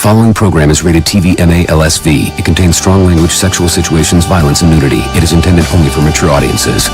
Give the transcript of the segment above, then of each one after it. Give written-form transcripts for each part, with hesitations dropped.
following program is rated TV MA LSV. It contains strong language, sexual situations, violence, and nudity. It is intended only for mature audiences.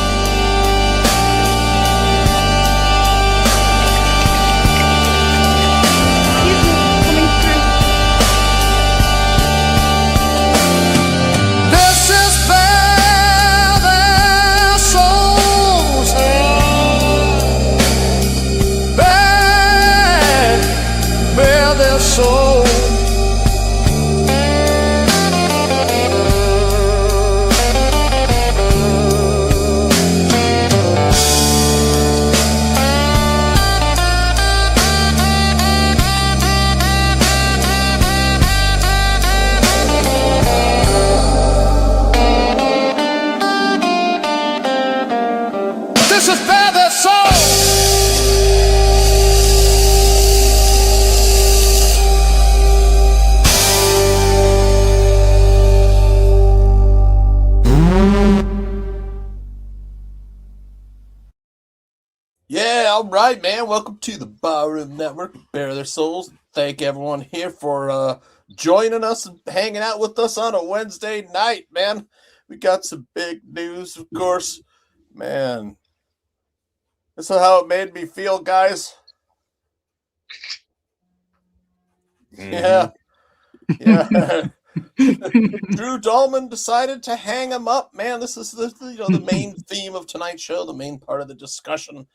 All right, man. Welcome to the Barroom Network. Bare their souls. Thank everyone here for joining us and hanging out with us on a Wednesday night, man. We got some big news, of course. Man, this is how it made me feel, guys. Yeah. Drew Dalman decided to hang him up, man. This is the main theme of tonight's show, the main part of the discussion.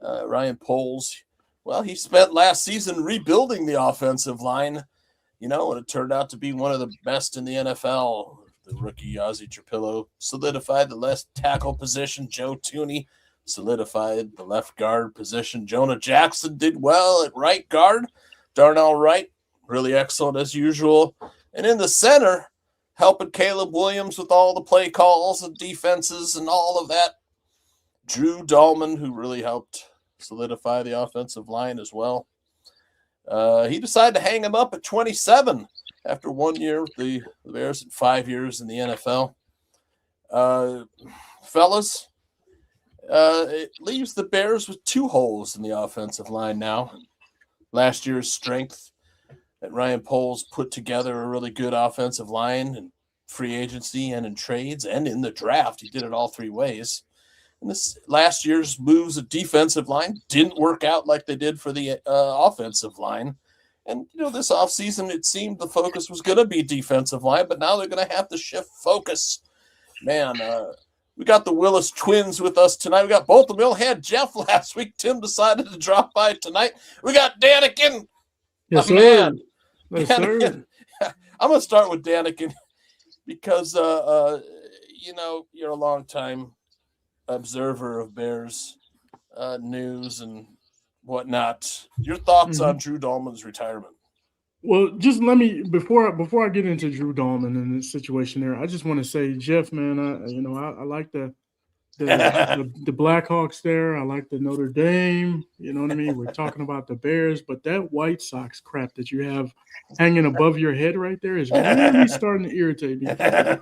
Ryan Poles, well, he spent last season rebuilding the offensive line, and it turned out to be one of the best in the NFL. The rookie Ozzie Trapillo solidified the left tackle position. Joe Tooney solidified the left guard position. Jonah Jackson did well at right guard. Darnell Wright, really excellent as usual. And in the center, helping Caleb Williams with all the play calls and defenses and all of that, Drew Dalman, who really helped solidify the offensive line as well. He decided to hang him up at 27 after 1 year with the Bears and 5 years in the NFL. Fellas, it leaves the Bears with two holes in the offensive line now. Last year's strength that Ryan Poles put together a really good offensive line in free agency and in trades and in the draft. He did it all three ways. And this last year's moves of defensive line didn't work out like they did for the offensive line. And, this offseason, it seemed the focus was going to be defensive line, but now they're going to have to shift focus. Man, we got the Willis twins with us tonight. We got both of them. We only had Jeff last week. Tim decided to drop by tonight. We got Danikin. Yes, sir. Man. Yes, Danikin. I'm going to start with Danikin because, you're a long time observer of Bears news and whatnot. Your thoughts on Drew Dalman's retirement? Well, just let me before I get into Drew Dalman and the situation there, I just want to say, Jeff, man, I like the Blackhawks there. I like the Notre Dame. You know what I mean? We're talking about the Bears, but that White Sox crap that you have hanging above your head right there is really starting to irritate me.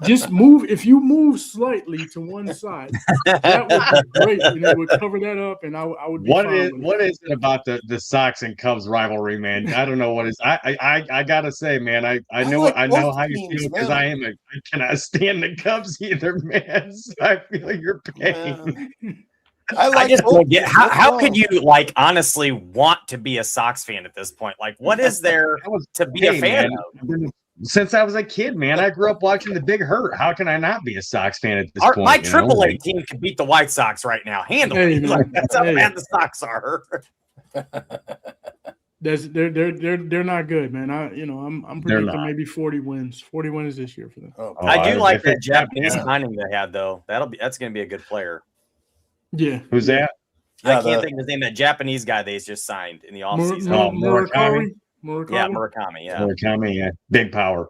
Just move. If you move slightly to one side, that would be great. And it would cover that up, and I would be fine. What is it about the Sox and Cubs rivalry, man? I don't know what is. I gotta say, man, I know how you feel because I cannot stand the Cubs either, man. So I feel your pain. I just don't get how could you honestly want to be a Sox fan at this point? What is there to be a fan of? Since I was a kid, man, I grew up watching the Big Hurt. How can I not be a Sox fan at this point? My AAA team can beat the White Sox right now. Handily. That's how bad the Sox are. They're not good, man. I'm predicting maybe 40 wins. 40 wins this year for them. I do like that Japanese signing they had though. That's going to be a good player. Yeah. Who's that? I can't think of his name. That Japanese guy they just signed in the offseason. Murakami. Yeah, Murakami. Yeah. Murakami. Yeah. Big power.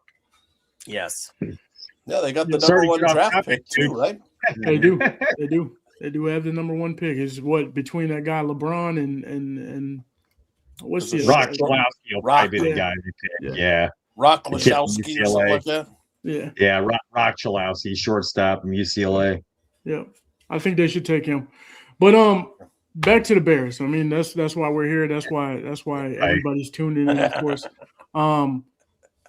Yes. Yeah, they got the number one draft pick too, right? They do. They do have the number one pick. It's between that guy LeBron and what's the Rock Chalowski will probably be the guy they pick. Yeah. Rock Chalowski or something like that. Yeah. Yeah, Rock Chalowski, shortstop from UCLA. Yeah. I think they should take him. But back to the Bears. I mean, that's why we're here. That's why everybody's tuned in, of course.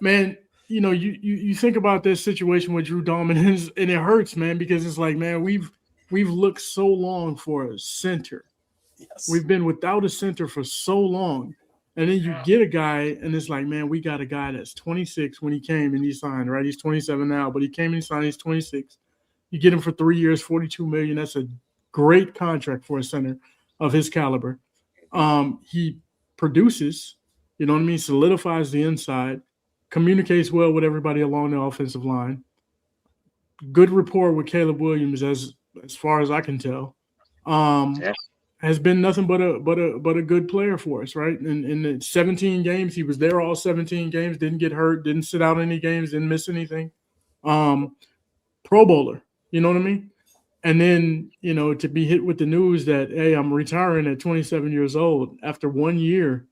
Man, you think about this situation with Drew Dalman, and it hurts, man, because it's like, man, we've looked so long for a center. Yes. We've been without a center for so long. And then you get a guy, and it's like, man, we got a guy that's 26 when he came and he signed, right? He's 27 now, but he came and he signed, he's 26. You get him for 3 years, $42 million. That's a great contract for a center of his caliber. He produces, you know what I mean? Solidifies the inside, communicates well with everybody along the offensive line. Good rapport with Caleb Williams, as far as I can tell. Has been nothing but a good player for us, right? In the 17 games, he was there all 17 games, didn't get hurt, didn't sit out any games, didn't miss anything. Pro Bowler, you know what I mean? And then, to be hit with the news that, hey, I'm retiring at 27 years old after 1 year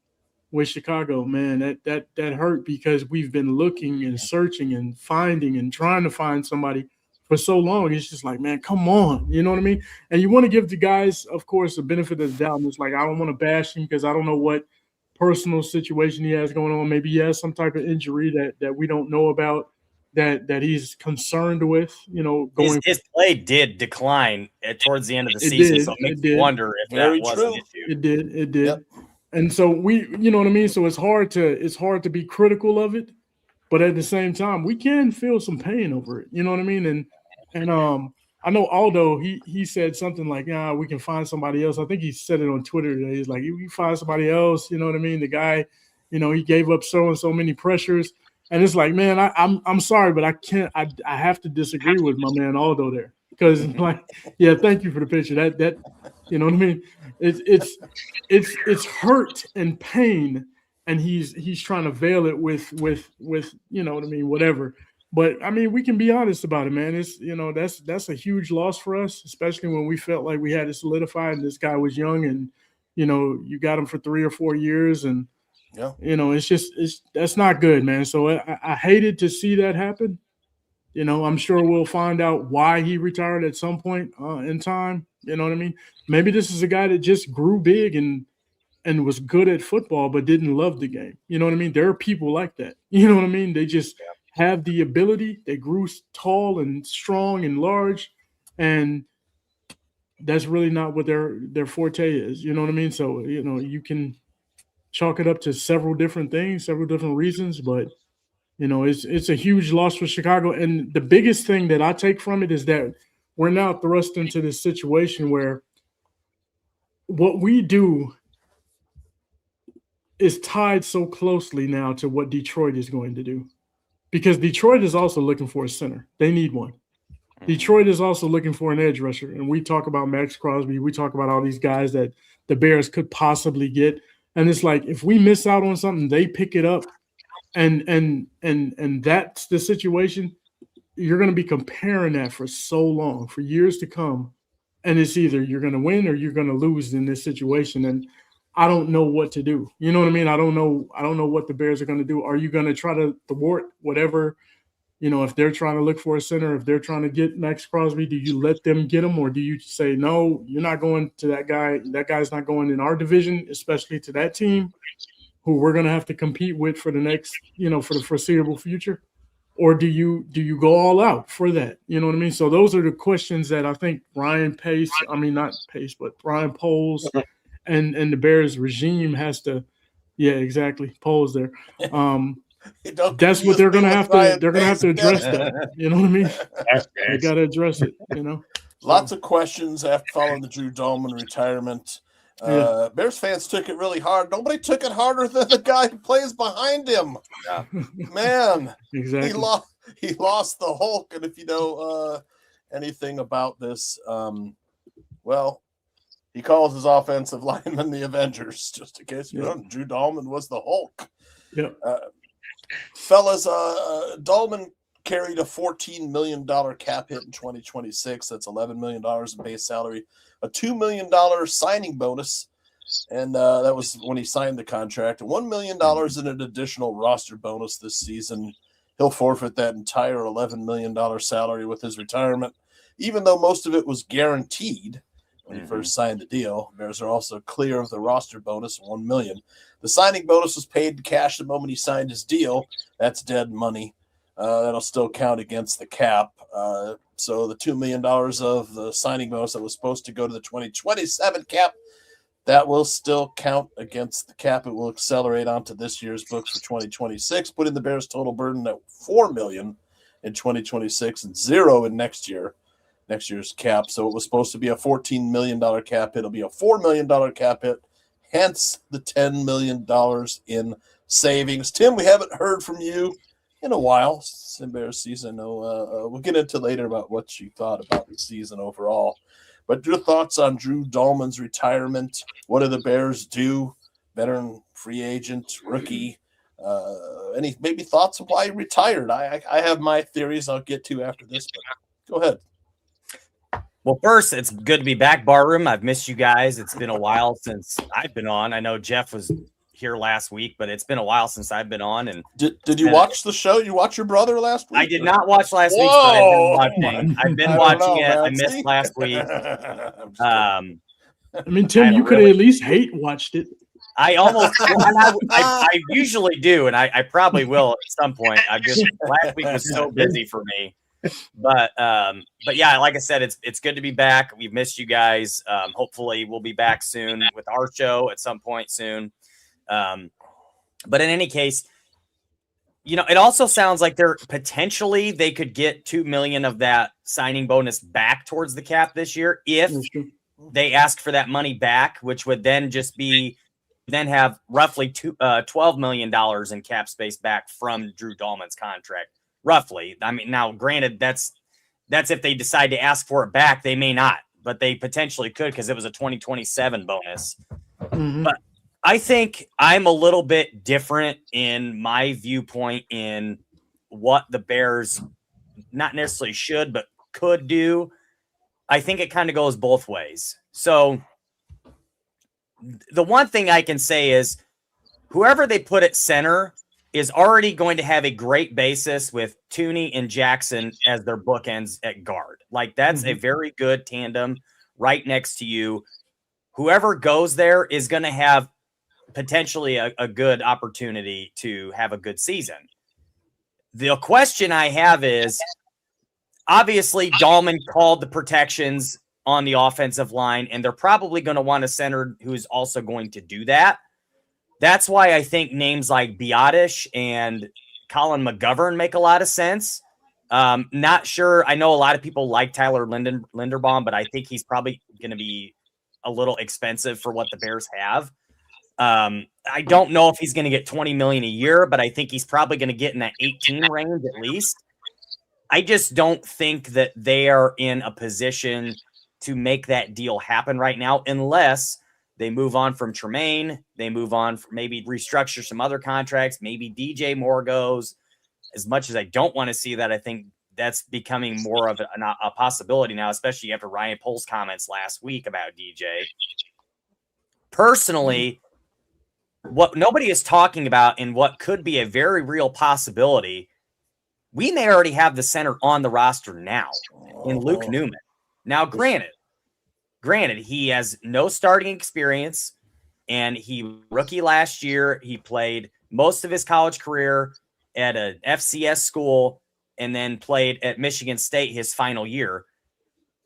with Chicago, man, that hurt, because we've been looking and searching and finding and trying to find somebody for so long. It's just like, man, come on, you know what I mean? And you want to give the guys, of course, the benefit of the doubt. And it's like, I don't want to bash him because I don't know what personal situation he has going on. Maybe he has some type of injury that we don't know about, that he's concerned with, going. His play did decline towards the end of the season, so it makes me wonder if that was an issue. It did. Yep. And so you know what I mean? So it's hard to be critical of it, but at the same time, we can feel some pain over it. You know what I mean? And I know Aldo, he said something like, yeah, we can find somebody else. I think he said it on Twitter today. He's like, you find somebody else, you know what I mean? The guy, he gave up so many pressures. And it's like, man, I'm sorry, but I can't. I have to disagree with my man Aldo there, because like, yeah, thank you for the picture. That you know what I mean? It's hurt and pain, and he's trying to veil it with you know what I mean, whatever. But I mean, we can be honest about it, man. It's that's a huge loss for us, especially when we felt like we had it solidified, and this guy was young, and you got him for 3 or 4 years, and. Yeah, that's not good, man. So I hated to see that happen. I'm sure we'll find out why he retired at some point in time. You know what I mean? Maybe this is a guy that just grew big and was good at football, but didn't love the game. You know what I mean? There are people like that. You know what I mean? They just have the ability. They grew tall and strong and large, and that's really not what their forte is. You know what I mean? So you can chalk it up to several different things, several different reasons, but it's a huge loss for Chicago. And the biggest thing that I take from it is that we're now thrust into this situation where what we do is tied so closely now to what Detroit is going to do, because Detroit is also looking for a center. They need one. Detroit is also looking for an edge rusher. And we talk about Max Crosby. We talk about all these guys that the Bears could possibly get. And it's like, if we miss out on something, they pick it up, and that's the situation. You're going to be comparing that for so long, for years to come, and it's either you're going to win or you're going to lose in this situation. And I don't know what to do. You know what I mean? I don't know what the Bears are going to do. Are you going to try to thwart whatever? If they're trying to look for a center, if they're trying to get Max Crosby, do you let them get him, or do you say, no, you're not going to that guy? That guy's not going in our division, especially to that team who we're going to have to compete with for the next, for the foreseeable future? Or do you go all out for that? You know what I mean? So those are the questions that I think Brian Poles and the Bears regime has to, yeah, exactly, Poles there. That's what they're gonna have to. They're gonna have to address that. You know what I mean? They got to address it. Lots of questions after following the Drew Dalman retirement. Bears fans took it really hard. Nobody took it harder than the guy who plays behind him. Yeah. Man, exactly. He lost the Hulk. And if you know anything about this, he calls his offensive linemen the Avengers. Just in case you don't, Drew Dalman was the Hulk. Yep. Fellas, Dalman carried a $14 million cap hit in 2026. That's $11 million in base salary, a $2 million signing bonus, and that was when he signed the contract, and $1 million in an additional roster bonus this season. He'll forfeit that entire $11 million salary with his retirement, even though most of it was guaranteed. when he first signed the deal. Bears are also clear of the roster bonus of $1 million. The signing bonus was paid in cash the moment he signed his deal. That's dead money. That'll still count against the cap. So the $2 million of the signing bonus that was supposed to go to the 2027 cap, that will still count against the cap. It will accelerate onto this year's books for 2026, putting the Bears' total burden at $4 million in 2026 and $0 in next year's cap. So it was supposed to be a $14 million cap hit. It'll be a $4 million cap hit, hence the $10 million in savings. Tim, we haven't heard from you in a while since Bears season. I know we'll get into later about what you thought about the season overall. But your thoughts on Drew Dalman's retirement? What do the Bears do? Veteran, free agent, rookie? Any maybe thoughts of why he retired? I have my theories I'll get to after this, but go ahead. Well, first, it's good to be back, Barroom. I've missed you guys. It's been a while since I've been on. I know Jeff was here last week, but it's been a while since I've been on. And did you watch the show? You watch your brother last week? I did not watch last week, but I've been watching it. I missed last week. I mean, Tim, you could have at least watched it. I almost, I usually do, and I probably will at some point. Last week was so busy for me. But yeah, like I said, it's good to be back. We've missed you guys. Hopefully we'll be back soon with our show at some point soon. But in any case, it also sounds like they could get $2 million of that signing bonus back towards the cap this year if they ask for that money back, which would then have roughly $12 million in cap space back from Drew Dalman's contract. Roughly. I mean, now granted, that's if they decide to ask for it back. They may not, but they potentially could because it was a 2027 bonus. Mm-hmm. But I think I'm a little bit different in my viewpoint in what the Bears not necessarily should, but could do. I think it kind of goes both ways. So the one thing I can say is whoever they put at center is already going to have a great basis with Tooney and Jackson as their bookends at guard. Like that's a very good tandem right next to you. Whoever goes there is going to have potentially a good opportunity to have a good season. The question I have is, obviously Dalman called the protections on the offensive line, and they're probably going to want a center who's also going to do that. That's why I think names like Biotish and Colin McGovern make a lot of sense. Not sure. I know a lot of people like Tyler Linderbaum, but I think he's probably going to be a little expensive for what the Bears have. I don't know if he's going to get $20 million a year, but I think he's probably going to get in that 18 range at least. I just don't think that they are in a position to make that deal happen right now, unless they move on from Tremaine, they move on, maybe restructure some other contracts, maybe DJ Moore goes. As much as I don't want to see that, I think that's becoming more of a possibility now, especially after Ryan Pohl's comments last week about DJ. Personally, what nobody is talking about and what could be a very real possibility, we may already have the center on the roster now in Luke Newman. Now, granted, he has no starting experience, and he rookie last year. He played most of his college career at an FCS school and then played at Michigan State his final year.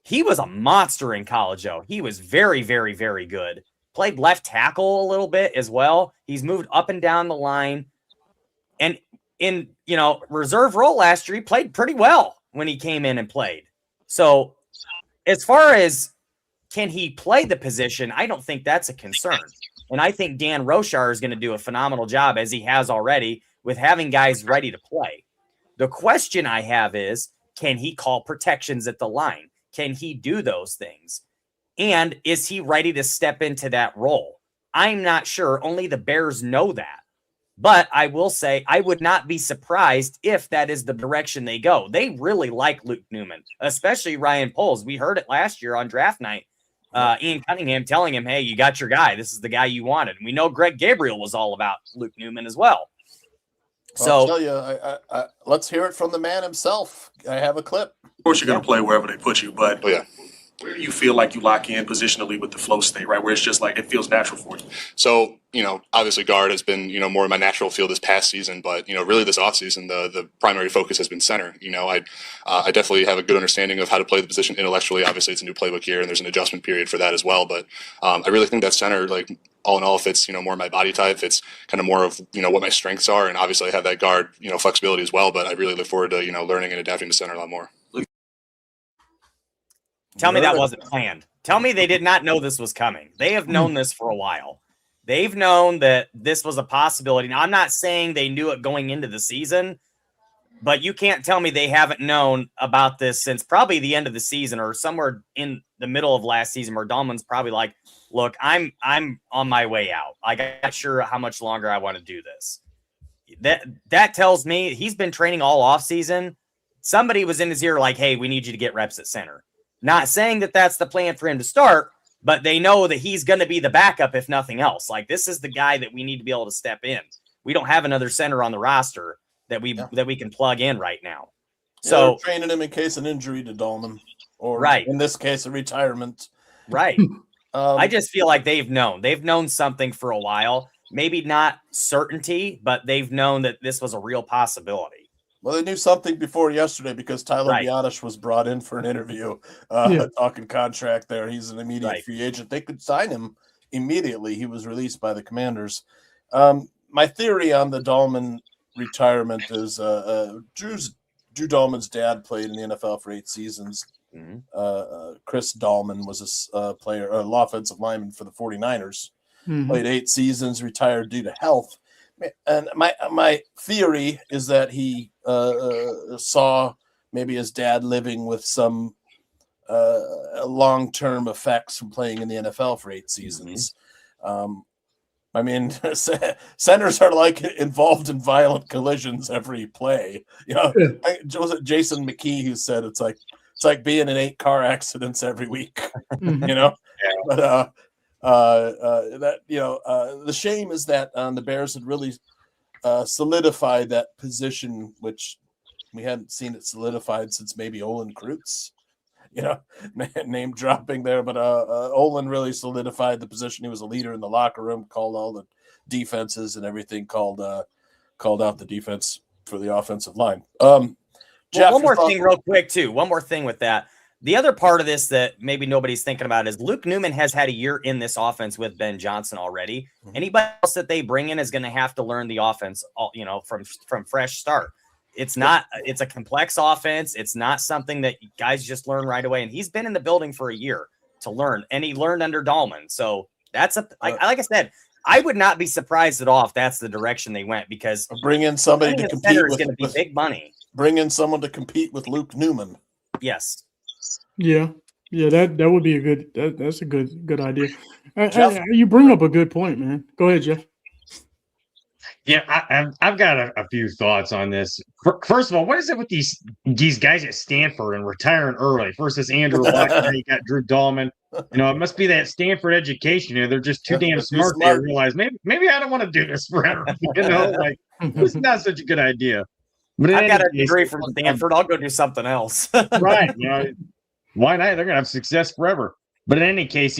He was a monster in college, though. He was very, very, very good. Played left tackle a little bit as well. He's moved up and down the line. And in, reserve role last year, he played pretty well when he came in and played. So as far as can he play the position, I don't think that's a concern. And I think Dan Rochar is going to do a phenomenal job, as he has already, with having guys ready to play. The question I have is, can he call protections at the line? Can he do those things? And is he ready to step into that role? I'm not sure. Only the Bears know that. But I will say I would not be surprised if that is the direction they go. They really like Luke Newman, especially Ryan Poles. We heard it last year on draft night. Ian Cunningham telling him, hey, you got your guy. This is the guy you wanted. And we know Greg Gabriel was all about Luke Newman as well. So I'll tell you, let's hear it from the man himself. I have a clip. Of course, you're going to play wherever they put you, but where you feel like you lock in positionally with the flow state, right? Where it's just like it feels natural for you. So, obviously guard has been, more of my natural field this past season, but, really this offseason, the primary focus has been center. I definitely have a good understanding of how to play the position intellectually. Obviously, it's a new playbook here, and there's an adjustment period for that as well. But I really think that center, like, all in all, fits, more my body type. It's kind of more of, what my strengths are. And obviously I have that guard, flexibility as well. But I really look forward to, learning and adapting to center a lot more. Tell me that wasn't planned. Tell me they did not know this was coming. They have known this for a while. They've known that this was a possibility. Now, I'm not saying they knew it going into the season, but you can't tell me they haven't known about this since probably the end of the season or somewhere in the middle of last season where Dalman's probably like, look, I'm on my way out. I'm not sure how much longer I want to do this. That tells me he's been training all off season. Somebody was in his ear like, hey, we need you to get reps at center. Not saying that that's the plan for him to start, but they know that he's going to be the backup if nothing else. Like, this is the guy that we need to be able to step in. We don't have another center on the roster that we can plug in right now. So training him in case an injury to Dalman, or right, in this case, a retirement. Right. I just feel like they've known something for a while. Maybe not certainty, but they've known that this was a real possibility. Well, they knew something before yesterday because Tyler Biadasz was brought in for an interview, talking contract there. He's an immediate free agent. They could sign him immediately. He was released by the Commanders. My theory on the Dalman retirement is Drew Dalman's dad played in the NFL for 8 seasons. Mm-hmm. Chris Dalman was a player, an offensive lineman for the 49ers. Mm-hmm. Played 8 seasons, retired due to health. And my theory is that he saw maybe his dad living with some long-term effects from playing in the NFL for 8 seasons. Mm-hmm. I mean, centers are like involved in violent collisions every play. Was it Jason McKee who said it's like being in 8 car accidents every week. But the shame is that the Bears had really solidified that position, which we hadn't seen it solidified since maybe Olin Kreutz. Name dropping there, but Olin really solidified the position. He was a leader in the locker room, called all the defenses and everything, called out the defense for the offensive line. Jeff, one more thing real quick, too. One more thing with that. The other part of this that maybe nobody's thinking about is Luke Newman has had a year in this offense with Ben Johnson already. Mm-hmm. Anybody else that they bring in is going to have to learn the offense, from fresh start. It's a complex offense. It's not something that guys just learn right away. And he's been in the building for a year to learn, and he learned under Dalman. So that's like I said, I would not be surprised at all if that's the direction they went, because bring in somebody to compete is going to be big money. Bring in someone to compete with Luke Newman. Yes. Yeah, that would be a good. That's a good idea. You bring up a good point, man. Go ahead, Jeff. Yeah, I've got a few thoughts on this. First of all, what is it with these guys at Stanford and retiring early? First is Andrew Luck, now you got Drew Dalman. It must be that Stanford education. They're just too damn smart. They realize maybe I don't want to do this forever. It's not such a good idea. But I've got a degree from Stanford. I'll go do something else. Right. Why not? They're going to have success forever. But in any case,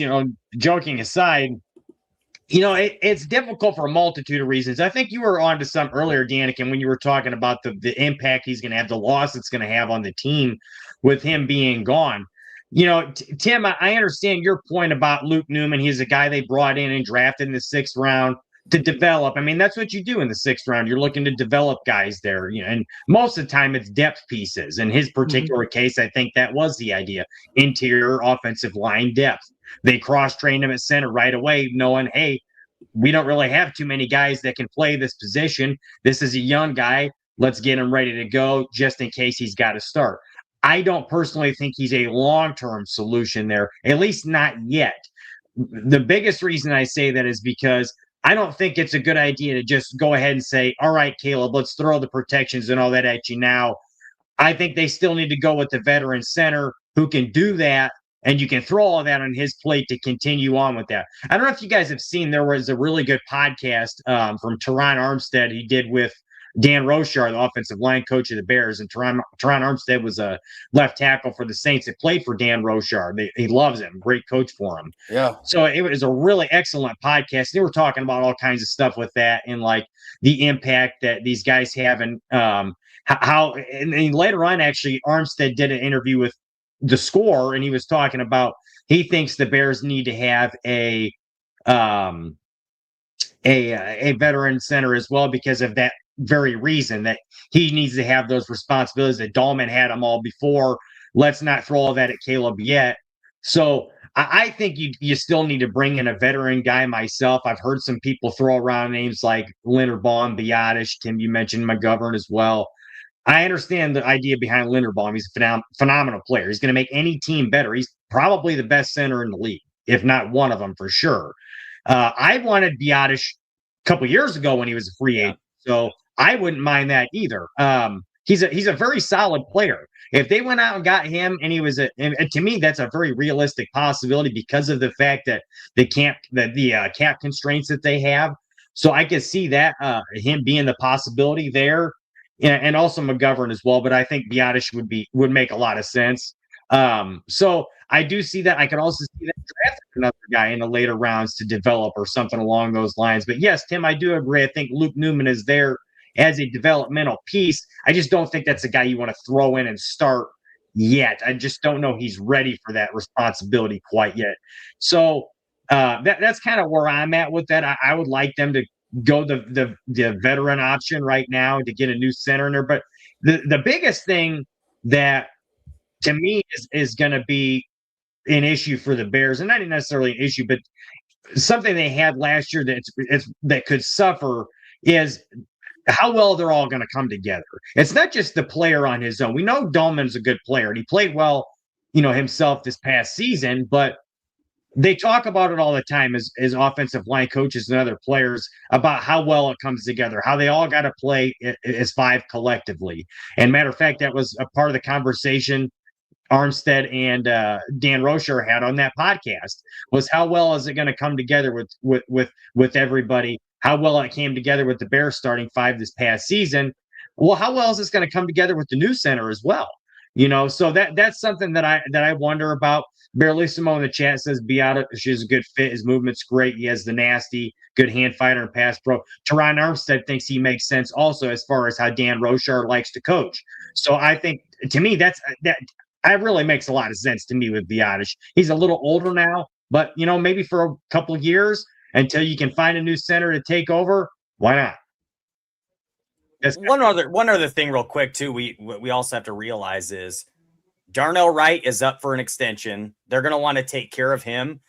joking aside, it's difficult for a multitude of reasons. I think you were on to some earlier, Danikin, when you were talking about the impact he's going to have, the loss it's going to have on the team with him being gone. Tim, I understand your point about Luke Newman. He's a guy they brought in and drafted in the 6th round to develop. I mean, that's what you do in the 6th round. You're looking to develop guys there, and most of the time it's depth pieces. In his particular case, I think that was the idea. Interior offensive line depth. They cross-trained him at center right away, knowing, hey, we don't really have too many guys that can play this position. This is a young guy. Let's get him ready to go just in case he's got to start. I don't personally think he's a long-term solution there, at least not yet. The biggest reason I say that is because I don't think it's a good idea to just go ahead and say, all right, Caleb, let's throw the protections and all that at you now. I think they still need to go with the veteran center who can do that, and you can throw all that on his plate to continue on with that. I don't know if you guys have seen, there was a really good podcast from Teron Armstead he did with Dan Rochar, the offensive line coach of the Bears, and Teron Armstead was a left tackle for the Saints that played for Dan Rochar. He loves him, great coach for him. Yeah. So it was a really excellent podcast. They were talking about all kinds of stuff with that and like the impact that these guys have and how. And later on, actually, Armstead did an interview with The Score, and he was talking about he thinks the Bears need to have a veteran center as well because of that very reason, that he needs to have those responsibilities that Dalman had them all before. Let's not throw all that at Caleb yet. So I think you still need to bring in a veteran guy myself. I've heard some people throw around names like Linderbaum, Biotish, Tim, you mentioned McGovern as well. I understand the idea behind Linderbaum. He's a phenomenal player. He's going to make any team better. He's probably the best center in the league, if not one of them for sure. I wanted Biotish a couple years ago when he was a free agent, so I wouldn't mind that either. He's a very solid player. If they went out and got him, and he was and to me, that's a very realistic possibility because of the fact that the cap constraints that they have. So I could see that him being the possibility there. And also McGovern as well, but I think Biotish would make a lot of sense. So I do see that. I could also see that drafting another guy in the later rounds to develop or something along those lines. But yes, Tim, I do agree. I think Luke Newman is there as a developmental piece. I just don't think that's a guy you want to throw in and start yet. I just don't know he's ready for that responsibility quite yet. So that's kind of where I'm at with that. I would like them to go the veteran option right now to get a new center in there. But the biggest thing that to me is going to be an issue for the Bears, and not necessarily an issue, but something they had last year that could suffer is how well they're all going to come together. It's not just the player on his own. We know Dalman's a good player, and he played well, himself this past season, but they talk about it all the time as offensive line coaches and other players about how well it comes together, how they all got to play as five collectively. And matter of fact, that was a part of the conversation Armstead and Dan Rochar had on that podcast, was how well is it going to come together with everybody, how well it came together with the Bears starting five this past season. Well, how well is this going to come together with the new center as well? So that's something that I wonder about. Barely Simone in the chat says Biotish is a good fit. His movement's great. He has the nasty, good hand fighter and pass pro. Teron Armstead thinks he makes sense also as far as how Dan Rochar likes to coach. So I think, to me, that really makes a lot of sense to me with Biotish. He's a little older now, but maybe for a couple of years until you can find a new center to take over, why not? One other thing real quick too, we also have to realize is Darnell Wright is up for an extension. They're going to want to take care of him.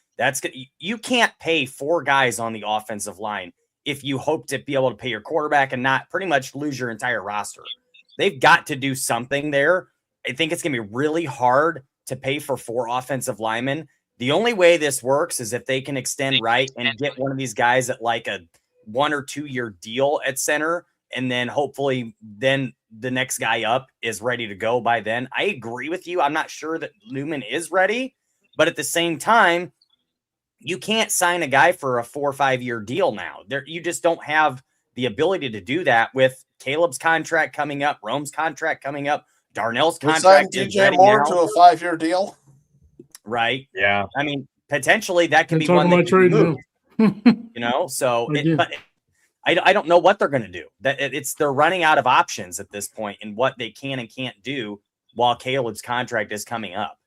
You can't pay four guys on the offensive line if you hope to be able to pay your quarterback and not pretty much lose your entire roster. They've got to do something there. I think it's going to be really hard to pay for four offensive linemen. The only way this works is if they can extend Wright and get one of these guys at like a 1 or 2 year deal at center. And then hopefully then the next guy up is ready to go by then. I agree with you. I'm not sure that Newman is ready, but at the same time, you can't sign a guy for a 4 or 5 year deal now. You just don't have the ability to do that with Caleb's contract coming up, Rome's contract coming up, Darnell's contract. DJ Moore to a 5 year deal. Right. Yeah. I mean, potentially that can be one that can move, so but I don't know what they're going to do. They're running out of options at this point in what they can and can't do while Caleb's contract is coming up.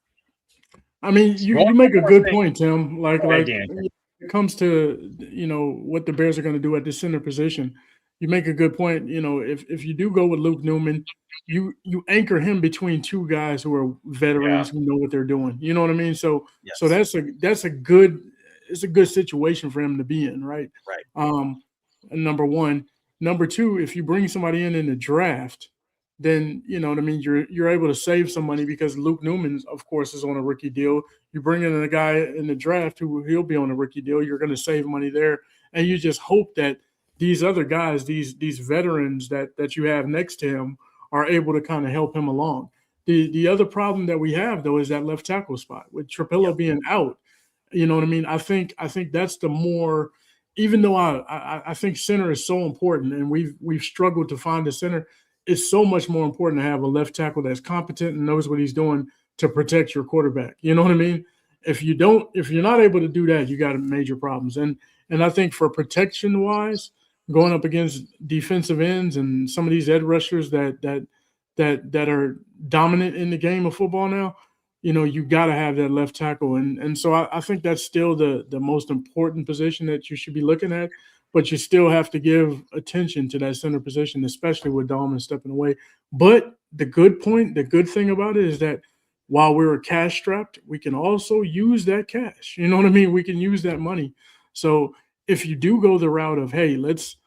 I mean, you make a good point, Tim. Like when it comes to what the Bears are going to do at the center position, you make a good point. If you do go with Luke Newman, you anchor him between two guys who are veterans who know what they're doing. You know what I mean? So that's a good situation for him to be in, right? Right. Number one. Number two, if you bring somebody in the draft, then you know what I mean, you're able to save some money because Luke Newman, of course, is on a rookie deal. You bring in a guy in the draft who he'll be on a rookie deal. You're going to save money there, and you just hope that these other guys, these veterans that you have next to him, are able to kind of help him along. The other problem that we have though is that left tackle spot with Trapillo being out. You know what I mean? I think that's the more even though I think center is so important, and we've struggled to find a center, it's so much more important to have a left tackle that's competent and knows what he's doing to protect your quarterback. You know what I mean? If you're not able to do that, you got major problems. And I think for protection wise, going up against defensive ends and some of these edge rushers that are dominant in the game of football now, you got to have that left tackle. And so I think that's still the most important position that you should be looking at, but you still have to give attention to that center position, especially with Dalman stepping away. But the good thing about it is that while we're cash strapped, we can also use that cash. You know what I mean? We can use that money. So if you do go the route of, hey, let's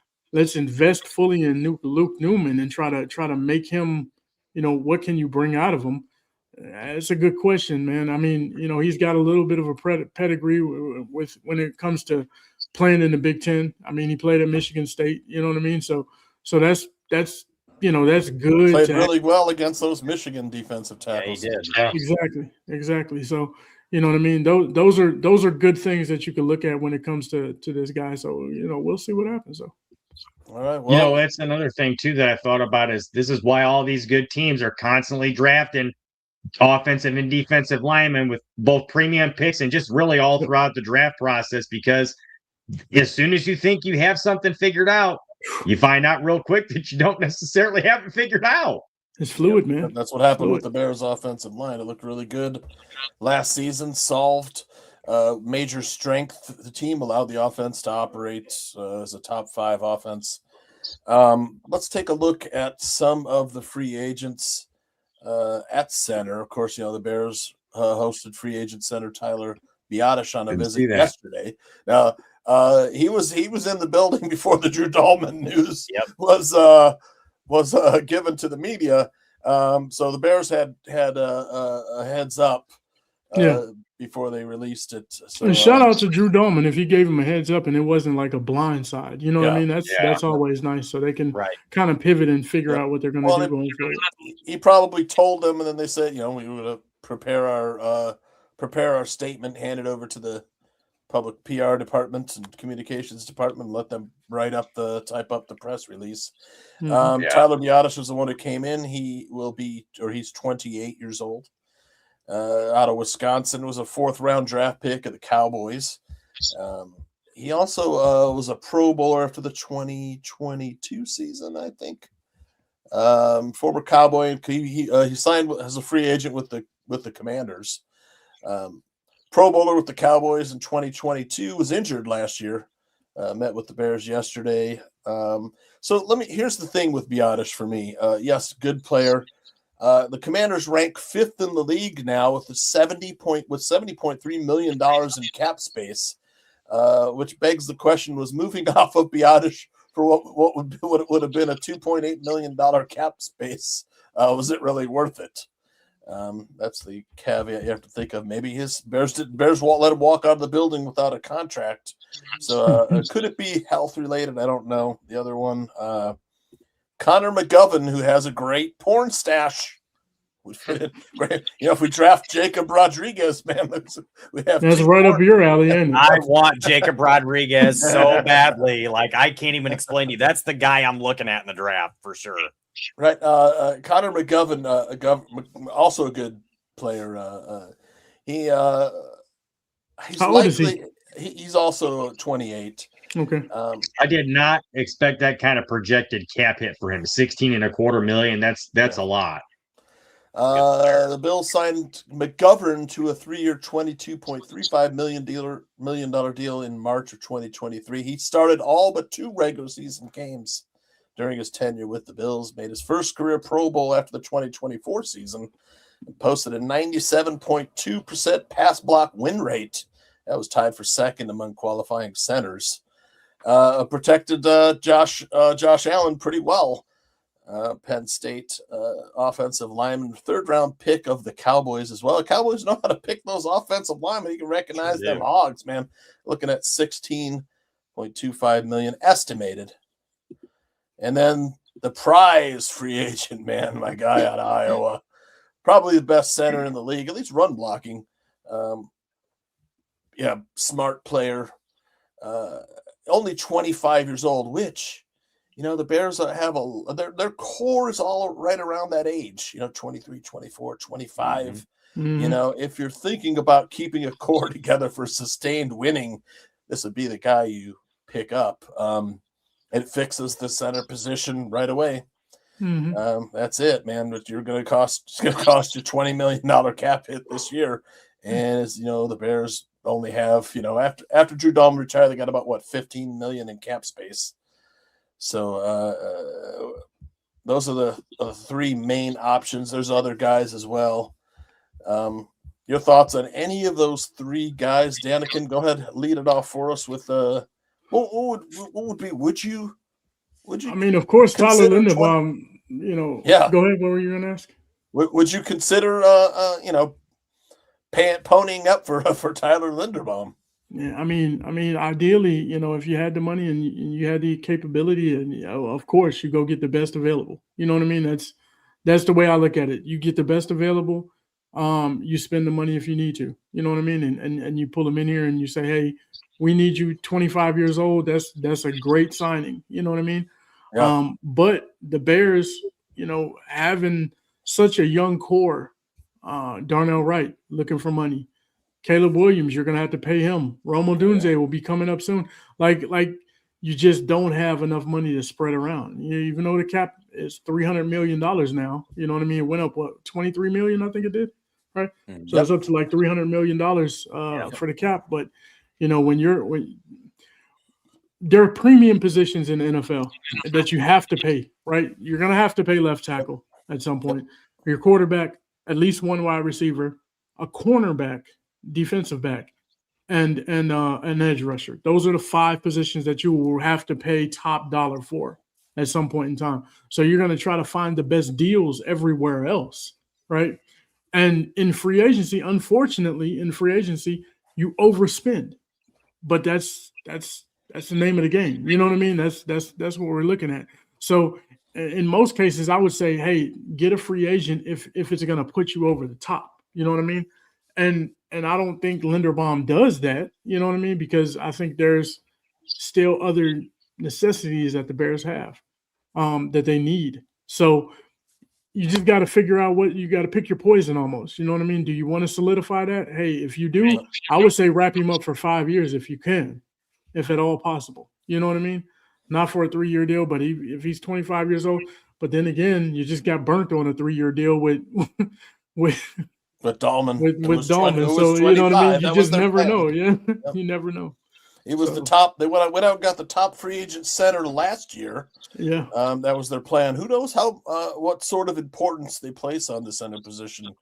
invest fully in Luke Newman and try to make him, what can you bring out of him? It's a good question, man. I mean, he's got a little bit of a pedigree with when it comes to playing in the Big Ten. I mean, he played at Michigan State. You know what I mean? So that's that's good. Played really well against those Michigan defensive tackles. Yeah, he did. Exactly. So you know what I mean? Those are good things that you can look at when it comes to this guy. So we'll see what happens. So. All right. Well, that's another thing too that I thought about is this is why all these good teams are constantly drafting offensive and defensive linemen with both premium picks and just really all throughout the draft process, because as soon as you think you have something figured out, you find out real quick that you don't necessarily have it figured out. It's fluid, man. That's what happened with the Bears offensive line. It looked really good last season, solved major strength. The team allowed the offense to operate as a top 5 offense. Let's take a look at some of the free agents at center. Of course, the Bears hosted free agent center Tyler Biadasz on a visit yesterday. Now, he was in the building before the Drew Dalman news was given to the media. So the Bears had a heads up before they released it. So shout out to Drew Dalman if he gave him a heads up and it wasn't like a blind side. You know what I mean? That's always nice. So they can kind of pivot and figure out what they're going to do going forward. He probably told them, and then they said, we were going to prepare our statement, hand it over to the public PR department and communications department, and let them type up the press release. Tyler Biadasz was the one who came in. He's 28 years old. Out of Wisconsin, was a 4th round draft pick of the Cowboys. He also was a Pro Bowler after the 2022 season, I think. Former Cowboy. He signed as a free agent with the Commanders. Pro Bowler with the Cowboys in 2022, was injured last year. Met with the Bears yesterday. Here's the thing with Biadasz for me. Yes, good player. The Commanders rank 5th in the league now with $70.3 million in cap space, which begs the question: was moving off of Biadasz for what would have been a $2.8 million cap space, was it really worth it? That's the caveat you have to think of. Maybe Bears won't let him walk out of the building without a contract. So could it be health related? I don't know. The other one, Connor McGovern, who has a great porn stash. If we draft Jacob Rodriguez, man, we have. That's right up your alley, ain't it? I want Jacob Rodriguez so badly. Like, I can't even explain to you. That's the guy I'm looking at in the draft for sure. Right. Connor McGovern, also a good player. He's How old is he? He's also 28. Okay. I did not expect that kind of projected cap hit for him. $16.25 million. That's a lot. The Bills signed McGovern to a 3-year, $22.35 million deal in March of 2023. He started all but 2 regular season games during his tenure with the Bills, made his first career Pro Bowl after the 2024 season, and posted a 97.2% pass block win rate. That was tied for 2nd among qualifying centers. Protected Josh Allen pretty well. Penn State offensive lineman, 3rd round pick of the Cowboys as well. The Cowboys know how to pick those offensive linemen. You can recognize them hogs, man. Looking at $16.25 million estimated. And then the prize free agent, man, my guy out of Iowa, probably the best center in the league, at least run blocking. Smart player. only 25 years old, which, the Bears have their core is all right around that age, 23, 24, 25. If you're thinking about keeping a core together for sustained winning, this would be the guy you pick up. It fixes the center position right away. That's it, man. But it's going to cost you $20 million cap hit this year. And as the Bears only have, after Drew Dalman retired, they got about $15 million in cap space. So those are the three main options. There's other guys as well. Your thoughts on any of those three guys? Danikin, go ahead, lead it off for us with what would be? Would you? I mean, of course, Tyler Linderbaum. Yeah. Go ahead. What were you going to ask? Would you consider, ponying up for Tyler Linderbaum? Yeah, I mean, ideally, if you had the money and you had the capability, and of course, you go get the best available. You know what I mean? That's the way I look at it. You get the best available. You spend the money if you need to. You know what I mean? And you pull them in here and you say, hey, we need you 25 years old. That's a great signing. You know what I mean? Yeah. But the Bears, having such a young core, Darnell Wright looking for money. Caleb Williams, you're going to have to pay him. Rome Odunze will be coming up soon. Like you just don't have enough money to spread around. Even though the cap is $300 million now, you know what I mean? It went up, $23 million, I think it did, right? So it's up to like $300 million for the cap. But, when there are premium positions in the NFL that you have to pay, right? You're going to have to pay left tackle at some point. Your quarterback, at least one wide receiver, a cornerback, defensive back, and an edge rusher. Those are the 5 positions that you will have to pay top dollar for at some point in time. So you're going to try to find the best deals everywhere else, right? And in free agency, unfortunately, you overspend. But that's the name of the game. You know what I mean? That's what we're looking at. So in most cases, I would say, hey, get a free agent if it's going to put you over the top. You know what I mean? And I don't think Linderbaum does that. You know what I mean? Because I think there's still other necessities that the Bears have that they need. So you just got to figure out you got to pick your poison almost. You know what I mean? Do you want to solidify that? Hey, if you do, I would say wrap him up for 5 years if you can, if at all possible. You know what I mean? Not for a 3-year deal, but if he's 25 years old. But then again, you just got burnt on a 3-year deal with Dalman. With Dalman. So you know what I mean? You just never know. Yeah. Yep. You never know. He was the top. They went out and got the top free agent center last year. Yeah. That was their plan. Who knows what sort of importance they place on the center position.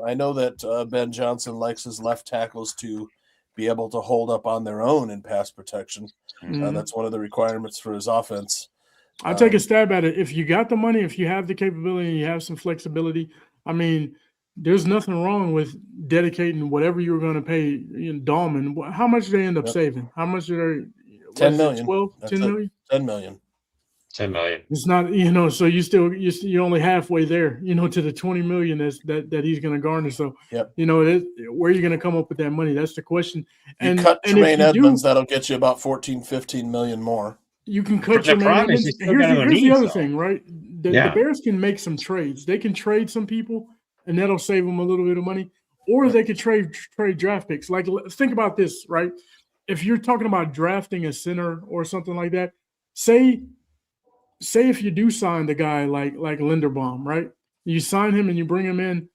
I know that Ben Johnson likes his left tackles to be able to hold up on their own in pass protection. That's one of the requirements for his offense. I'll take a stab at it. If you got the money, if you have the capability, and you have some flexibility, I mean, there's nothing wrong with dedicating whatever you were going to pay Dalman. How much did they end up saving? How much did they? $10 million. 12? 10 million? 10 million. 10 million. It's not, so you're only halfway there, to the 20 million that he's going to garner. So, where are you going to come up with that money? That's the question. And you cut Tremaine Edmonds, that'll get you about 14, 15 million more. You can cut Tremaine Edmonds. Here's the other thing, right? The Bears can make some trades. They can trade some people, and that'll save them a little bit of money. Or they could trade draft picks. Like, think about this, right? If you're talking about drafting a center or something like that, say if you do sign the guy like Linderbaum, right? You sign him and you bring him in,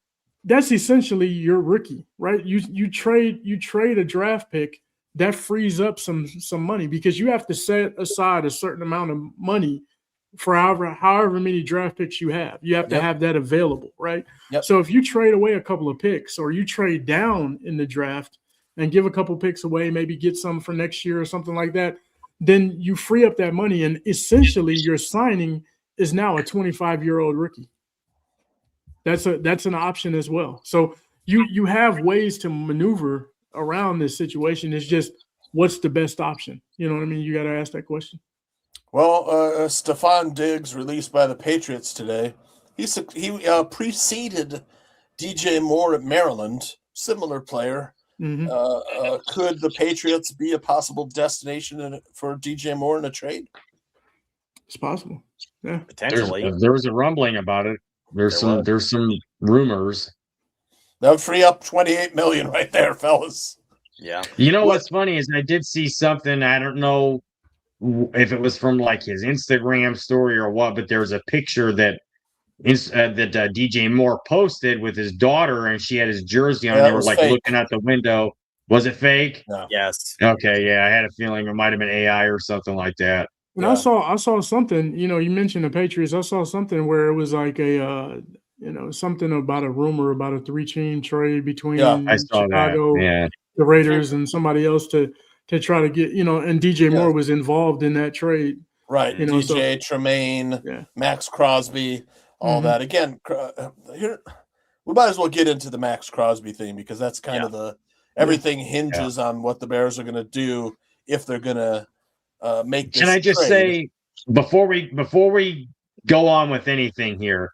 that's essentially your rookie, right? You trade a draft pick that frees up some money because you have to set aside a certain amount of money for however many draft picks you have. You have to have that available, right? Yep. So if you trade away a couple of picks or you trade down in the draft and give a couple picks away, maybe get some for next year or something like that, then you free up that money and essentially your signing is now a 25-year-old rookie. That's an option as well. So you have ways to maneuver around this situation. It's just what's the best option? You know what I mean? You got to ask that question. Well, Stephon Diggs released by the Patriots today. He preceded DJ Moore at Maryland, similar player. Could the Patriots be a possible destination for DJ Moore in a trade? It's possible. Yeah, potentially. There was a rumbling about it. There's some rumors. That would free up $28 million right there, fellas. Yeah. You know what's funny is I did see something. I don't know if it was from like his Instagram story or what, but there was a picture that DJ Moore posted with his daughter, and she had his jersey on. They were like looking out the window. Was it fake? No. Yes. Okay. Yeah, I had a feeling it might have been AI or something like that. And I saw something. You know, you mentioned the Patriots. I saw something where it was like a something about a rumor about a 3-team trade between Chicago, the Raiders, and somebody else to try to get, and DJ Moore was involved in that trade. Right. DJ, Tremaine, Max Crosby, all that. Again, here we might as well get into the Max Crosby thing because that's kind of everything hinges on what the Bears are going to do if they're going to make this Can I just say before we go on with anything here,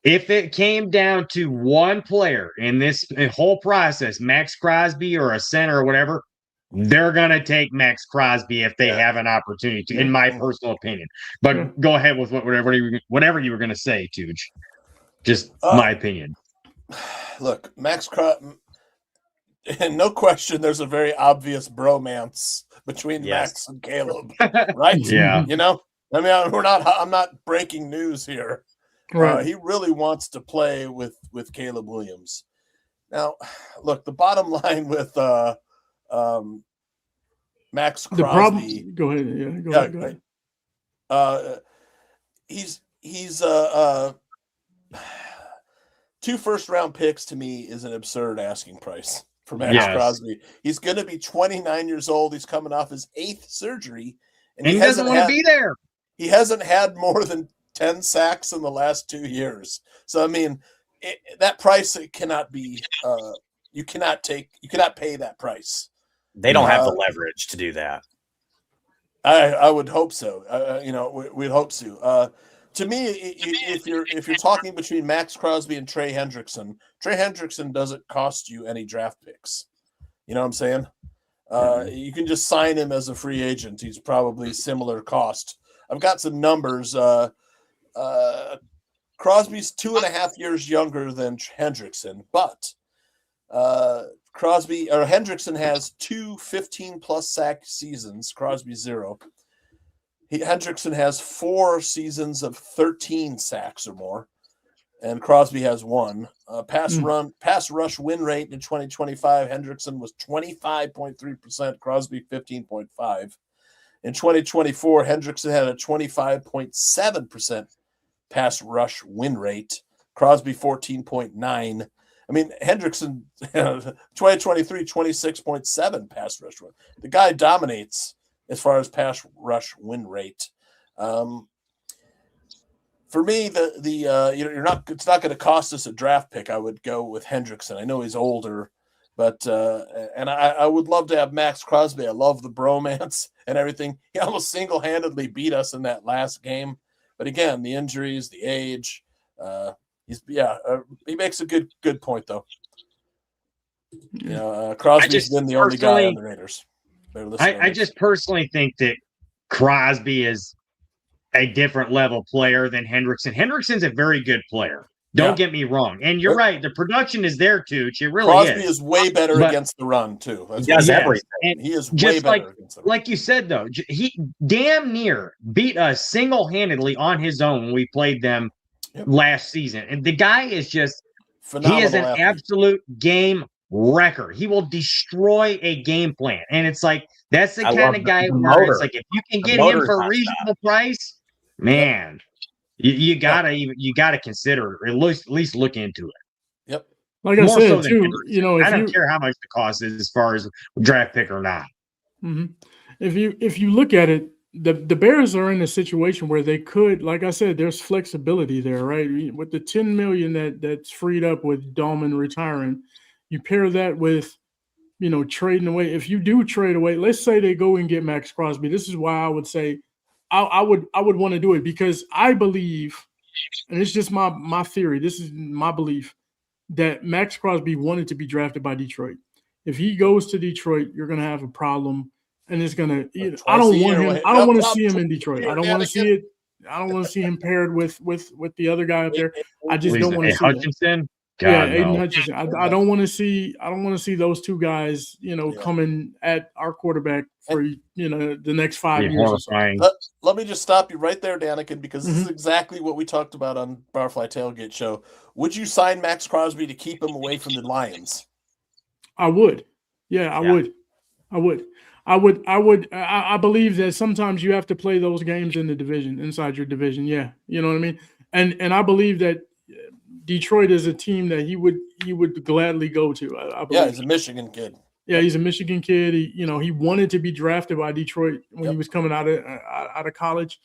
if it came down to one player in this whole process, Max Crosby or a center or whatever, they're going to take Max Crosby if they have an opportunity to, in my personal opinion. But go ahead with whatever you were going to say, Tooch. Just my opinion. Look, Max Crosby, and no question, there's a very obvious bromance between Max and Caleb, right? Yeah. You know, I mean, I'm not breaking news here. Right. He really wants to play with Caleb Williams. Now, look, the bottom line with Max Crosby. The problem. Go ahead. Yeah. Go ahead. He's 2 first-round picks to me is an absurd asking price for Max Crosby. He's going to be 29 years old. He's coming off his 8th surgery, and he doesn't want to be there. He hasn't had more than 10 sacks in the last 2 years. So, I mean, that price cannot be you cannot pay that price. They don't have the leverage to do that. I would hope so. We'd hope so. To me, if you're talking between Max Crosby and Trey Hendrickson doesn't cost you any draft picks. You know what I'm saying? You can just sign him as a free agent. He's probably similar cost. I've got some numbers. Crosby's 2.5 years younger than Hendrickson, but Hendrickson has 2 15+ sack seasons. Crosby 0. Hendrickson has 4 seasons of 13 sacks or more, and Crosby has 1. Pass rush win rate in 2025. Hendrickson was 25.3%. Crosby 15.5%. In 2024, Hendrickson had a 25.7% pass rush win rate. Crosby 14.9. I mean, Hendrickson 2023 26.7 pass rush win. The guy dominates as far as pass rush win rate. For me, it's not going to cost us a draft pick. I would go with Hendrickson. I know he's older, but and I would love to have Max Crosby. I love the bromance and everything. He almost single-handedly beat us in that last game. But again, the injuries, the age, he makes a good point though. Crosby's been the only guy on the Raiders. I just personally think that Crosby is a different level player than Hendrickson. Hendrickson's a very good player. Don't get me wrong. And you're right. The production is there, Tooch. It really Crosby is way better against the run, too. He does everything. He is way better against the run. Like you said, though, he damn near beat us single-handedly on his own when we played them last season. And the guy is just phenomenal. He is an absolute game wrecker. He will destroy a game plan. And it's like, that's the kind of guy where it's like, if you can get him for a reasonable price, man. You gotta consider, or at least look into it. Yep. Like I said, too, I don't care how much the cost is as far as draft pick or not. Mm-hmm. If you look at it, the Bears are in a situation where they could, like I said, there's flexibility there, right? With the $10 million that's freed up with Dalman retiring, you pair that with, trading away. If you do trade away, let's say they go and get Max Crosby. This is why I would say. I would want to do it because I believe, and it's just my theory, this is my belief, that Max Crosby wanted to be drafted by Detroit. if he goes to Detroit, you're going to have a problem, and it's going to. I don't want to see him in Detroit. I don't want to see it. I don't want to see him paired with the other guy up there. I just don't want to see Hutchinson. Aiden Hutchinson. I don't want to see. I don't want to see those two guys, coming at our quarterback for the next 5 years. Let me just stop you right there, Danikin, because this is exactly what we talked about on Barfly Tailgate Show. Would you sign Max Crosby to keep him away from the Lions? I would. Yeah, I would. I believe that sometimes you have to play those games in the division, inside your division. Yeah, you know what I mean. And I believe that Detroit is a team that he would gladly go to. I believe. Yeah, he's a Michigan kid. Yeah, he's a Michigan kid. He wanted to be drafted by Detroit when he was coming out of college.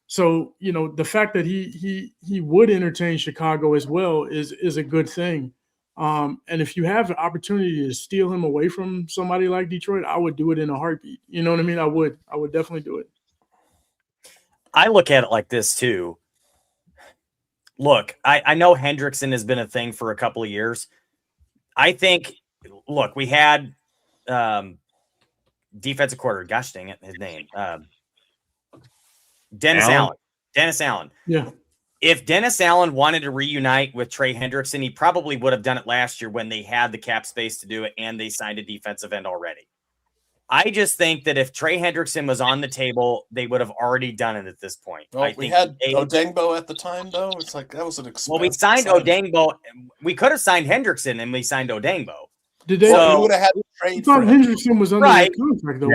So the fact that he would entertain Chicago as well is a good thing. And if you have the opportunity to steal him away from somebody like Detroit, I would do it in a heartbeat. You know what I mean? I would definitely do it. I look at it like this too. Look, I know Hendrickson has been a thing for a couple of years. I think, look, we had defensive coordinator, gosh dang it, his name, Dennis Allen. Dennis Allen. Yeah. If Dennis Allen wanted to reunite with Trey Hendrickson, he probably would have done it last year when they had the cap space to do it and they signed a defensive end already. I just think that if Trey Hendrickson was on the table, they would have already done it at this point. Well, we had Odengbo at the time, though. It's like that was an expensive. Well, we signed Odengbo. We could have signed Hendrickson and we signed Odengbo. Did they? So, we would have had to trade for Hendrickson was under right. contract, though.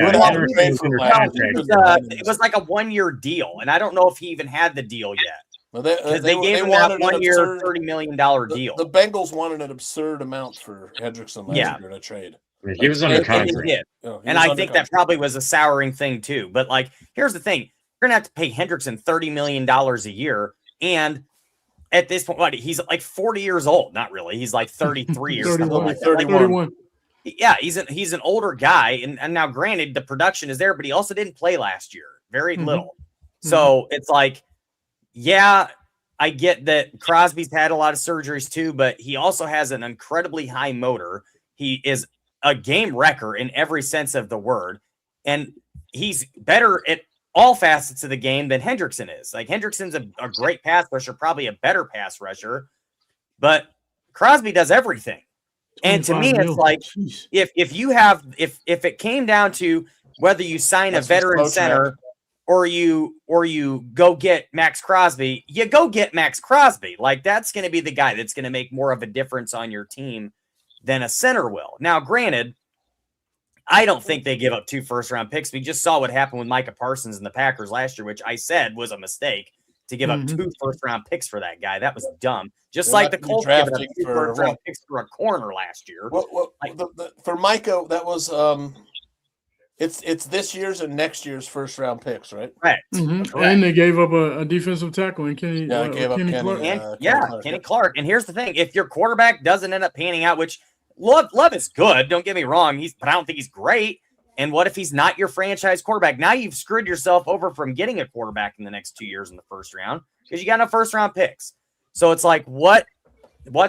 It was like a 1-year deal, and I don't know if he even had the deal yet. Well, they gave him that 1 year, $30 million deal. The Bengals wanted an absurd amount for Hendrickson last year in a trade. He was under contract. And I think that probably was a souring thing too. But here's the thing. You're going to have to pay Hendrickson $30 million a year. And at this point, he's like 40 years old. Not really. He's like 33 or something like that. 31. Yeah, he's an older guy. And now granted, the production is there, but he also didn't play last year. Very little. So it's like, yeah, I get that Crosby's had a lot of surgeries too, but he also has an incredibly high motor. He is a game wrecker in every sense of the word. And he's better at all facets of the game than Hendrickson is. Like Hendrickson's a great pass rusher, probably a better pass rusher, but Crosby does everything. And to me, it's like, if it came down to whether you sign a veteran center or you go get Max Crosby, you go get Max Crosby. Like that's going to be the guy that's going to make more of a difference on your team than a center will. Now, granted, I don't think they give up 2 first-round picks. We just saw what happened with Micah Parsons and the Packers last year, which I said was a mistake to give up 2 first-round picks for that guy. That was dumb. Just like the Colts giving up 2 first-round picks for a corner last year. For Micah, that was it's this year's and next year's first-round picks, right? Right. And they gave up a defensive tackle and Kenny Clark. Kenny Clark. And here's the thing: if your quarterback doesn't end up panning out, which Love is good, don't get me wrong, but I don't think he's great. And what if he's not your franchise quarterback? Now you've screwed yourself over from getting a quarterback in the next 2 years in the first round because you got no first-round picks. So it's like what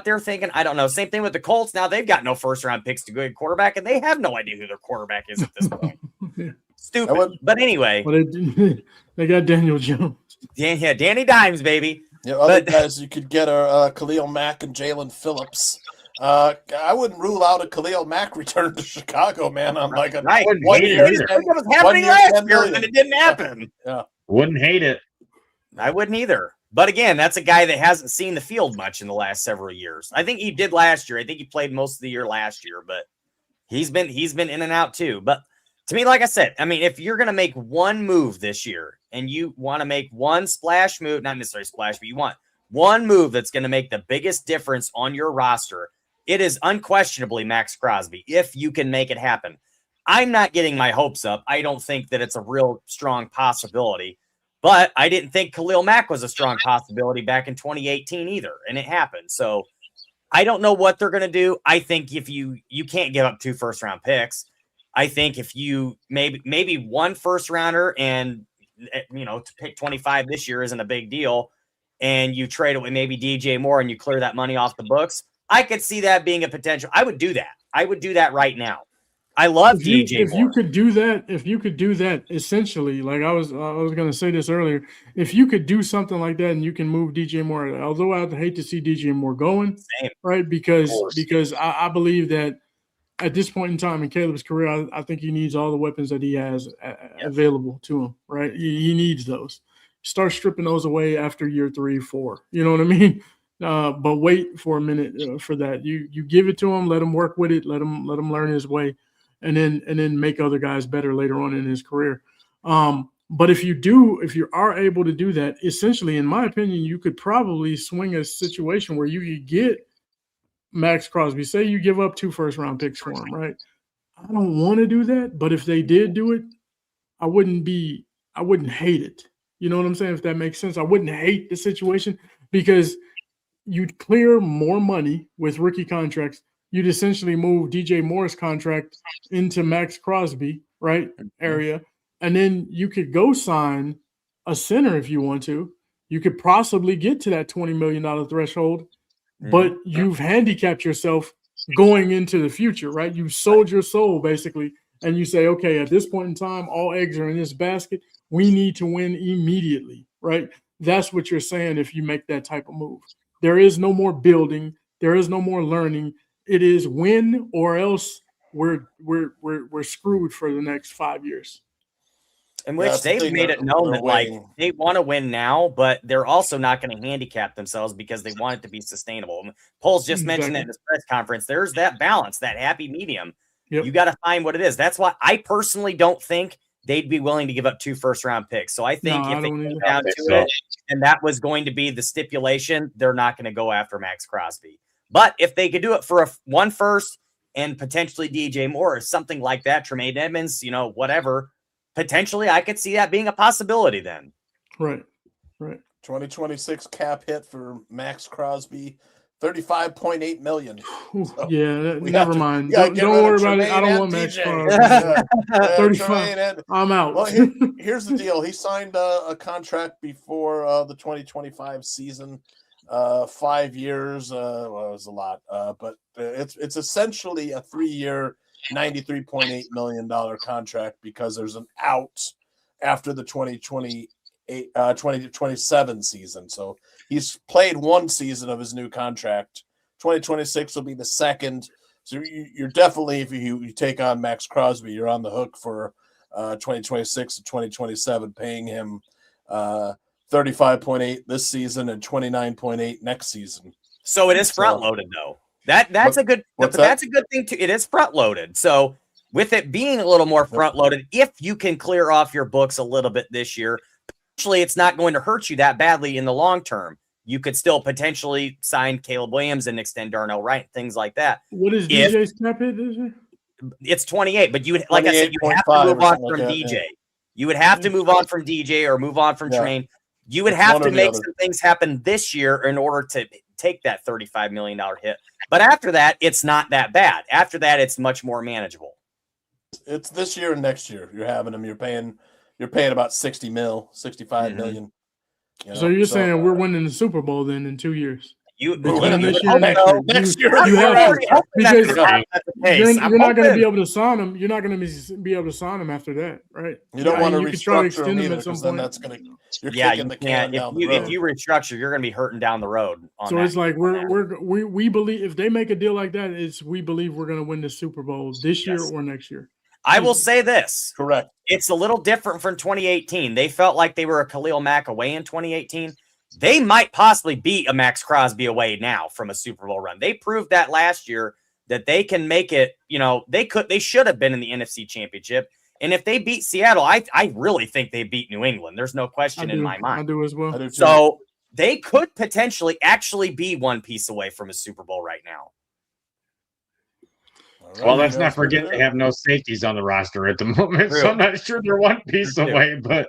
they're thinking, I don't know. Same thing with the Colts. Now they've got no first-round picks to go get quarterback, and they have no idea who their quarterback is at this point. Stupid. But anyway. Well, they got Daniel Jones. Yeah, Danny Dimes, baby. Yeah, other guys you could get are Khalil Mack and Jalen Phillips. I wouldn't rule out a Khalil Mack return to Chicago, man. On like a 1 year. It was happening last year, and it didn't happen. Yeah, wouldn't hate it. I wouldn't either. But again, that's a guy that hasn't seen the field much in the last several years. I think he did last year. I think he played most of the year last year, but he's been in and out too. But to me, like I said, I mean, if you're going to make one move this year and you want to make one splash move, not necessarily splash, but you want one move that's going to make the biggest difference on your roster, it is unquestionably Max Crosby, if you can make it happen. I'm not getting my hopes up. I don't think that it's a real strong possibility, but I didn't think Khalil Mack was a strong possibility back in 2018 either, and it happened. So I don't know what they're going to do. I think if you can't give up 2 first-round picks. I think if you maybe 1 first rounder and, to pick 25 this year isn't a big deal, and you trade it with maybe DJ Moore and you clear that money off the books, I could see that being a potential. I would do that. I would do that right now. I love DJ If Moore. you could do that, essentially, like I was going to say this earlier, if you could do something like that and you can move DJ Moore, although I'd hate to see DJ Moore going, Same. right? Because I believe that at this point in time in Caleb's career, I think he needs all the weapons that he has available to him, right? He needs those. Start stripping those away after year 3, 4. You know what I mean? But wait for a minute for that. You give it to him, let him work with it, let him learn his way. And then make other guys better later on in his career. But if you are able to do that, essentially, in my opinion, you could probably swing a situation where you could get Max Crosby. Say you give up 2 first-round picks for him, right? I don't want to do that, but if they did do it, I wouldn't hate it. You know what I'm saying? If that makes sense, I wouldn't hate the situation because you'd clear more money with rookie contracts. You'd essentially move DJ Moore's contract into Max Crosby, right, area. And then you could go sign a center if you want to. You could possibly get to that $20 million threshold, but you've handicapped yourself going into the future, right? You've sold your soul, basically, and you say, okay, at this point in time, all eggs are in this basket. We need to win immediately, right? That's what you're saying if you make that type of move. There is no more building. There is no more learning. It is win or else we're screwed for the next 5 years. In which they've made it known that like they want to win now, but they're also not going to handicap themselves because they want it to be sustainable. And Poles just mentioned that in his press conference. There's that balance, that happy medium. Yep. You got to find what it is. That's why I personally don't think they'd be willing to give up 2 first-round picks. So I think if it came down to it, and that was going to be the stipulation, they're not going to go after Max Crosby. But if they could do it for 1 first and potentially DJ Moore or something like that, Tremaine Edmonds, whatever, potentially I could see that being a possibility then. Right. 2026 cap hit for Max Crosby, $35.8 million. So never mind. Don't worry about it. I don't want Max Crosby. 35. I'm out. Well, here's the deal. He signed a contract before the 2025 season. 5 years, well, it was a lot, but it's essentially a 3-year, $93.8 million contract because there's an out after the 2027 season. So he's played 1 season of his new contract. 2026 will be the second. So you're definitely, if you take on Max Crosby, you're on the hook for 2026 to 2027, paying him 35.8 this season and 29.8 next season. So it is front loaded though. That's a good thing too. It is front loaded. So with it being a little more front loaded, if you can clear off your books a little bit this year, potentially it's not going to hurt you that badly in the long term. You could still potentially sign Caleb Williams and extend Darnell Wright, things like that. What is DJ's cap hit this year? It's 28, but you would, like I said, you have to move on from DJ. Yeah. You would have to move on from DJ or move on from Tremaine. You would have to make some things happen this year in order to take that $35 million hit. But after that, it's not that bad. After that, it's much more manageable. It's this year and next year. You're having them. You're paying about 65 million. So you're saying we're winning the Super Bowl then in 2 years? Next year. You have to, because you're not going to be able to sign them. You're not going to be able to sign them after that, right? You don't want to restructure them either, at some point. That's going to you can't. If you restructure, you're going to be hurting down the road. So it's like we believe if they make a deal like that, we believe we're going to win the Super Bowl this year or next year. I will say this. Correct. It's a little different from 2018. They felt like they were a Khalil Mack away in 2018. They might possibly beat a Max Crosby away now from a Super Bowl run. They proved that last year that they can make it. They should have been in the NFC Championship. And if they beat Seattle, I really think they beat New England. There's no question in my mind. I do as well. So they could potentially actually be 1 piece away from a Super Bowl right now. Right, well, let's not forget they have no safeties on the roster at the moment. True. So I'm not sure they're 1 piece away, but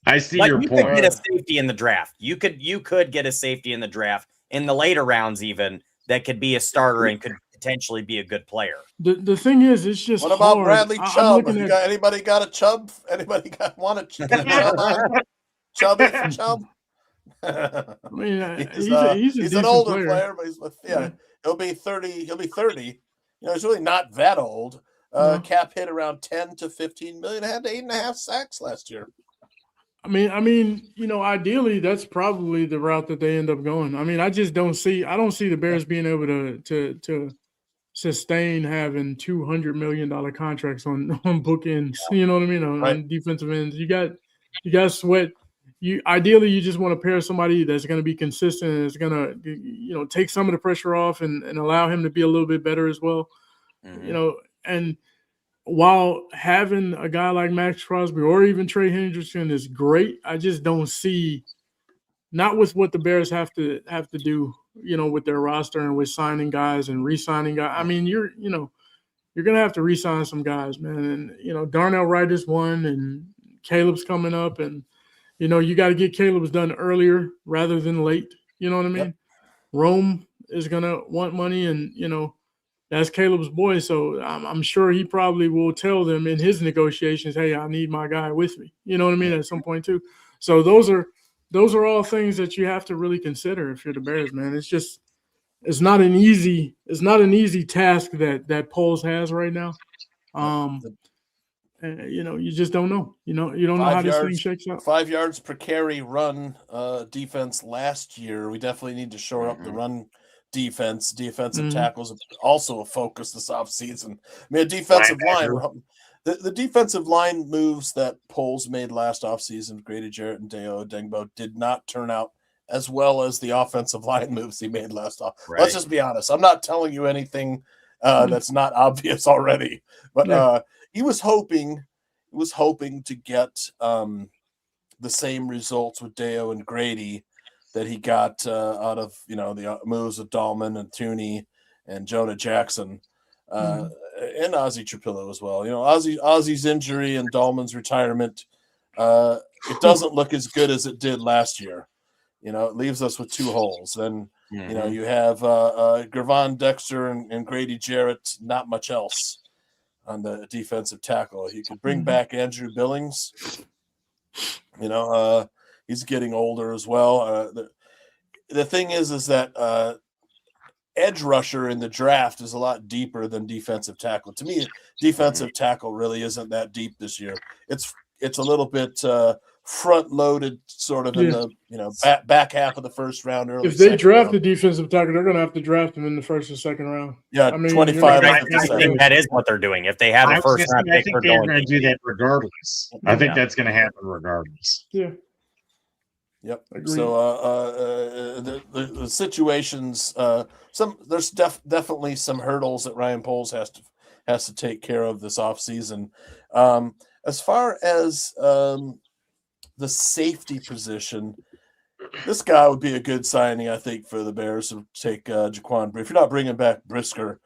I see your point. You could get a safety in the draft. You could get a safety in the draft in the later rounds, even that could be a starter and could potentially be a good player. The thing is, it's just what about hard. Bradley Chubb? Anybody got a Chubb? Anybody want a Chubb? Chubb? I mean, he's an older player, but he'll be 30. He'll be 30 he's really not that old. Cap hit around 10 to 15 million. Had 8.5 sacks last year. I mean, ideally that's probably the route that they end up going. I mean, I don't see the Bears being able to sustain having $200 million contracts on bookends. You know what I mean? On defensive ends. You got Sweat. Ideally you just want to pair somebody that's going to be consistent and is going to, take some of the pressure off and allow him to be a little bit better as well. Mm-hmm. And while having a guy like Max Crosby or even Trey Hendrickson is great, I just don't see, not with what the Bears have to do, with their roster and with signing guys and re-signing guys. I mean, you're going to have to re-sign some guys, man. And, Darnell Wright is one, and Caleb's coming up, and, you got to get Caleb's done earlier rather than late. You know what I mean? Yep. Rome is going to want money, and, that's Caleb's boy. So I'm sure he probably will tell them in his negotiations, hey, I need my guy with me. You know what I mean? At some point too. So those are all things that you have to really consider if you're the Bears, man. It's not an easy task that Poles has right now. You just don't know. You don't know how this thing shakes out. 5 yards per carry run defense last year. We definitely need to shore up the run defense. Defensive tackles also a focus this offseason. I mean, defensive line. The defensive line moves that Poles made last offseason, Grady Jarrett and Deo Dengbo, did not turn out as well as the offensive line moves he made last off. Right. Let's just be honest. I'm not telling you anything that's not obvious already, but he was hoping to get the same results with Deo and Grady that he got out of the moves of Dalman and Tooney and Jonah Jackson. And Ozzie Trapillo as well. Ozzie's injury and Dalman's retirement, it doesn't look as good as it did last year. It leaves us with two holes. Then, you have Gervon Dexter and Grady Jarrett, not much else on the defensive tackle. You could bring back Andrew Billings. He's getting older as well. The thing is that edge rusher in the draft is a lot deeper than defensive tackle. To me, defensive tackle really isn't that deep this year. It's a little bit front loaded, sort of in the back half of the first round. Early if they draft a defensive tackle, they're going to have to draft him in the first or second round. Yeah, I mean, 25. I think that is what they're doing. If they have a first round pick, they're going to do that regardless. I think that's going to happen regardless. Yeah. Yep. Agreed. So the situations, there's definitely some hurdles that Ryan Poles has to take care of this offseason. As far as the safety position, this guy would be a good signing, I think, for the Bears to take Jaquan. If you're not bringing back Brisker,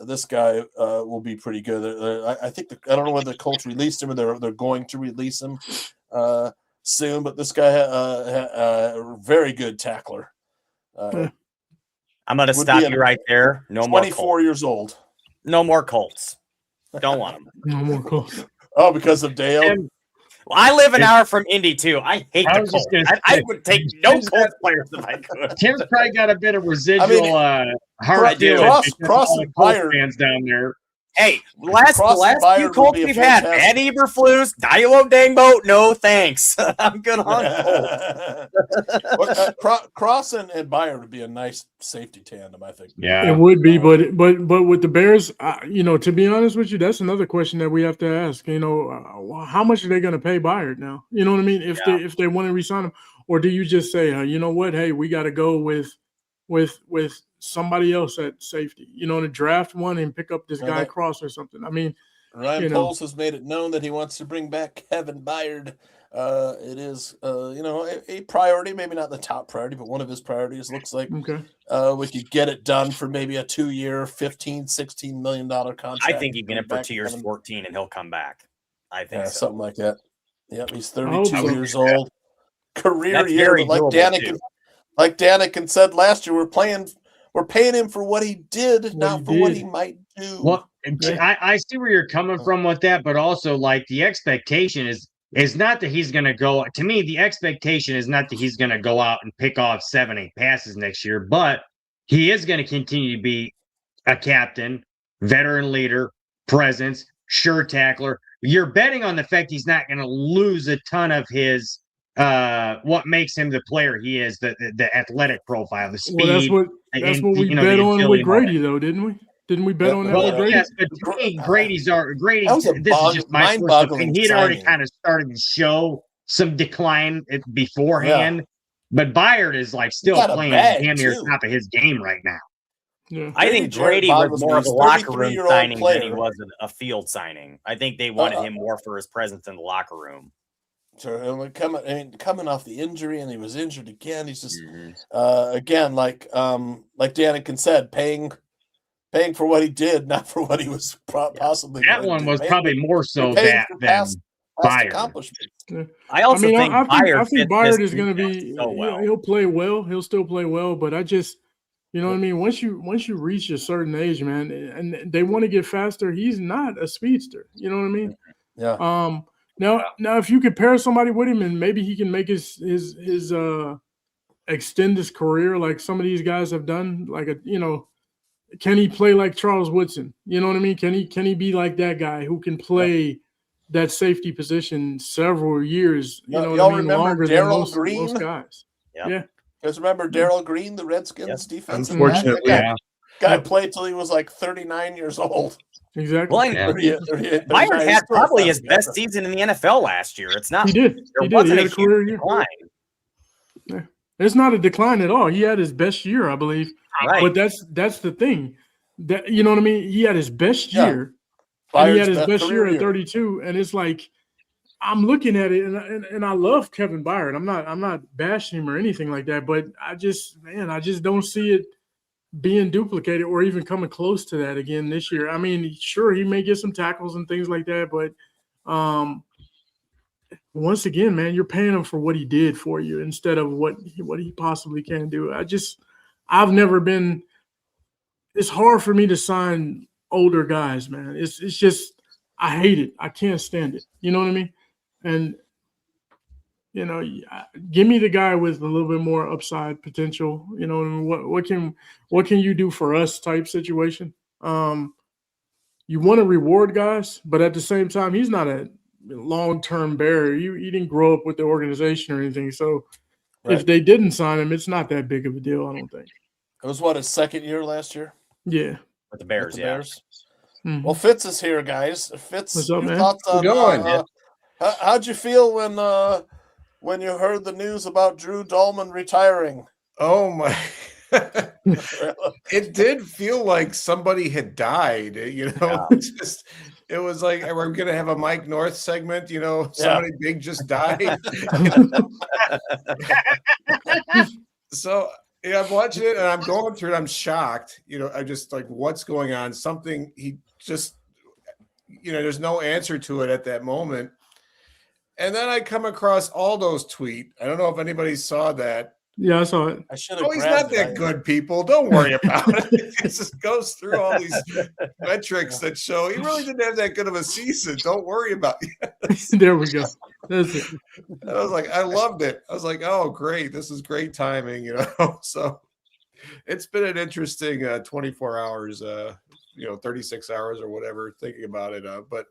this guy will be pretty good. I think I don't know whether the Colts released him or they're going to release him soon, but this guy very good tackler. I'm going to stop you right there. No 24 more 24 years old. No more Colts. Don't want them. No more Colts. Oh, because of Dale? I live an hour from Indy, too. I hate the Colts. I would take no Colts players if I could. Tim's probably got a bit of residual heart Cross and Byard fans down there. Hey, last few Colts we've had, Ed Eberflus, Dio Dangbo, no thanks. I'm good on Colts. Cross and Byard would be a nice safety tandem, I think. Yeah, it would be, but with the Bears, to be honest with you, that's another question that we have to ask. How much are they going to pay Byard now? You know what I mean? If they want to re-sign him, or do you just say, you know what? Hey, we got to go with somebody else at safety, to draft one and pick up this guy Cross or something. I mean, Ryan Poles has made it known that he wants to bring back Kevin Byard. It is, a priority, maybe not the top priority, but one of his priorities. Looks like we could get it done for maybe a 2-year, $15-16 million contract. I think he can get it for 2 years, 14, and he'll come back. I think so. Something like that. Yep, he's 32 years old. Career year, like Danikin said last year, we're paying him for what he did, not for what he might do. Well, I see where you're coming from with that, but also like the expectation is not that he's going to go. To me, the expectation is not that he's going to go out and pick off 7-8 passes next year, but he is going to continue to be a captain, veteran leader, presence, sure tackler. You're betting on the fact he's not going to lose a ton of his what makes him the player he is, the athletic profile, the speed. Well, that's what we bet on with Grady, though, didn't we? Didn't we bet on that with Grady? Yes, but to me, Grady. This is just my first opinion. He had already kind of started to show some decline beforehand, but Byard is like still playing damn near top of his game right now. Yeah. I think Grady was more of a locker room signing than he was a field signing. I think they wanted him more for his presence in the locker room. So coming off the injury, and he was injured again. He's just again like Danikin said, paying for what he did, not for what he was possibly. That one was probably more so than Byard. Accomplishment. Yeah. I also think Byard is going to be. He'll play well. He'll still play well, but I just. You know what I mean? Once you reach a certain age, man, and they want to get faster, he's not a speedster. You know what I mean? Yeah. Now, if you could pair somebody with him, and maybe he can make his extend his career like some of these guys have done. Like can he play like Charles Woodson? You know what I mean? Can he be like that guy who can play that safety position several years? You know what I mean? Longer than most guys. Yeah. Because remember Darrell Green, the Redskins defensive unfortunately, guy played till he was like 39 years old. Exactly. Well, Byard had probably his best season in the NFL last year. It's not. He did. He had a career decline. Yeah. It's not a decline at all. He had his best year, I believe. Right. But that's the thing. That you know what I mean? He had his best year. And he had his best year at 32, and it's like. I'm looking at it, and I love Kevin Byard. I'm not bashing him or anything like that, but I just don't see it being duplicated or even coming close to that again this year. I mean, sure, he may get some tackles and things like that, but once again, man, you're paying him for what he did for you instead of what he possibly can do. I've never been. It's hard for me to sign older guys, man. It's just I hate it. I can't stand it. You know what I mean? And, give me the guy with a little bit more upside potential. You know, what can you do for us type situation. You want to reward guys, but at the same time, he's not a long-term bearer. He didn't grow up with the organization or anything. So if they didn't sign him, it's not that big of a deal, I don't think. It was his second year last year? Yeah. With the Bears, Bears. Mm-hmm. Well, Fitz is here, guys. Fitz, what's up, man? Thoughts on how'd you feel when you heard the news about Drew Dalman retiring? Oh my! It did feel like somebody had died. It was like we're gonna have a Mike North segment. Somebody big just died. So I'm watching it and I'm going through it. I'm shocked. I'm just like, what's going on? Something he just, there's no answer to it at that moment. And then I come across Aldo's tweet. I don't know if anybody saw that. Yeah, I saw it. He's not that good, people. Don't worry about it. It just goes through all these metrics that show he really didn't have that good of a season. Don't worry about it. There we go. That's it. And I was like, I loved it. I was like, oh, great. This is great timing, So it's been an interesting 24 hours, 36 hours or whatever, thinking about it. But,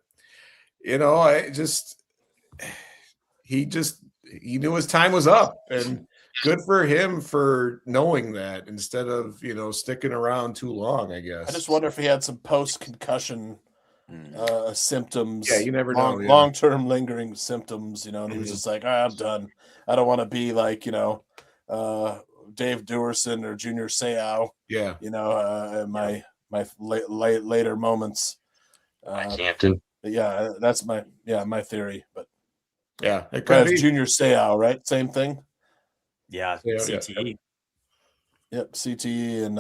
he knew his time was up, and good for him for knowing that instead of, sticking around too long, I guess. I just wonder if he had some post-concussion symptoms. Yeah, you never know. Long-term lingering symptoms, and he was just like, I'm done. I don't want to be like, Dave Duerson or Junior Seau. Yeah. In my later moments. Captain. Yeah, that's my theory. But yeah, it could be Junior Seau, right? Same thing. Yeah, CTE. Yep, CTE, and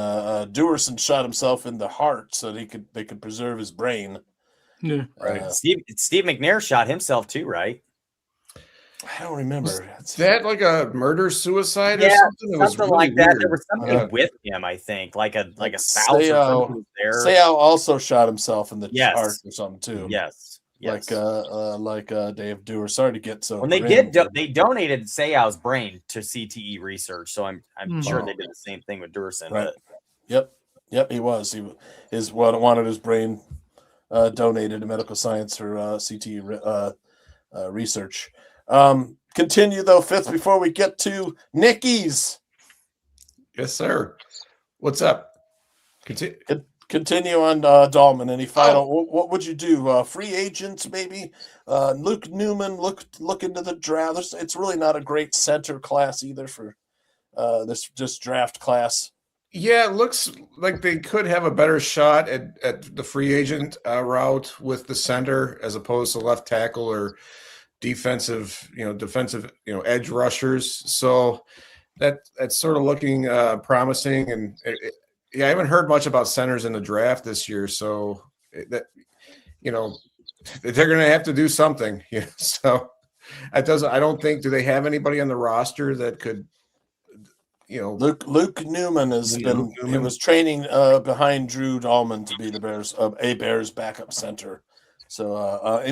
Duerson shot himself in the heart so they could preserve his brain. Yeah, right. Steve McNair shot himself too, right? I don't remember. Is that like a murder suicide or something? It was something really like that. Weird. There was something with him, I think, like a spouse or something there. Seau also shot himself in the heart or something too. Yes. Like Dave Dewar. Sorry to get so. When they they donated Seau's brain to CTE research, so I'm sure they did the same thing with Duerson. Right. But, yep. Yep, he was. Wanted his brain donated to medical science or CT research. Continue though, Fitz, before we get to Nikki's. Yes, sir. What's up? Continue on Dalman. Any final? What would you do? Free agents, maybe. Luke Newman. Look into the draft. It's really not a great center class either for this draft class. Yeah, it looks like they could have a better shot at the free agent route with the center as opposed to left tackle or defensive edge rushers. So that's sort of looking promising. And I haven't heard much about centers in the draft this year. So they're going to have to do something. So I don't think, do they have anybody on the roster that could, Luke Newman he was training behind Drew Dalman to be the Bears backup center. So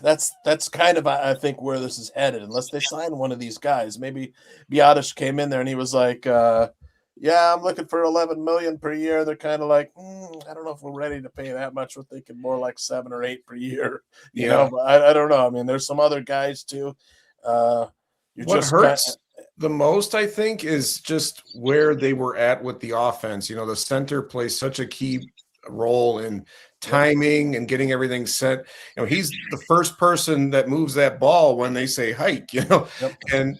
that's kind of I think where this is headed, unless they sign one of these guys. Maybe Biotish came in there and he was like, yeah, I'm looking for $11 million per year. They're kind of like, I don't know if we're ready to pay that much. We're thinking more like 7 or 8 per year. You know, but I don't know. I mean, there's some other guys too. What hurts the most, I think, is just where they were at with the offense. The center plays such a key role in timing and getting everything set. He's the first person that moves that ball when they say hike, and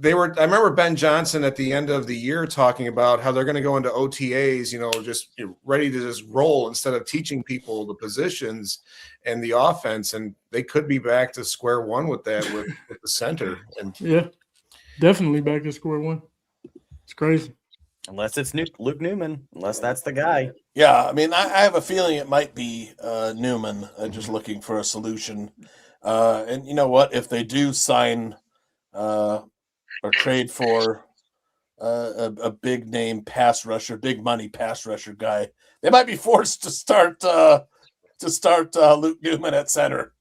I remember Ben Johnson at the end of the year talking about how they're going to go into OTAs, just ready to just roll instead of teaching people the positions and the offense. And they could be back to square one with that, with the center. And yeah, definitely back to square one. It's crazy. Unless it's Luke Newman, unless that's the guy. Yeah, I mean, I have a feeling it might be Newman, just looking for a solution. And you know what? If they do sign or trade for a big name pass rusher, big money pass rusher guy, they might be forced to start Luke Newman at center.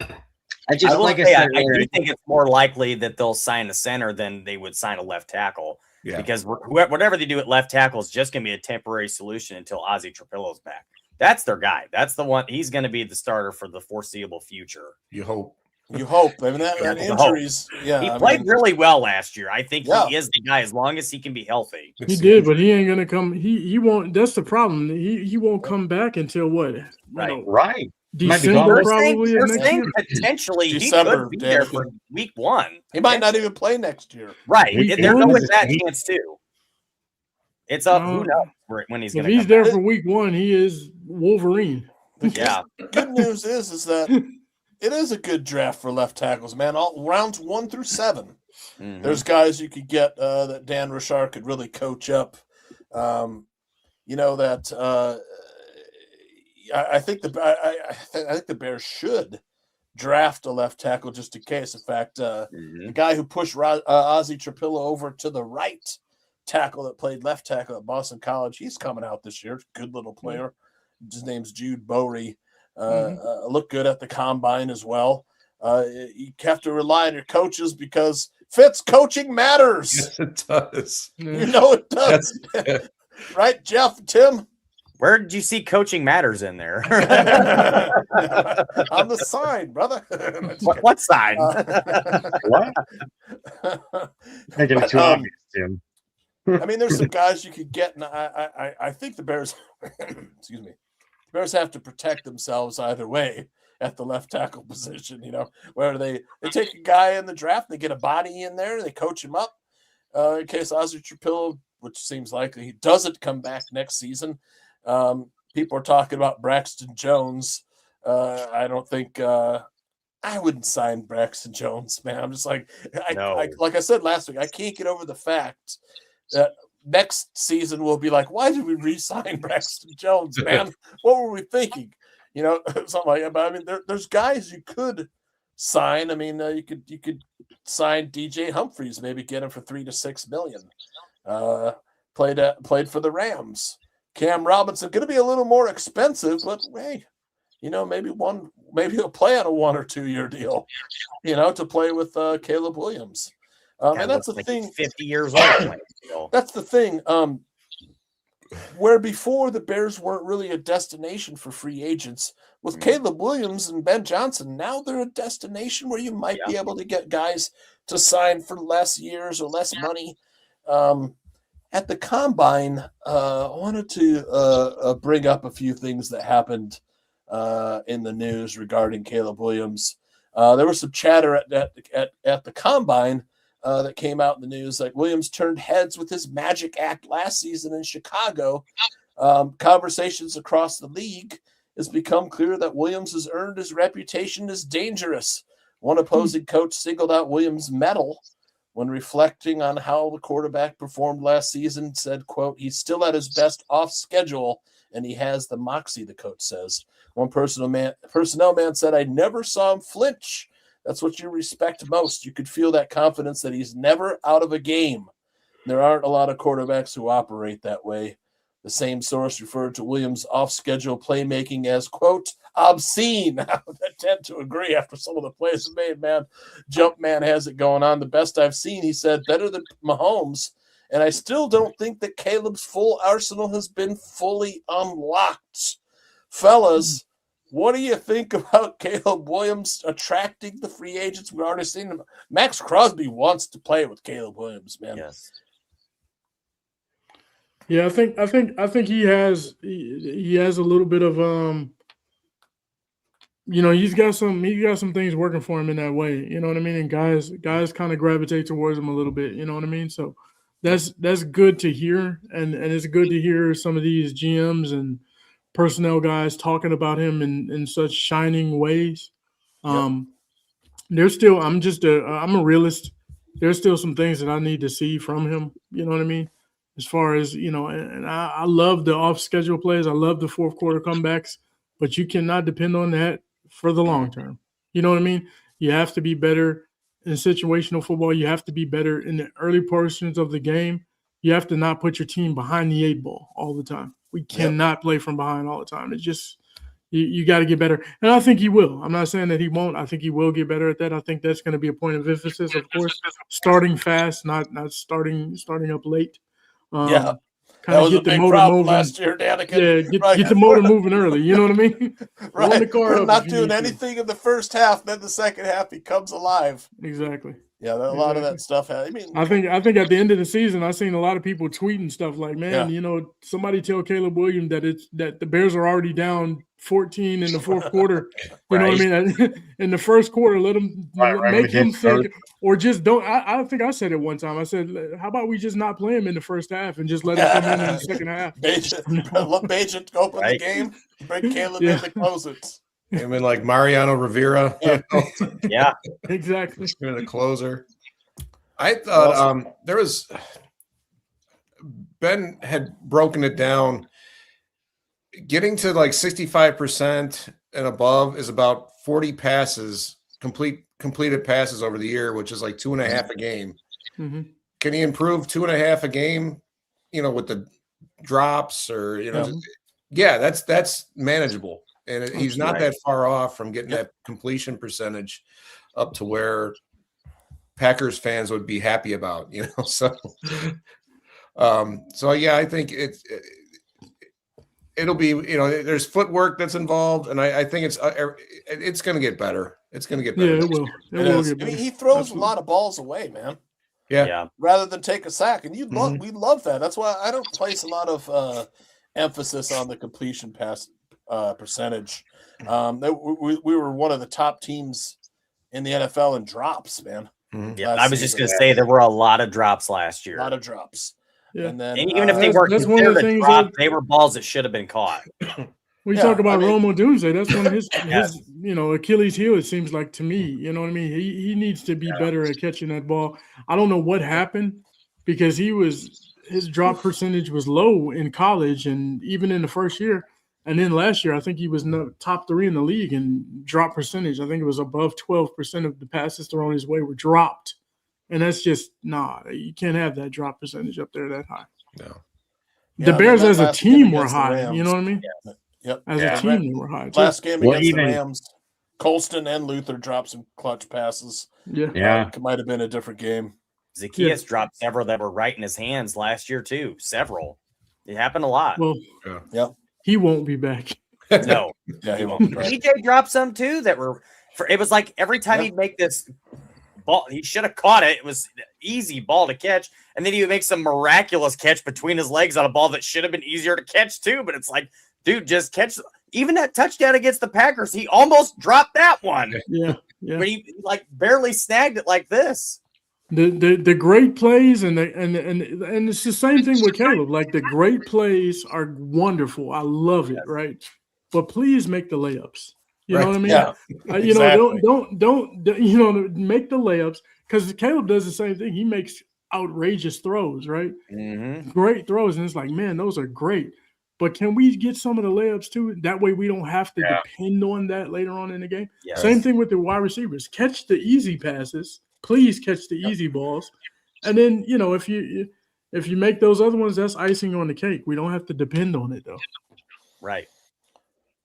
I do think it's more likely that they'll sign a center than they would sign a left tackle. Yeah. Because whatever they do at left tackle is just going to be a temporary solution until Ozzie Trapillo's back. That's their guy. That's the one. He's going to be the starter for the foreseeable future. You hope. I mean, that injuries. Yeah, he played really well last year. I think he is the guy as long as he can be healthy. He did, but he ain't gonna come. He won't. That's the problem. He won't come back until what? Right. December probably. Potentially, December, he could be there for week 1. He might not even play next year. Right. There's always that chance too. It's up. Who knows when he's going to? If he's there for week 1, he is Wolverine. Yeah. Good news is that it is a good draft for left tackles, man. All rounds 1 through 7. Mm-hmm. There's guys you could get that Dan Richard could really coach up. I think the Bears should draft a left tackle just in case. In fact, the guy who pushed Ozzie Trapillo over to the right tackle that played left tackle at Boston College, he's coming out this year. Good little player. His name's Jude Bowery. Looked good at the combine as well. You have to rely on your coaches because Fitz, coaching matters. Yes, it does. You know it does. Right, Jeff, Tim? Where did you see coaching matters in there? On the sign, brother. What sign? What? Making it too obvious, Tim. I mean, there's some guys you could get, and I think the Bears, excuse me, the Bears have to protect themselves either way at the left tackle position. Where they take a guy in the draft, they get a body in there, they coach him up in case Ozzie Trapillo, which seems likely, he doesn't come back next season. People are talking about Braxton Jones. I don't think I wouldn't sign Braxton Jones, man. I'm just like, like I said last week, I can't get over the fact that next season we'll be like, why did we re-sign Braxton Jones, man? What were we thinking? Something like that. But I mean, there's guys you could sign. I mean, you could sign DJ Humphries, maybe get him for $3 to $6 million. Played for the Rams. Cam Robinson going to be a little more expensive, but hey, maybe he'll play on a 1 or 2 year deal, to play with Caleb Williams. And that's the like thing. 50 years old. That's the thing. Where before the Bears weren't really a destination for free agents, with Caleb Williams and Ben Johnson, now they're a destination where you might be able to get guys to sign for less years or less money. At the Combine, I wanted to bring up a few things that happened in the news regarding Caleb Williams. There was some chatter at the Combine that came out in the news, like Williams turned heads with his magic act last season in Chicago. Conversations across the league, it's become clear that Williams has earned his reputation as dangerous. One opposing coach singled out Williams' medal when reflecting on how the quarterback performed last season, said, quote, he's still at his best off schedule and he has the moxie, the coach says. One personnel man said, I never saw him flinch. That's what you respect most. You could feel that confidence that he's never out of a game. There aren't a lot of quarterbacks who operate that way. The same source referred to Williams' off-schedule playmaking as, quote, obscene. I tend to agree after some of the plays made, man. Jumpman has it going on. The best I've seen, he said, better than Mahomes. And I still don't think that Caleb's full arsenal has been fully unlocked. Fellas, what do you think about Caleb Williams attracting the free agents? We've already seen him. Max Crosby wants to play with Caleb Williams, man. Yes. Yeah, I think he has a little bit of he's got some things working for him in that way. You know what I mean? And guys kind of gravitate towards him a little bit. You know what I mean? So that's good to hear, and it's good to hear some of these GMs and personnel guys talking about him in such shining ways. There's still, I'm a realist. There's still some things that I need to see from him. You know what I mean? As far as, and I love the off schedule plays. I love the fourth quarter comebacks, but you cannot depend on that for the long term. You know what I mean? You have to be better in situational football. You have to be better in the early portions of the game. You have to not put your team behind the 8 ball all the time. We cannot play from behind all the time. It's just you got to get better. And I think he will. I'm not saying that he won't. I think he will get better at that. I think that's going to be a point of emphasis, of course, starting fast, not starting up late. That was a big problem last year, Danikin. Yeah, get the motor moving early. You know what I mean? Right. We're not doing anything in the first half. Then the second half, he comes alive. Exactly. Yeah, a lot of that stuff. I think at the end of the season, I've seen a lot of people tweeting stuff like, "Man, somebody tell Caleb Williams that the Bears are already down 14 in the fourth quarter." You know what I mean? In the first quarter, let him make him think, or just don't. I think I said it one time. I said, "How about we just not play him in the first half and just let him come in the second half?" Let Bajent open the game, bring Caleb in to close it. Him and like Mariano Rivera. Yeah, exactly. The closer. I thought there was Ben had broken it down. Getting to like 65% and above is about 40 passes, completed passes over the year, which is like 2.5 a game. Mm-hmm. Can he improve 2.5 a game? With the drops or that's manageable. And he's not that far off from getting that completion percentage up to where Packers fans would be happy about, So I think it'll be, there's footwork that's involved, and I think it's going to get better. It's going to get better. Yeah, it will. It will get better. He throws a lot of balls away, man. Yeah. Rather than take a sack, and we love that. That's why I don't place a lot of emphasis on the completion pass percentage. We were one of the top teams in the NFL in drops, man. Yeah, I was just going to say there were a lot of drops last year. A lot of drops. Yeah. And then even if they weren't considered a drop, they were balls that should have been caught. We talk about Romo Doomsday. That's one of his Achilles heel, it seems like to me. You know what I mean? He needs to be better at catching that ball. I don't know what happened because his drop percentage was low in college and even in the first year. And then last year, I think he was top 3 in the league in drop percentage. I think it was above 12% of the passes thrown his way were dropped. And that's just, you can't have that drop percentage up there that high. No. The Bears as a team were high. You know what I mean? Yeah. Yep. As a team, they were high. Last game against the Rams, Colston and Luther dropped some clutch passes. Yeah. It might have been a different game. Zacchaeus dropped several that were right in his hands last year too. Several. It happened a lot. Well, he won't be back. No. Yeah, he won't be back. DJ dropped some too that were it was like every time he'd make this ball, he should have caught it. It was easy ball to catch, and then he would make some miraculous catch between his legs on a ball that should have been easier to catch too. But it's like, dude, just catch. Even that touchdown against the Packers, he almost dropped that one. Yeah. But he like barely snagged it like this. The great plays and it's the same thing with Caleb. Like the great plays are wonderful. I love it, right? But please make the layups. You know what I mean? Yeah, You know, don't you know, make the layups, because Caleb does the same thing. He makes outrageous throws, right? Mm-hmm. Great throws, and it's like, man, those are great. But can we get some of the layups too? That way we don't have to depend on that later on in the game. Yes. Same thing with the wide receivers. Catch the easy passes. Please catch the easy balls. And then, you know, if you make those other ones, that's icing on the cake. We don't have to depend on it, though. Right.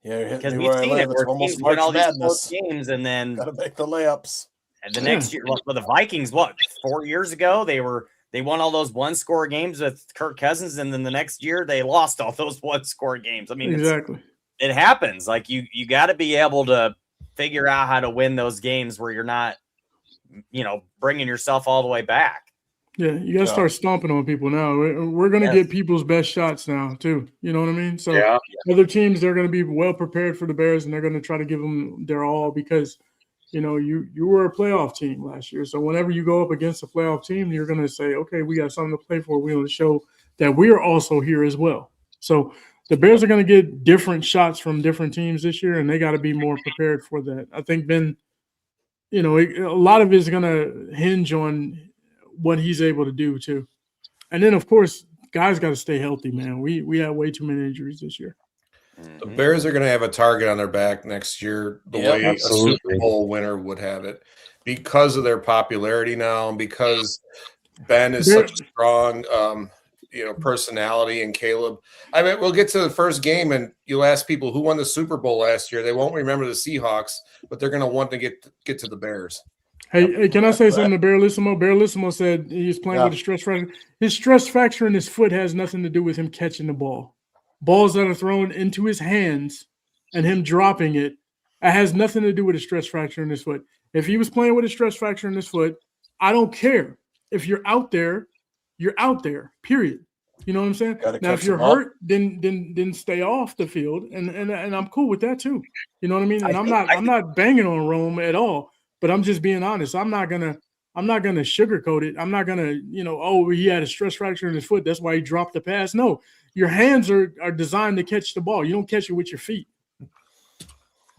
Yeah, because we've seen it where teams win all these close games and then got to make the layups. And the next year, well, the Vikings, 4 years ago, they won all those one-score games with Kirk Cousins, and then the next year they lost all those one-score games. I mean, exactly, it happens. Like you got to be able to figure out how to win those games where you're not, bringing yourself all the way back. Yeah, you got to start stomping on people now. We're going to get people's best shots now, too. You know what I mean? So other teams, they're going to be well prepared for the Bears, and they're going to try to give them their all because, you were a playoff team last year. So whenever you go up against a playoff team, you're going to say, okay, we got something to play for. We want to show that we're also here as well. So the Bears are going to get different shots from different teams this year, and they got to be more prepared for that. I think Ben, a lot of it is going to hinge on what he's able to do too. And then of course, guys got to stay healthy, man. We have way too many injuries this year. The Bears are going to have a target on their back next year, the way a Super Bowl winner would have it, because of their popularity now, and because Ben is such a strong, personality, and Caleb. I mean, we'll get to the first game, and you'll ask people who won the Super Bowl last year. They won't remember the Seahawks, but they're going to want to get to the Bears. Hey, can I say something to Barrelissimo? Barrelissimo said he's playing with a stress fracture. His stress fracture in his foot has nothing to do with him catching the ball. Balls that are thrown into his hands and him dropping it has nothing to do with a stress fracture in his foot. If he was playing with a stress fracture in his foot, I don't care. If you're out there, period. You know what I'm saying? Now, if you're hurt, then stay off the field, and I'm cool with that too. You know what I mean? And I'm not banging on Rome at all. But I'm just being honest. I'm not gonna sugarcoat it. I'm not gonna, he had a stress fracture in his foot. That's why he dropped the pass. No, your hands are designed to catch the ball. You don't catch it with your feet.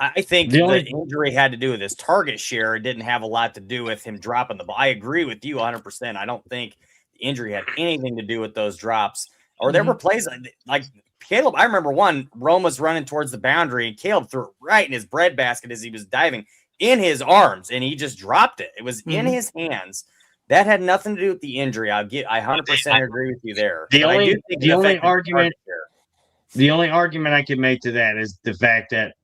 I think the injury had to do with his target share. It didn't have a lot to do with him dropping the ball. I agree with you 100%. I don't think the injury had anything to do with those drops. Or there were plays like Caleb. I remember one, Rome was running towards the boundary, and Caleb threw it right in his breadbasket as he was diving. In his arms, and he just dropped it. It was in his hands. That had nothing to do with the injury. I 100% agree with you there. The only argument I can make to that is the fact that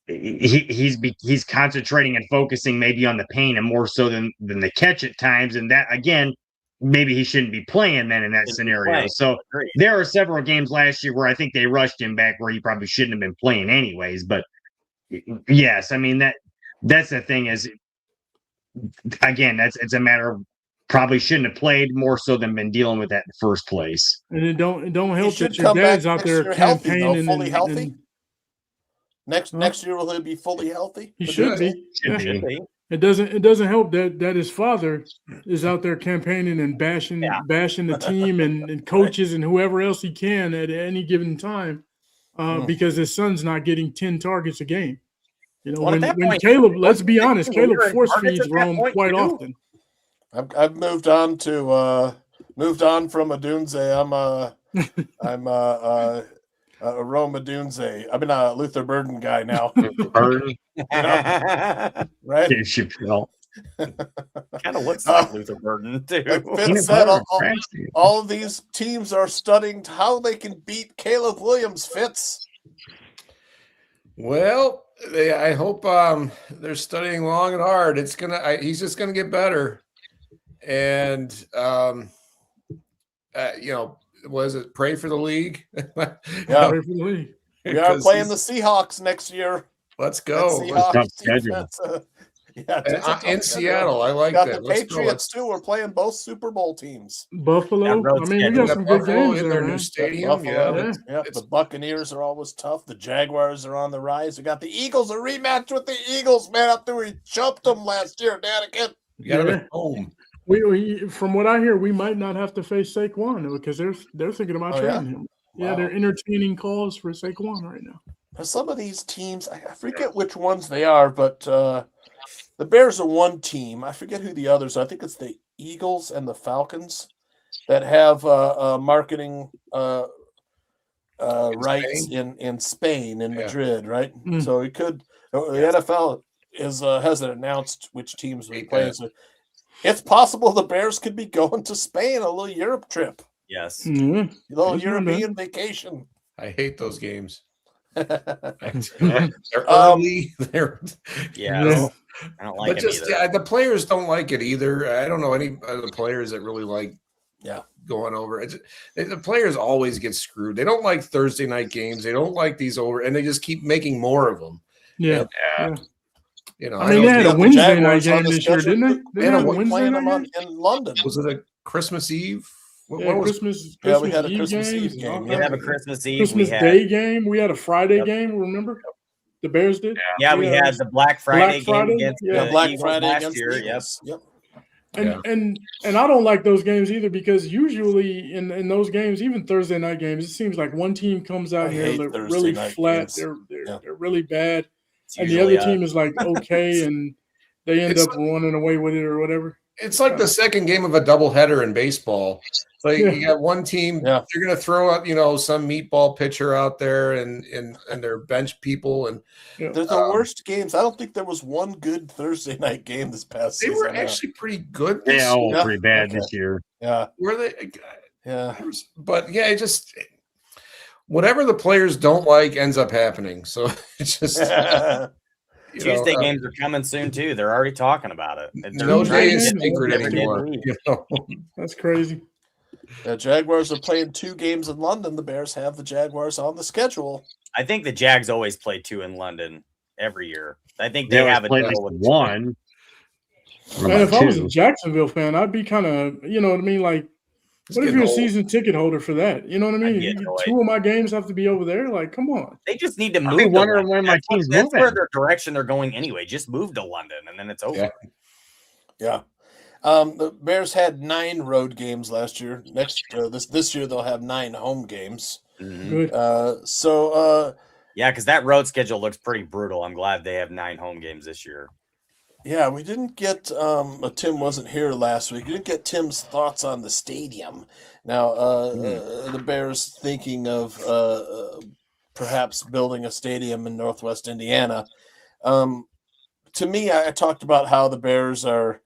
he's concentrating and focusing maybe on the pain and more so than the catch at times. And that, again, maybe he shouldn't be playing then in that scenario. So there are several games last year where I think they rushed him back where he probably shouldn't have been playing anyways. But yes, I mean that's the thing is, again, it's a matter of probably shouldn't have played more so than been dealing with that in the first place. And it don't help that your dad's out there campaigning fully healthy. Next year will he be fully healthy? He should be. It doesn't help that his father is out there campaigning and bashing the team and coaches and whoever else he can at any given time because his son's not getting 10 targets a game. When Caleb, let's be honest, Caleb force feeds Rome quite often. I've moved on from Adunze. I'm a Rome Adunze. I've been a Luther Burden guy now. Burden, right? Kind of looks like Luther Burden too. Like Fitz said, all of these teams are studying how they can beat Caleb Williams. Fitz. Well, I hope they're studying long and hard. He's just gonna get better, and was it pray for the league? Yeah. Pray for the league. We are playing the Seahawks next year. Let's go. In Seattle. I like that. The Patriots too. We're playing both Super Bowl teams. Buffalo. I mean, we got some good games in there, their new stadium. The Buccaneers are always tough. The Jaguars are on the rise. We got the Eagles, a rematch with the Eagles, man. After we jumped them last year, Danikin. You got to be home. We from what I hear, we might not have to face Saquon because they're thinking about trading him. Yeah, they're entertaining calls for Saquon right now. Some of these teams, I forget which ones they are, but the Bears are one team. I forget who the others are. I think it's the Eagles and the Falcons that have marketing rights in Spain, in Madrid, right? So it could. The NFL hasn't announced which teams we play. So it's possible the Bears could be going to Spain, a little Europe trip. Yes. A little European vacation. I hate those games. They're early. I don't like it either. The players don't like it either. I don't know any of the players that really like going over. The players always get screwed. They don't like Thursday night games. They don't like these over, and they just keep making more of them. Yeah. You know, I mean, they had a Wednesday night game this year, didn't they? They had a Wednesday night in London. Was it a Christmas Eve? What was we had a Christmas Eve game. We have a Christmas Eve. Christmas Day game. We had a Friday game. Remember? The Bears did. Yeah, we had the Black Friday game against the Black Eagles Friday last against year. the Eagles. Yep. And I don't like those games either because usually in those games, even Thursday night games, it seems like one team comes out here they're really flat, they're really bad, and the other team is like okay, and they end up running away with it or whatever. It's like the second game of a doubleheader in baseball. Like you got one team, they're going to throw out, some meatball pitcher out there and their bench people. And they're the worst games. I don't think there was one good Thursday night game this past season. They were actually pretty good. Pretty bad this year. Yeah. Were they? Yeah. But it just whatever the players don't like ends up happening. So it's just Tuesday games are coming soon too. They're already talking about it. No day is secret anymore. That's crazy. The Jaguars are playing 2 games in London. The Bears have the Jaguars on the schedule. I think the Jags always play 2 in London every year. I think they have a deal with one. And if I was a Jacksonville fan, I'd be kind of, you know what I mean? Like, what if you're a season ticket holder for that? You know what I mean? 2 of my games have to be over there. Like, come on. They just need to move. I'm wondering when my team's moving. That's where their direction they're going anyway. Just move to London, and then it's over. Yeah. The Bears had 9 road games last year. This year they'll have 9 home games. Mm-hmm. Because that road schedule looks pretty brutal. I'm glad they have 9 home games this year. Yeah, we didn't get Tim wasn't here last week. We didn't get Tim's thoughts on the stadium. Now, the Bears thinking of perhaps building a stadium in Northwest Indiana. To me, I talked about how the Bears are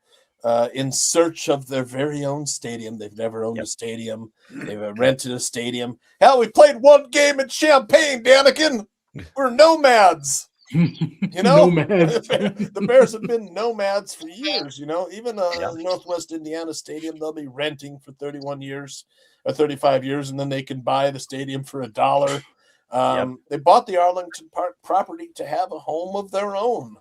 in search of their very own stadium. They've never owned a stadium. They've rented a stadium. Hell, we played 1 game in Champaign, Danikin. We're nomads. Nomads. The Bears have been nomads for years. Even Northwest Indiana Stadium, they'll be renting for 31 years or 35 years, and then they can buy the stadium for $1. They bought the Arlington Park property to have a home of their own.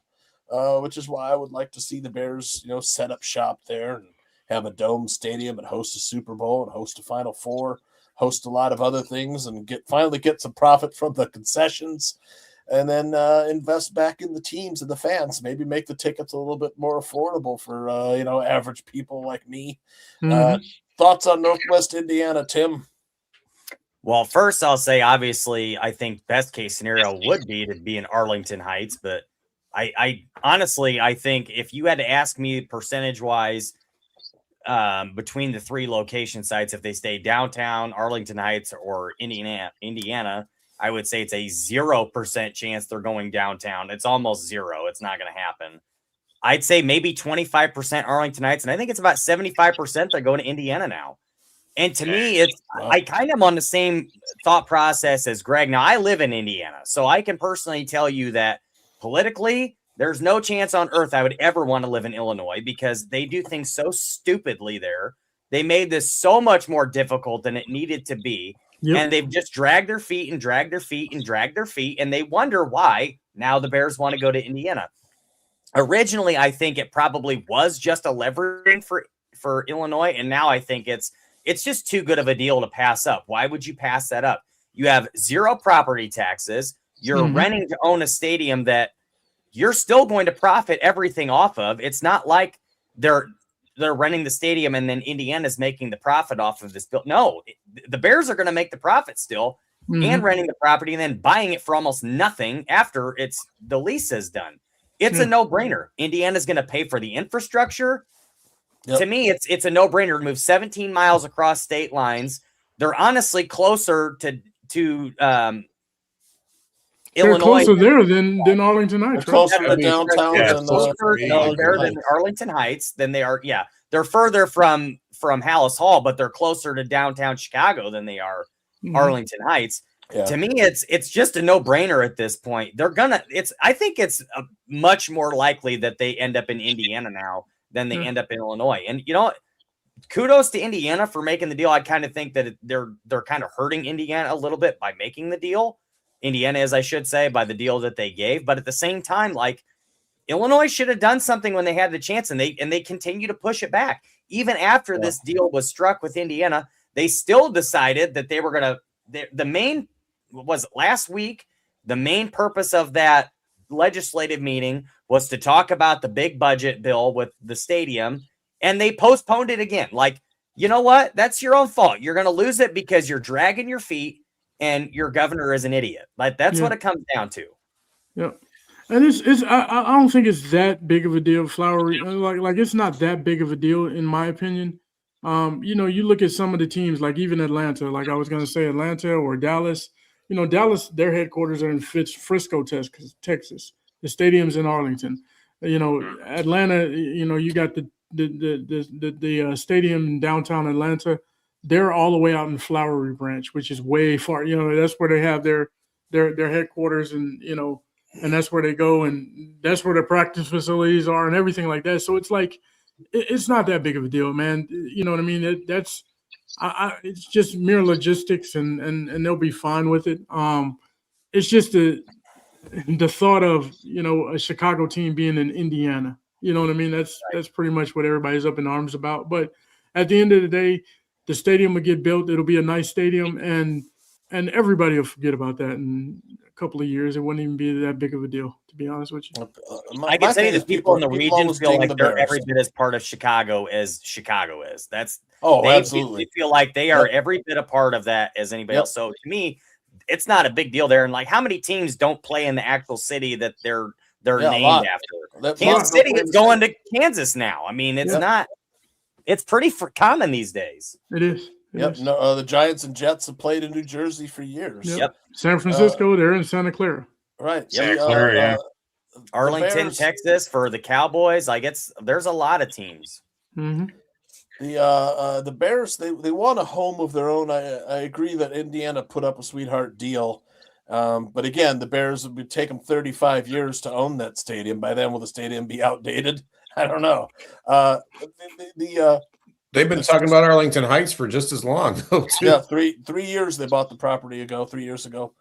Which is why I would like to see the Bears, set up shop there and have a dome stadium and host a Super Bowl and host a Final Four, host a lot of other things, and finally get some profit from the concessions, and then invest back in the teams and the fans. Maybe make the tickets a little bit more affordable for average people like me. Thoughts on Northwest Indiana, Tim? Well, first I'll say obviously I think best case scenario would be to be in Arlington Heights, but I honestly, I think if you had to ask me percentage wise between the 3 location sites, if they stay downtown, Arlington Heights, or Indiana, I would say it's a 0% chance they're going downtown. It's almost 0. It's not going to happen. I'd say maybe 25% Arlington Heights, and I think it's about 75% that go to Indiana now. And to me, I kind of am on the same thought process as Greg. Now, I live in Indiana, so I can personally tell you that politically, There's no chance on earth I would ever want to live in Illinois because they do things so stupidly there. They made this so much more difficult than it needed to be. Yep. And they've just dragged their feet and dragged their feet and dragged their feet. And they wonder why now the Bears want to go to Indiana. Originally, I think it probably was just a leveraging for Illinois. And now I think it's just too good of a deal to pass up. Why would you pass that up? You have zero property taxes. You're renting to own a stadium that you're still going to profit everything off of. It's not like they're renting the stadium and then Indiana's making the profit off of this bill. No, the Bears are going to make the profit still and renting the property and then buying it for almost nothing after the lease is done. It's a no-brainer. Indiana's going to pay for the infrastructure. Yep. To me, it's a no-brainer to move 17 miles across state lines. They're honestly closer to Illinois. They're closer there than Arlington Heights. They're closer to downtown than Arlington Heights than they are. Yeah, they're further from Hallis Hall, but they're closer to downtown Chicago than they are Arlington Heights. Yeah. To me, it's just a no-brainer at this point. I think it's much more likely that they end up in Indiana now than they end up in Illinois. And kudos to Indiana for making the deal. I kind of think that they're kind of hurting Indiana a little bit by making the deal. Indiana, as I should say, by the deal that they gave. But at the same time, like Illinois should have done something when they had the chance, and they continue to push it back. Even after this deal was struck with Indiana, they still decided that they were going to. Last week, the main purpose of that legislative meeting was to talk about the big budget bill with the stadium, and they postponed it again. Like, you know what? That's your own fault. You're going to lose it because you're dragging your feet and your governor is an idiot. Like, that's what it comes down to. Yeah. And I don't think it's that big of a deal, Flowery. Like it's not that big of a deal, in my opinion. You look at some of the teams, like even Atlanta, like I was going to say Atlanta or Dallas. Dallas, their headquarters are in Frisco, Texas. The stadium's in Arlington. Atlanta, you got the stadium in downtown Atlanta. They're all the way out in Flowery Branch, which is way far. That's where they have their headquarters, and and that's where they go, and that's where their practice facilities are, and everything like that. So it's like, it's not that big of a deal, man. You know what I mean? It's just mere logistics, and they'll be fine with it. It's just the thought of a Chicago team being in Indiana. You know what I mean? That's pretty much what everybody's up in arms about. But at the end of the day, the stadium will get built. It'll be a nice stadium, and everybody will forget about that in a couple of years. It wouldn't even be that big of a deal, to be honest with you. I can say that people in the region feel like they're every bit as part of Chicago as Chicago is. Absolutely. They feel like they are every bit a part of that as anybody else. So to me, it's not a big deal there. And like, how many teams don't play in the actual city that they're named after? Kansas City is going to Kansas now. I mean, it's not. It's pretty common these days. It is. The Giants and Jets have played in New Jersey for years. Yep. San Francisco, they're in Santa Clara. Right. Santa Clara, Arlington, Texas for the Cowboys. Like there's a lot of teams. Mm-hmm. The Bears, they want a home of their own. I agree that Indiana put up a sweetheart deal. But again, the Bears would take them 35 years to own that stadium. By then, will the stadium be outdated? I don't know. They've been talking about Arlington Heights for just as long, though. Too. Yeah, 3 years they bought the property 3 years ago.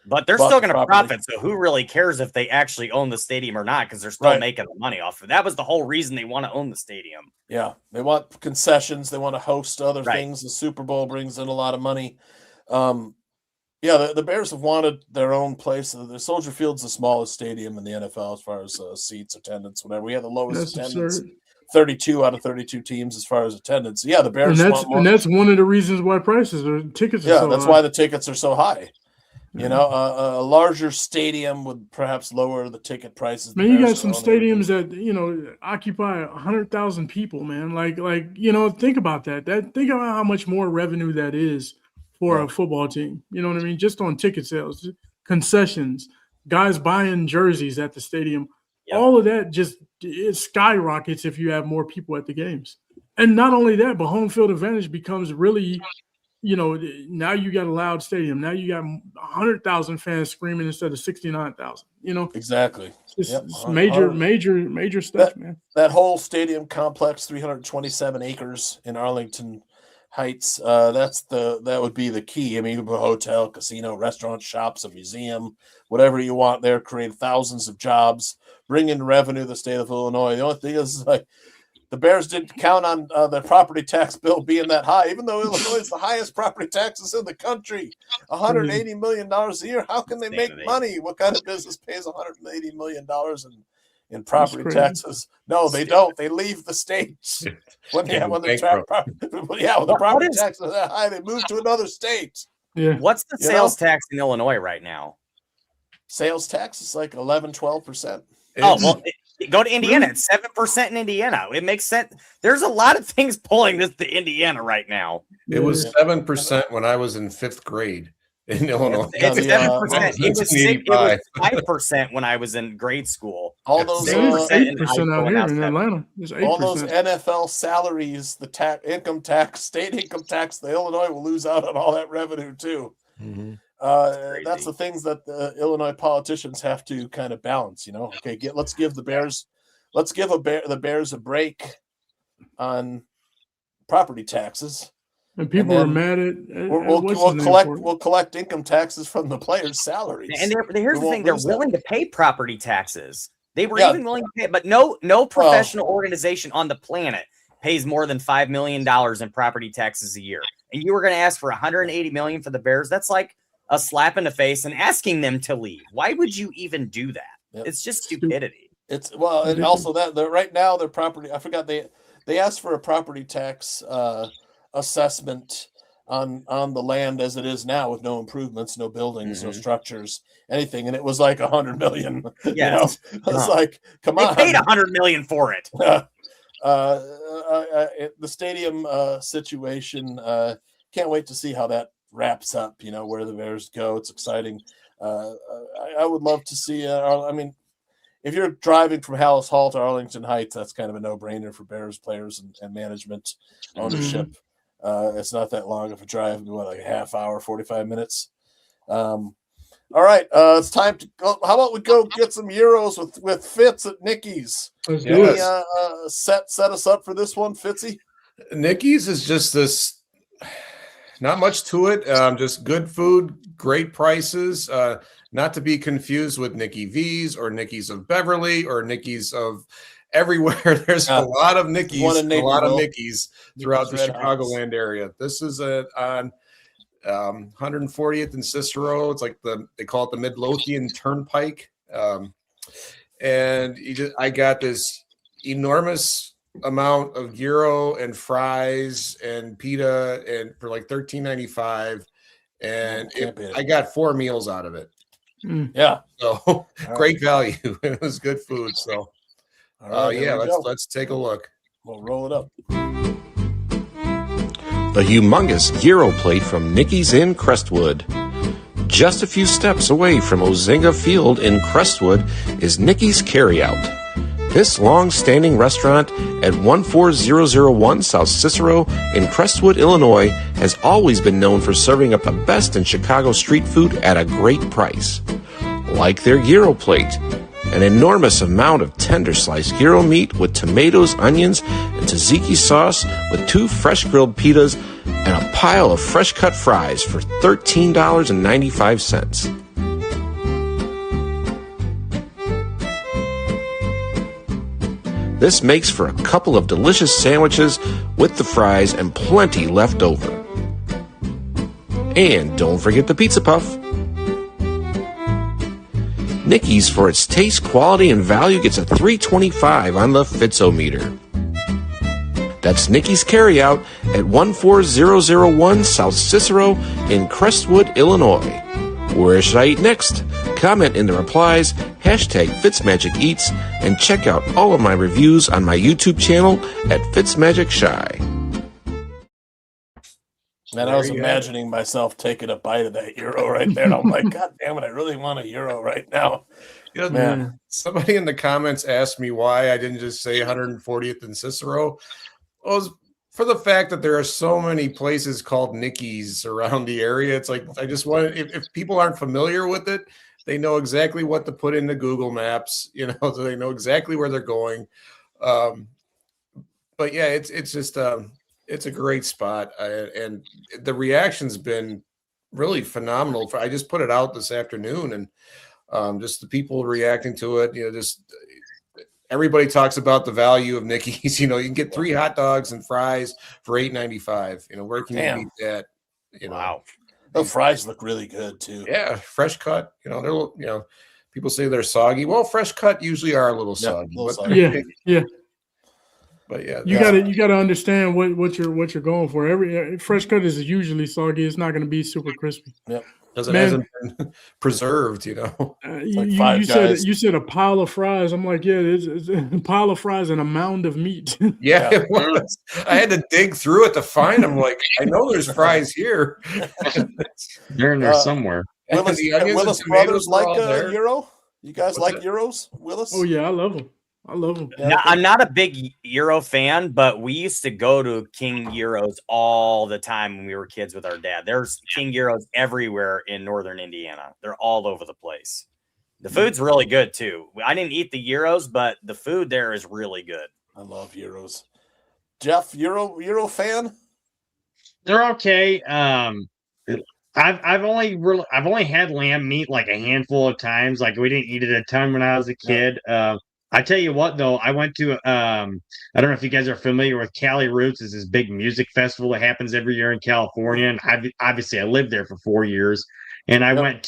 But they're still going to profit, so who really cares if they actually own the stadium or not? Because they're still making the money off of it. That was the whole reason they want to own the stadium. Yeah, they want concessions. They want to host other things. The Super Bowl brings in a lot of money. The Bears have wanted their own place. The Soldier Field's the smallest stadium in the NFL as far as seats, attendance, whatever. We have the lowest attendance. Absurd. 32 out of 32 teams as far as attendance. Yeah, the Bears want more. And that's one of the reasons why tickets are so that's high. why the tickets are so high. A larger stadium would perhaps lower the ticket prices. Man, you got some stadiums that occupy 100,000 people, man. Like think about that. Think about how much more revenue that is for a football team. You know what I mean? Just on ticket sales, concessions, guys buying jerseys at the stadium. Yep. All of that it skyrockets if you have more people at the games. And not only that, but home field advantage becomes really, now you got a loud stadium. Now you got 100,000 fans screaming instead of 69,000, Exactly. It's major stuff, man. That whole stadium complex, 327 acres in Arlington Heights. That would be the key. I mean, a hotel, casino, restaurant, shops, a museum, whatever you want there, create thousands of jobs, bring in revenue to the state of Illinois. The only thing is, like, the Bears didn't count on the property tax bill being that high, even though Illinois is the highest property taxes in the country, $180 million a year. How can they make money? What kind of business pays $180 million in property taxes? No, they don't. They leave the states when the property taxes are that high. They move to another state. Yeah. What's the sales tax in Illinois right now? Sales tax is like 11-12%. Oh, well, go to Indiana. It's 7% in Indiana. It makes sense. There's a lot of things pulling this to Indiana right now. It was 7% when I was in 5th grade in Illinois. It's 7%. It was 5% when I was in grade school. All those 8% out here in Atlanta. All those NFL salaries, the income tax, state income tax, the Illinois will lose out on all that revenue too. Mm-hmm. That's the things that the Illinois politicians have to kind of balance, Okay, let's give the Bears a break on property taxes. And people are mad at we'll collect income taxes from the players' salaries. And here's the thing: they're willing to pay property taxes. They were even willing to pay, but no professional organization on the planet pays more than $5 million in property taxes a year. And you were going to ask for $180 million for the Bears? That's like a slap in the face and asking them to leave. Why would you even do that? Yep. It's just stupidity. And also that right now their property. I forgot they asked for a property tax assessment on the land as it is now, with no improvements, no buildings, no structures, anything, and it was like $100 million. Yeah, it's like, come on, they paid $100 million for it. The stadium situation. Can't wait to see how that wraps up. Where the Bears go. It's exciting. I would love to see. If you're driving from Hallis Hall to Arlington Heights, that's kind of a no-brainer for Bears players and management ownership. It's not that long of a drive, like a half hour, 45 minutes. All right, it's time to go. How about we go get some Euros with Fitz at Nikki's? Set us up for this one, Fitzy. Nikki's is just this. Not much to it. Just good food, great prices. Not to be confused with Nikki V's or Nikki's of Beverly or Nikki's of everywhere. There's a lot of Nikki's, throughout the Chicagoland area. This is on 140th and Cicero. It's like they call it the Midlothian Turnpike. And I got this enormous amount of gyro and fries and pita and for like $13.95, and I got 4 meals out of it. Yeah, so great value. It was good food. So let's take a look. We'll roll it up. A humongous gyro plate from Nikki's in Crestwood. Just a few steps away from Ozinga Field in Crestwood is Nikki's Carryout. This long-standing restaurant at 14001 South Cicero in Crestwood, Illinois, has always been known for serving up the best in Chicago street food at a great price. Like their gyro plate, an enormous amount of tender sliced gyro meat with tomatoes, onions, and tzatziki sauce with 2 fresh grilled pitas and a pile of fresh cut fries for $13.95. This makes for a couple of delicious sandwiches with the fries and plenty left over. And don't forget the pizza puff. Nikki's, for its taste, quality, and value, gets a 325 on the Fitzometer. That's Nikki's Carryout at 14001 South Cicero in Crestwood, Illinois. Where should I eat next? Comment in the replies, #FitzMagicEats, and check out all of my reviews on my YouTube channel at FitzMagicShy. Man, I was imagining myself taking a bite of that gyro right there, and I'm like, God damn it, I really want a gyro right now. Man, somebody in the comments asked me why I didn't just say 140th and Cicero. Well, it was for the fact that there are so many places called Nikki's around the area. It's like, I just wanted, if people aren't familiar with it, They know exactly what to put into Google Maps, so they know exactly where they're going. But yeah, it's just it's a great spot, and the reaction's been really phenomenal. I just put it out this afternoon, and just the people reacting to it. Just everybody talks about the value of Nikki's. You can get 3 hot dogs and fries for $8.95. Where can you beat that? Wow. The fries look really good too. Yeah, fresh cut. They're people say they're soggy. Well, fresh cut usually are a little soggy. Yeah. But yeah, you gotta understand what you're going for. Every fresh cut is usually soggy. It's not going to be super crispy. Yep. Because it hasn't been preserved, You said a pile of fries. I'm like, yeah, it's a pile of fries and a mound of meat. Yeah, it was. I had to dig through it to find them. Like, I know there's fries here. They're in there somewhere. Willis brothers like Euro? You guys like Euros, Willis? Oh yeah, I love them. Yeah, I'm not a big Euro fan, but we used to go to King Euros all the time when we were kids with our dad. There's King Euros everywhere in northern Indiana. They're all over the place. The food's really good too. I didn't eat the Euros, but the food there is really good. I love Euros. Jeff, Euro fan? They're okay. I've only had lamb meat like a handful of times. Like we didn't eat it a ton when I was a kid. I tell you what, though, I went to I don't know if you guys are familiar with Cali Roots. Is this big music festival that happens every year in California, and obviously I lived there for 4 years. And I went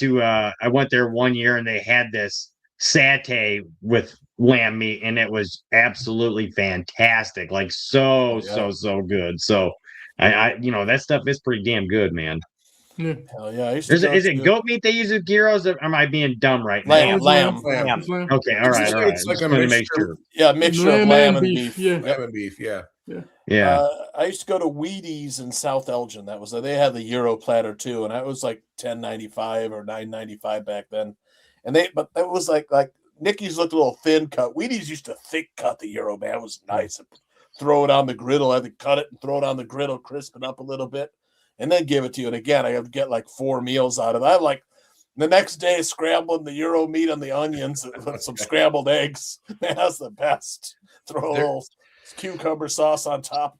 there one year, and they had this satay with lamb meat, and it was absolutely fantastic, like so good. So I that stuff is pretty damn good, man. Yeah. Hell yeah. Is it goat meat they use with gyros, or am I being dumb right now? Lamb. Okay, all right. It's like a mixture. Yeah, mixture of lamb and beef. Yeah. Lamb and beef, yeah. I used to go to Wheaties in South Elgin. That was they had the Euro platter too, and that was like $10.95 or $9.95 back then. But that was like Nikki's looked a little thin cut. Wheaties used to thick cut the Euro, man. It was nice. Throw it on the griddle. I had to cut it and throw it on the griddle, crisp it up a little bit, and then give it to you. And again, I have to get like 4 meals out of it. I like the next day scrambling the Euro meat on the onions with some scrambled eggs. Man, that's the best. Throw a little cucumber sauce on top.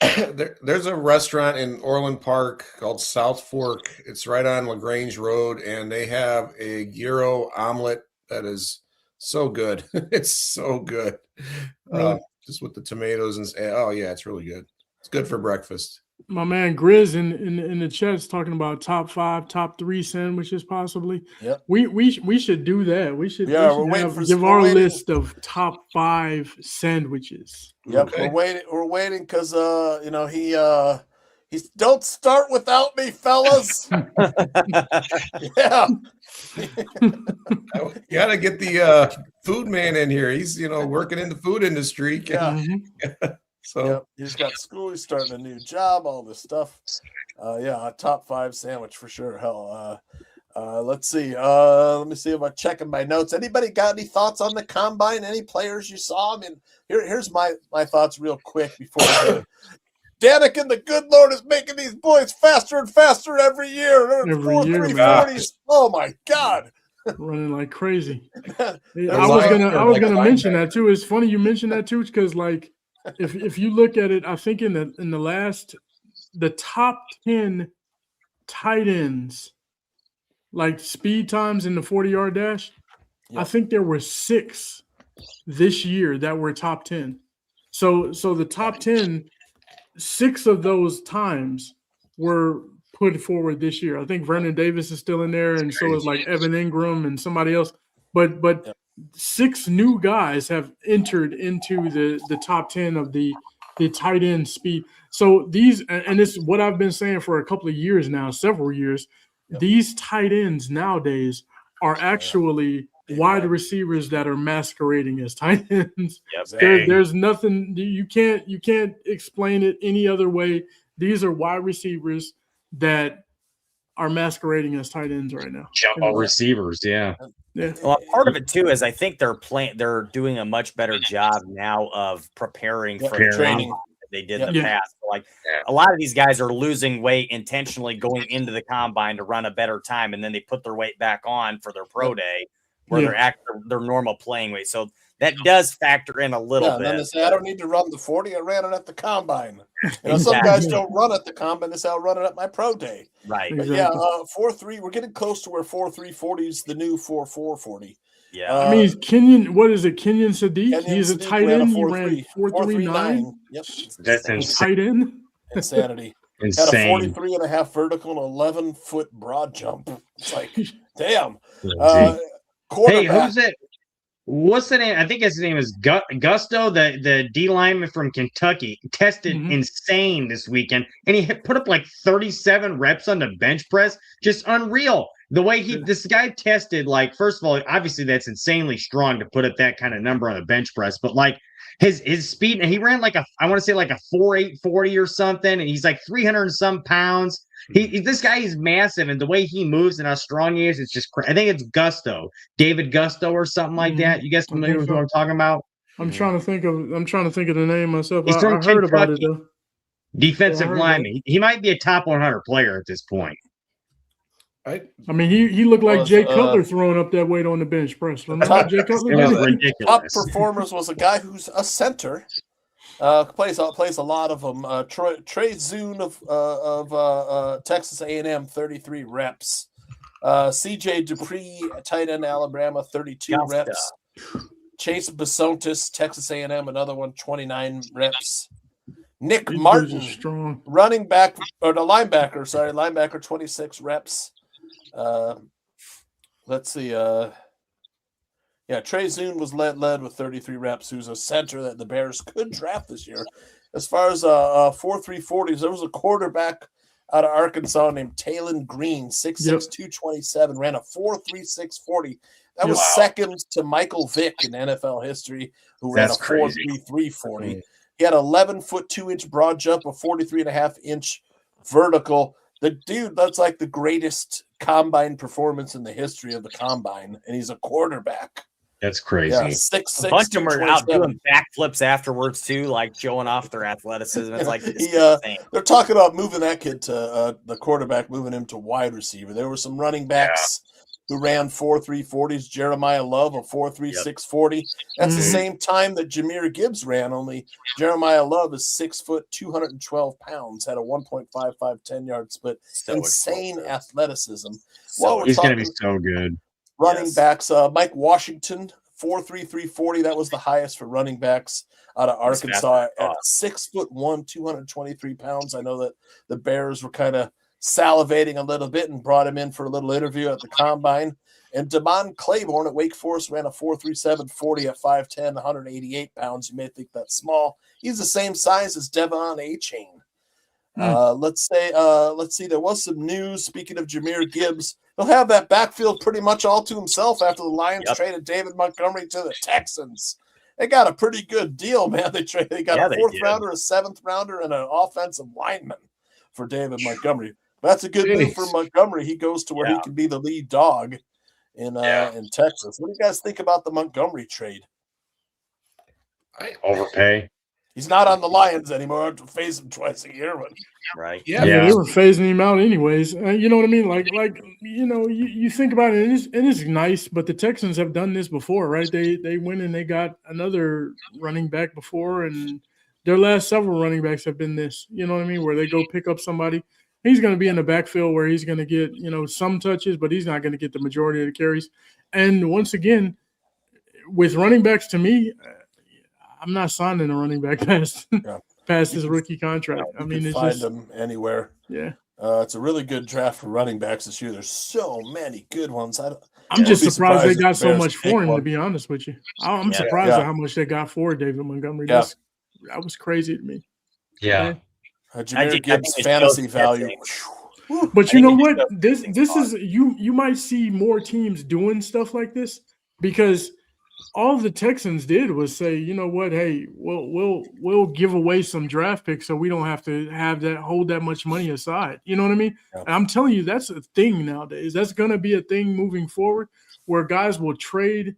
There's a restaurant in Orland Park called South Fork. It's right on LaGrange Road, and they have a gyro omelet that is so good. It's so good. Just with the tomatoes and oh yeah, it's really good. It's good for breakfast. My man Grizz in the chat's talking about top 5, top 3 sandwiches possibly. Yep. We should do that. We should give our list of top 5 sandwiches. Yep, okay. We're waiting because he's don't start without me, fellas. Yeah. You gotta get the food man in here. He's working in the food industry. Yeah. So yep. He's got school, he's starting a new job, all this stuff. A top 5 sandwich for sure. Hell, let's see. Let me see if I'm checking my notes. Anybody got any thoughts on the combine? Any players you saw? I mean, here's my thoughts real quick before we go. Danikin, the good Lord, is making these boys faster and faster every year. They're 4.340s. Oh my God. Running like crazy. I was gonna mention that too. It's funny you mentioned that too, because like if you look at it, I think in the top 10 tight ends, like speed times in the 40-yard dash, I think there were 6 this year that were top 10. So the top 10, 6 of those times were put forward this year. I think Vernon Davis is still in there, and so is like Evan Ingram and somebody else. But 6 new guys have entered into the top 10 of the tight end speed. So these, and it's what I've been saying for a couple of years now, several years. These tight ends nowadays are actually wide receivers that are masquerading as tight ends. There's nothing you can't explain it any other way. These are wide receivers that are masquerading as tight ends right now. Jumbo receivers, yeah. Well, part of it too is I think they're doing a much better job now of preparing for training. they did in the past. Like a lot of these guys are losing weight intentionally going into the combine to run a better time, and then they put their weight back on for their pro day where they're at their normal playing weight. So that does factor in a little bit. And then they say, I don't need to run the 40. I ran it at the combine. Some guys don't run at the combine. They say, I'll run it at my pro day. Right. But 4.3, we're getting close to where 4.340 is the new 4.440. Yeah. I mean, Kenyon, what is it? Kenyon Sadiq? He's a tight end. He ran 4.39. Yep. That's insane. Tight end? Insanity. Insane. Had a 43 and a half vertical and 11-foot broad jump. It's like, damn. Hey, who's it? What's the name? I think his name is Gusto, the D lineman from Kentucky. Tested insane this weekend, and he put up like 37 reps on the bench press. Just unreal. The way this guy tested, like, first of all, obviously that's insanely strong to put up that kind of number on a bench press, but like his speed, and he ran like I want to say like a 4.840 or something, and he's like 300 and some pounds. This guy is massive, and the way he moves and how strong he is, it's just I think it's Gusto, David Gusto or something like that. You guys familiar with what I'm talking about? I'm trying to think of the name myself. He's I heard about it though. Defensive lineman. He might be a top 100 player at this point. I mean, he looked like Jay Cutler throwing up that weight on the bench press. Remember Jay Cutler? Top performers was a guy who's a center. Plays a lot of them. Trey Zune of Texas A&M, 33 reps. C.J. Dupree, tight end, Alabama, 32 reps. Chase Besontis, Texas A&M, another one, 29 reps. Nick Martin, running back or the linebacker, 26 reps. Let's see. Trey Zune was led with 33 reps, who's a center that the Bears could draft this year. As far as 4.340s, there was a quarterback out of Arkansas named Talon Green, 6'6", 227, ran a 4.3640. That was second to Michael Vick in NFL history, who ran a 4.3340. He had 11-foot 2-inch broad jump, a 43.5-inch vertical. The dude, that's like the greatest combine performance in the history of the combine, and he's a quarterback. That's crazy. Yeah, 6'6", a bunch of them are out doing backflips afterwards too, like showing off their athleticism. It's like they're talking about moving that kid to the quarterback, moving him to wide receiver. There were some running backs who ran 4.340s. Jeremiah Love, a 4.3640. That's the same time that Jahmyr Gibbs ran. Only Jeremiah Love is 6 foot, 212 pounds, had a 1.55 10-yard split. Insane athleticism. He's going to be so good. Running backs, Mike Washington, 4.3340. That was the highest for running backs out of Arkansas at 6'1", 223 pounds. I know that the Bears were kind of salivating a little bit and brought him in for a little interview at the combine. And Daman Claiborne at Wake Forest ran a 4.3740 at 5'10", 188 pounds. You may think that's small. He's the same size as Devon A-Chain. Let's see. There was some news. Speaking of Jahmyr Gibbs, he'll have that backfield pretty much all to himself after the Lions traded David Montgomery to the Texans. They got a pretty good deal, man. They got a fourth rounder, a seventh rounder, and an offensive lineman for David Montgomery. That's a good move for Montgomery. He goes to where he can be the lead dog in Texas. What do you guys think about the Montgomery trade? Overpay. He's not on the Lions anymore. I have to face him twice a year. But, they were phasing him out anyways. You know what I mean? Like you think about it, and it's nice, but the Texans have done this before, right? They went and they got another running back before, and their last several running backs have been this. You know what I mean? Where they go pick up somebody. He's going to be in the backfield where he's going to get, some touches, but he's not going to get the majority of the carries. And once again, with running backs, to me, I'm not signing a running back past his rookie contract. I mean, it's find them anywhere. Yeah. It's a really good draft for running backs this year. There's so many good ones. I'm just surprised they got so much for him, to be honest with you. I'm surprised at how much they got for David Montgomery. That was crazy to me. Yeah. Jahmyr Gibbs fantasy value. But you know what? This is you might see more teams doing stuff like this, because all the Texans did was say, you know what, hey, we'll give away some draft picks so we don't have to hold that much money aside. You know what I mean? Yeah. And I'm telling you, that's a thing nowadays. That's going to be a thing moving forward, where guys will trade,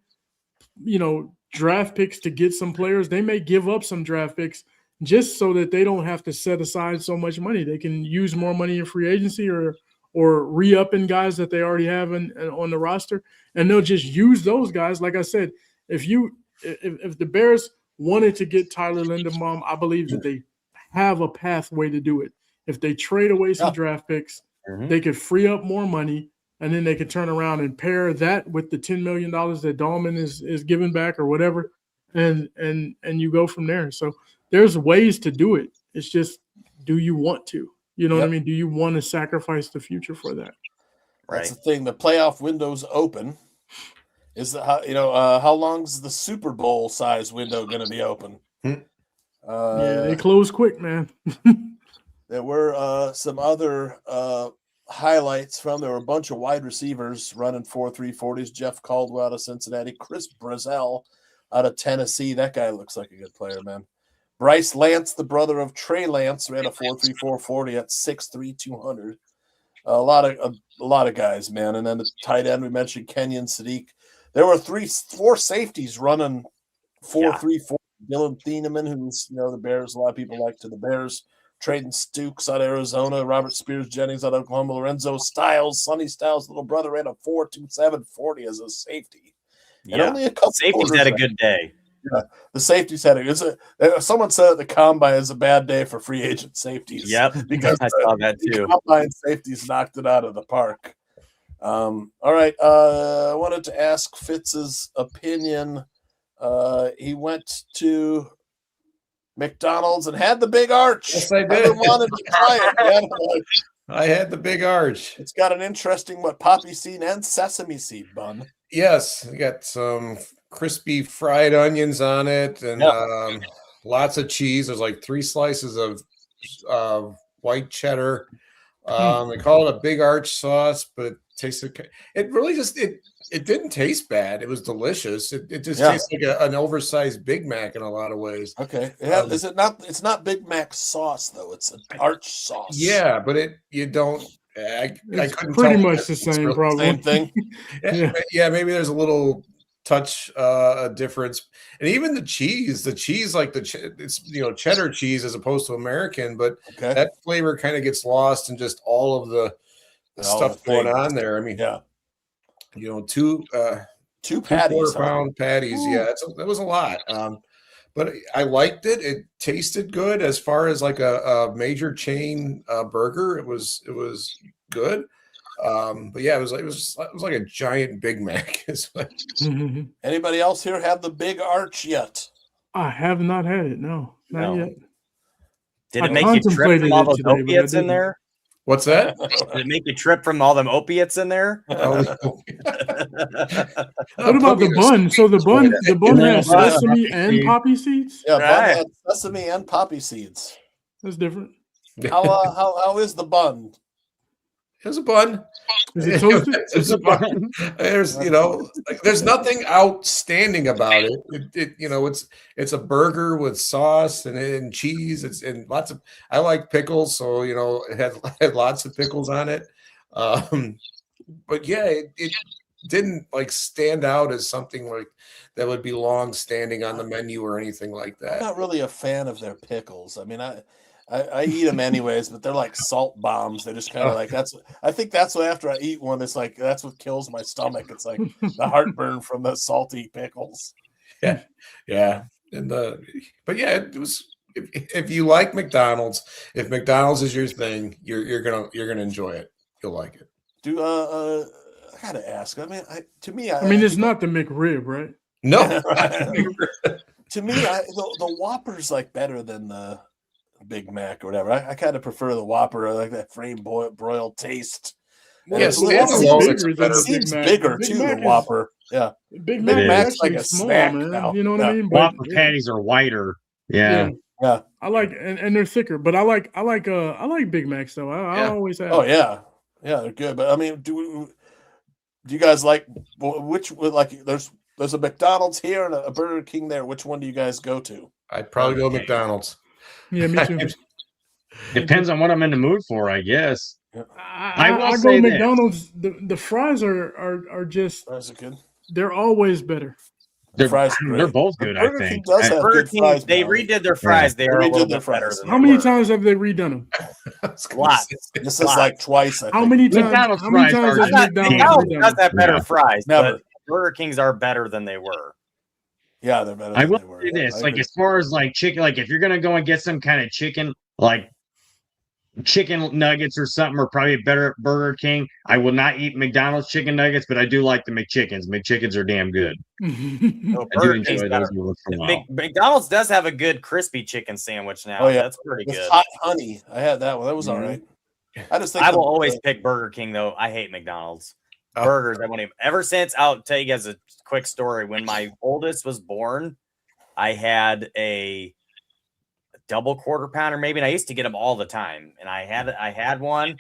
draft picks to get some players. They may give up some draft picks just so that they don't have to set aside so much money. They can use more money in free agency or re-upping guys that they already have on the roster, and they'll just use those guys. Like I said, if the Bears wanted to get Tyler Linderbaum, I believe that they have a pathway to do it. If they trade away some draft picks, they could free up more money, and then they could turn around and pair that with the $10 million that Dalman is giving back or whatever, and you go from there. So there's ways to do it. It's just, do you want to? You know what I mean? Do you want to sacrifice the future for that? That's the thing. The playoff window's open. Is how long's the Super Bowl size window going to be open? Yeah, they close quick, man. There were some other highlights from. There were a bunch of wide receivers running 4.3 40s. Jeff Caldwell out of Cincinnati, Chris Brazzell out of Tennessee. That guy looks like a good player, man. Bryce Lance, the brother of Trey Lance, ran a 4.34 40 at 6'3", 200. A lot of guys, man. And then the tight end, we mentioned Kenyon Sadiq. There were 4 safeties running 4.3 40. Dylan Thieneman, who's the Bears. A lot of people like to the Bears. Traden Stukes out of Arizona. Robert Spears Jennings out of Oklahoma. Lorenzo Styles, Sonny Styles' little brother, ran a 4.27 40 as a safety. And only a couple safeties had a good day. Yeah, the safeties had it. Someone said the combine is a bad day for free agent safeties. Yep, because I saw that too. The combine safeties knocked it out of the park. All right, I wanted to ask Fitz's opinion. He went to McDonald's and had the big arch. Yes, I did. Wanted to try it. I had the big arch. It's got an interesting poppy seed and sesame seed bun. Yes, we got some crispy fried onions on it, and lots of cheese. There's like 3 slices of white cheddar. They call it a big arch sauce, but it tasted. It really just it didn't taste bad. It was delicious. It just tastes like an oversized Big Mac in a lot of ways. Okay, is it not? It's not Big Mac sauce though. It's an arch sauce. Yeah, but you don't. I couldn't pretty tell much the same, really probably. Same thing. Yeah, maybe there's a little touch difference, and even the cheese like it's cheddar cheese as opposed to American, but that flavor kind of gets lost in just all of the stuff going on there. I mean, 2 patties, 4-pound patties. Ooh. Yeah, that was a lot. But I liked it. It tasted good as far as like a major chain burger. It was good. But yeah, it was like a giant Big Mac. Anybody else here have the big arch yet? I have not had it. No, not yet. Did it make you trip from all those opiates in there? What's that? Did it make you trip from all them opiates in there? What about the bun? So the bun has sesame and poppy seeds? Yeah, bun had sesame and poppy seeds. That's different. How is the bun? It's a bun. Is it toasted? It's a bun. There's nothing outstanding about it. It's a burger with sauce and cheese. And lots of. I like pickles, so it had lots of pickles on it. But yeah, it didn't stand out as something that would be long standing on the menu or anything like that. I'm not really a fan of their pickles. I mean, I eat them anyways, but they're like salt bombs. They're just kind of like I think that's what after I eat one, it's like that's what kills my stomach. It's like the heartburn from the salty pickles. Yeah. But yeah, it was. If you like McDonald's, if McDonald's is your thing, you're gonna enjoy it. You'll like it. I gotta ask. I mean, it's not the McRib, right? No. To me, the Whopper's like better than the Big Mac or whatever. I kind of prefer the Whopper. I like that frame broiled taste. Yes, it seems bigger too. The Whopper, Big Mac's like a small, snack, man. Now. You know what I mean? Whopper patties are whiter. Yeah. I like and they're thicker, but I like Big Macs though. I always have. Oh yeah, they're good. But I mean, do you guys like which there's a McDonald's here and a Burger King there? Which one do you guys go to? I'd probably go McDonald's. Yeah, me too. Depends on what I'm in the mood for, I guess. I go McDonald's. The fries are just. Fries are good. They're always better. They're both good. I Burger King think. does have Burger good King, fries. they now. redid their fries. They are a redid little their bit better fries. than How they many were. times have they redone them? Lots. This is like twice. I How think. many times? McDonald's How many fries times are has just McDonald's McDonald's redone does them? have better Yeah. fries, Never. but Burger King's are better than they were. Yeah, they're better. I than will they were. say Yeah, this, I like agree. as far as like chicken, like if you're gonna go and get some kind of chicken, like chicken nuggets or something, or probably a better at Burger King. I will not eat McDonald's chicken nuggets, but I do like the McChickens. McChickens are damn good. So I do Burger King's enjoy better. those once in a while. McDonald's does have a good crispy chicken sandwich now. Oh, yeah. That's pretty With good. hot honey. I had that one. That was all right. I just think I will always pick Burger King though. I hate McDonald's. Burgers. I won't even. Ever since, I'll tell you guys a quick story. When my oldest was born, I had a double quarter pounder maybe, and I used to get them all the time. And I had one.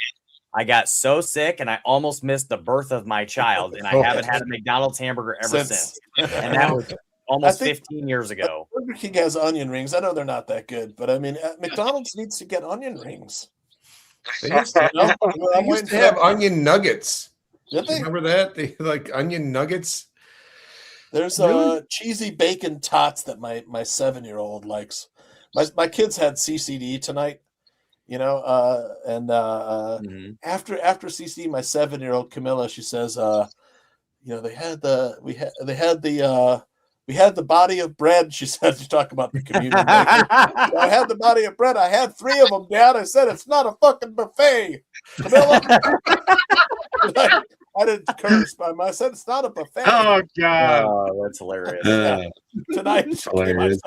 I got so sick, and I almost missed the birth of my child. And I haven't had a McDonald's hamburger ever since. And that was almost 15 years ago. Burger King has onion rings. I know they're not that good, but I mean, McDonald's needs to get onion rings. They used to have onion nuggets. Did they? Remember that? They like onion nuggets. There's cheesy bacon tots that my 7-year-old likes. My kids had CCD tonight, and after CCD, my 7-year-old Camilla, she says, we had the body of bread. She said, you talk about the communion. I had the body of bread. I had 3 of them, Dad. I said, it's not a fucking buffet. Camilla. I didn't curse, but I said it's not a buffet. Oh God, that's hilarious. Tonight, hilarious.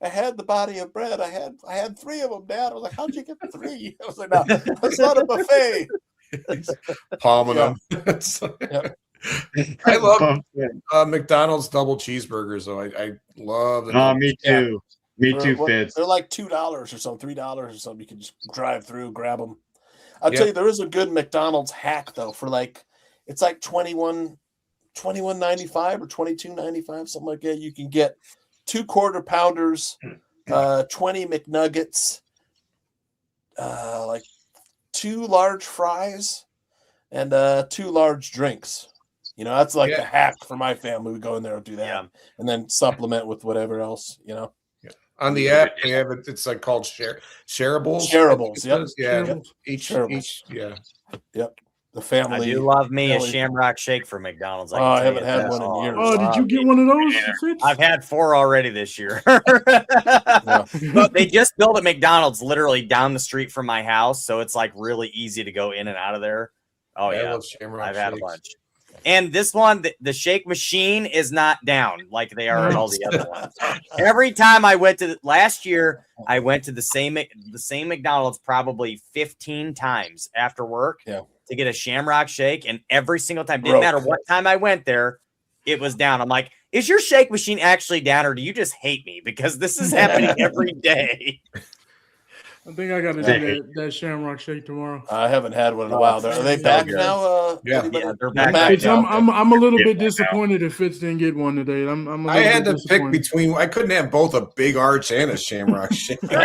I had the body of bread. I had 3 of them, Dad. I was like, how'd you get 3? I was like, no, it's not a buffet. Palming them. I love McDonald's double cheeseburgers, though. I love them. Oh, me too. Me too, Fitz. They're like $2 or something, $3 or something. You can just drive through, grab them. I'll tell you, there is a good McDonald's hack though for like. It's like $21.95 or $22.95, something like that. You can get 2 quarter pounders, 20 McNuggets, like 2 large fries, and 2 large drinks. That's like the hack for my family. We go in there and do that, and then supplement with whatever else. On the app, they have it. It's like called shareables. Shareables, yep. Yeah, Shareables. Yep. The family. I do love me a Shamrock Shake from McDonald's. I haven't had one in years. Oh, did you get one of those? I've had 4 already this year. But they just built a McDonald's literally down the street from my house, so it's like really easy to go in and out of there. Oh yeah, I've had a bunch. And this one, the shake machine is not down like they are at all the other ones. Every time I went to last year, I went to the same McDonald's probably 15 times after work. To get a Shamrock Shake, and every single time, didn't matter what time I went there, it was down. I'm like, is your shake machine actually down, or do you just hate me? Because this is happening every day. I think I got to do that Shamrock Shake tomorrow. I haven't had one in a while. Are they back now? Yeah, they're back. I'm a little bit disappointed if Fitz didn't get one today. I had to pick between. I couldn't have both a Big Arch and a Shamrock Shake. You could.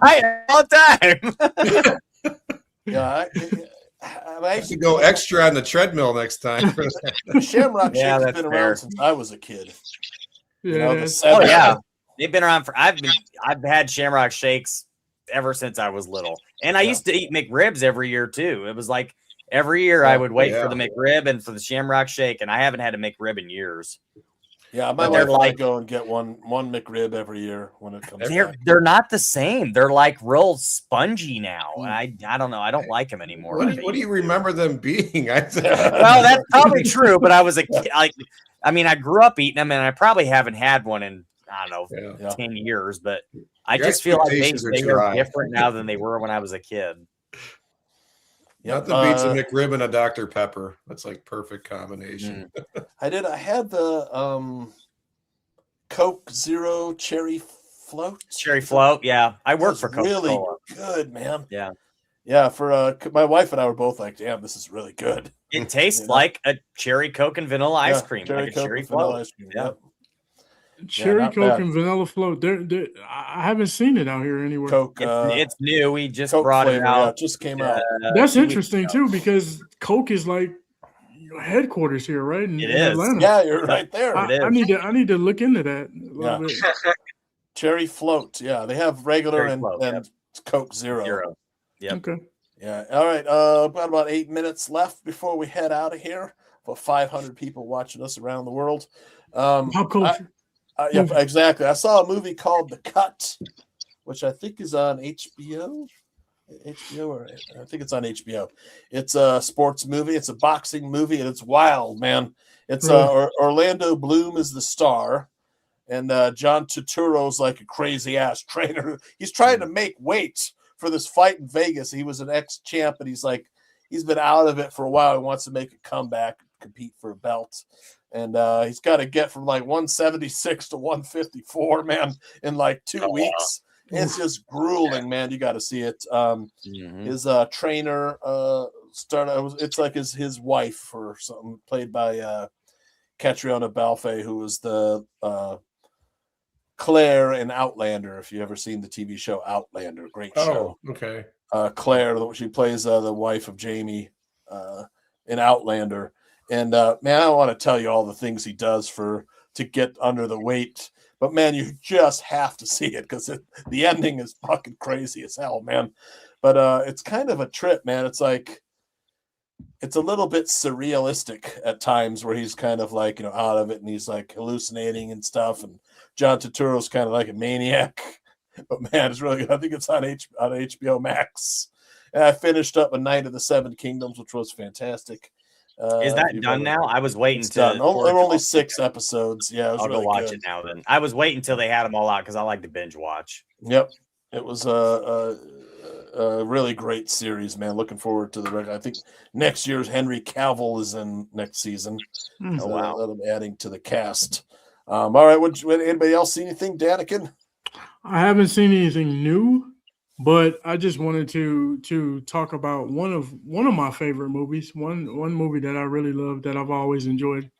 I all the time. Yeah, I have to go extra on the treadmill next time. Shamrock Shake has been around since I was a kid. Yeah, they've been around for. I've had Shamrock Shakes ever since I was little, and I used to eat McRibs every year too. It was like every year I would wait for the McRib and for the Shamrock Shake, and I haven't had a McRib in years. Yeah, my wife and I go and get one McRib every year when it comes. They're not the same. They're like real spongy now. I don't know. I don't like them anymore. What do you remember them being? Well, that's probably true. But I was a kid. I grew up eating them, and I probably haven't had one in 10 years. But I just feel like they are different now than they were when I was a kid. Nothing beats a McRib and a Dr. Pepper. That's like perfect combination. I had the Coke Zero Cherry Float. Cherry Float, yeah. I work for Coca-Cola. Really good, man. Yeah. For my wife and I were both like, damn, this is really good. It tastes like a cherry Coke and vanilla ice cream. Like a cherry float. Ice cream. Yeah. Cherry Coke and vanilla float. I haven't seen it out here anywhere. Coke, it's new. We just Coke brought flavor, it out. just came out. That's interesting too, because Coke is like, headquarters here, right? In is. Atlanta. Yeah, you're right there. I need to look into that a little bit. Cherry Float. Yeah, they have regular and Coke Zero. Yep. Okay. Yeah. All right. About 8 minutes left before we head out of here. For 500 people watching us around the world. Pop culture. Yeah, exactly. I saw a movie called The Cut, which I think is on HBO. I think it's on HBO. It's a sports movie. It's a boxing movie, and it's wild, man. It's Orlando Bloom is the star, and John Turturro's like a crazy ass trainer. He's trying to make weight for this fight in Vegas. He was an ex-champ, and he's been out of it for a while. He wants to make a comeback, compete for a belt. And he's got to get from like 176 to 154, man, in like 2 weeks. It's just grueling, man. You got to see it. His trainer it's like his wife or something, played by Catriona Balfe, who was the Claire in Outlander. If you ever seen the TV show Outlander, great show. Okay. Claire, she plays the wife of Jamie in Outlander. And man, I don't want to tell you all the things he does to get under the weight, but man, you just have to see it because the ending is fucking crazy as hell, man. But it's kind of a trip, man. It's like it's a little bit surrealistic at times where he's kind of like out of it and he's like hallucinating and stuff. And John Turturro's kind of like a maniac, but man, it's really good. I think it's on HBO Max. And I finished up A Night of the Seven Kingdoms, which was fantastic. Is that done now? I was waiting to. There were only 6 episodes. Yeah, I'll go watch it now. Then I was waiting until they had them all out because I like to binge watch. Yep, it was a really great series, man. Looking forward to the rest. I think next year's Henry Cavill is in next season. Oh wow! I'm adding to the cast. All right, anybody else see anything, Danikin? I haven't seen anything new. But I just wanted to talk about one of my favorite movies, one movie that I really love that I've always enjoyed,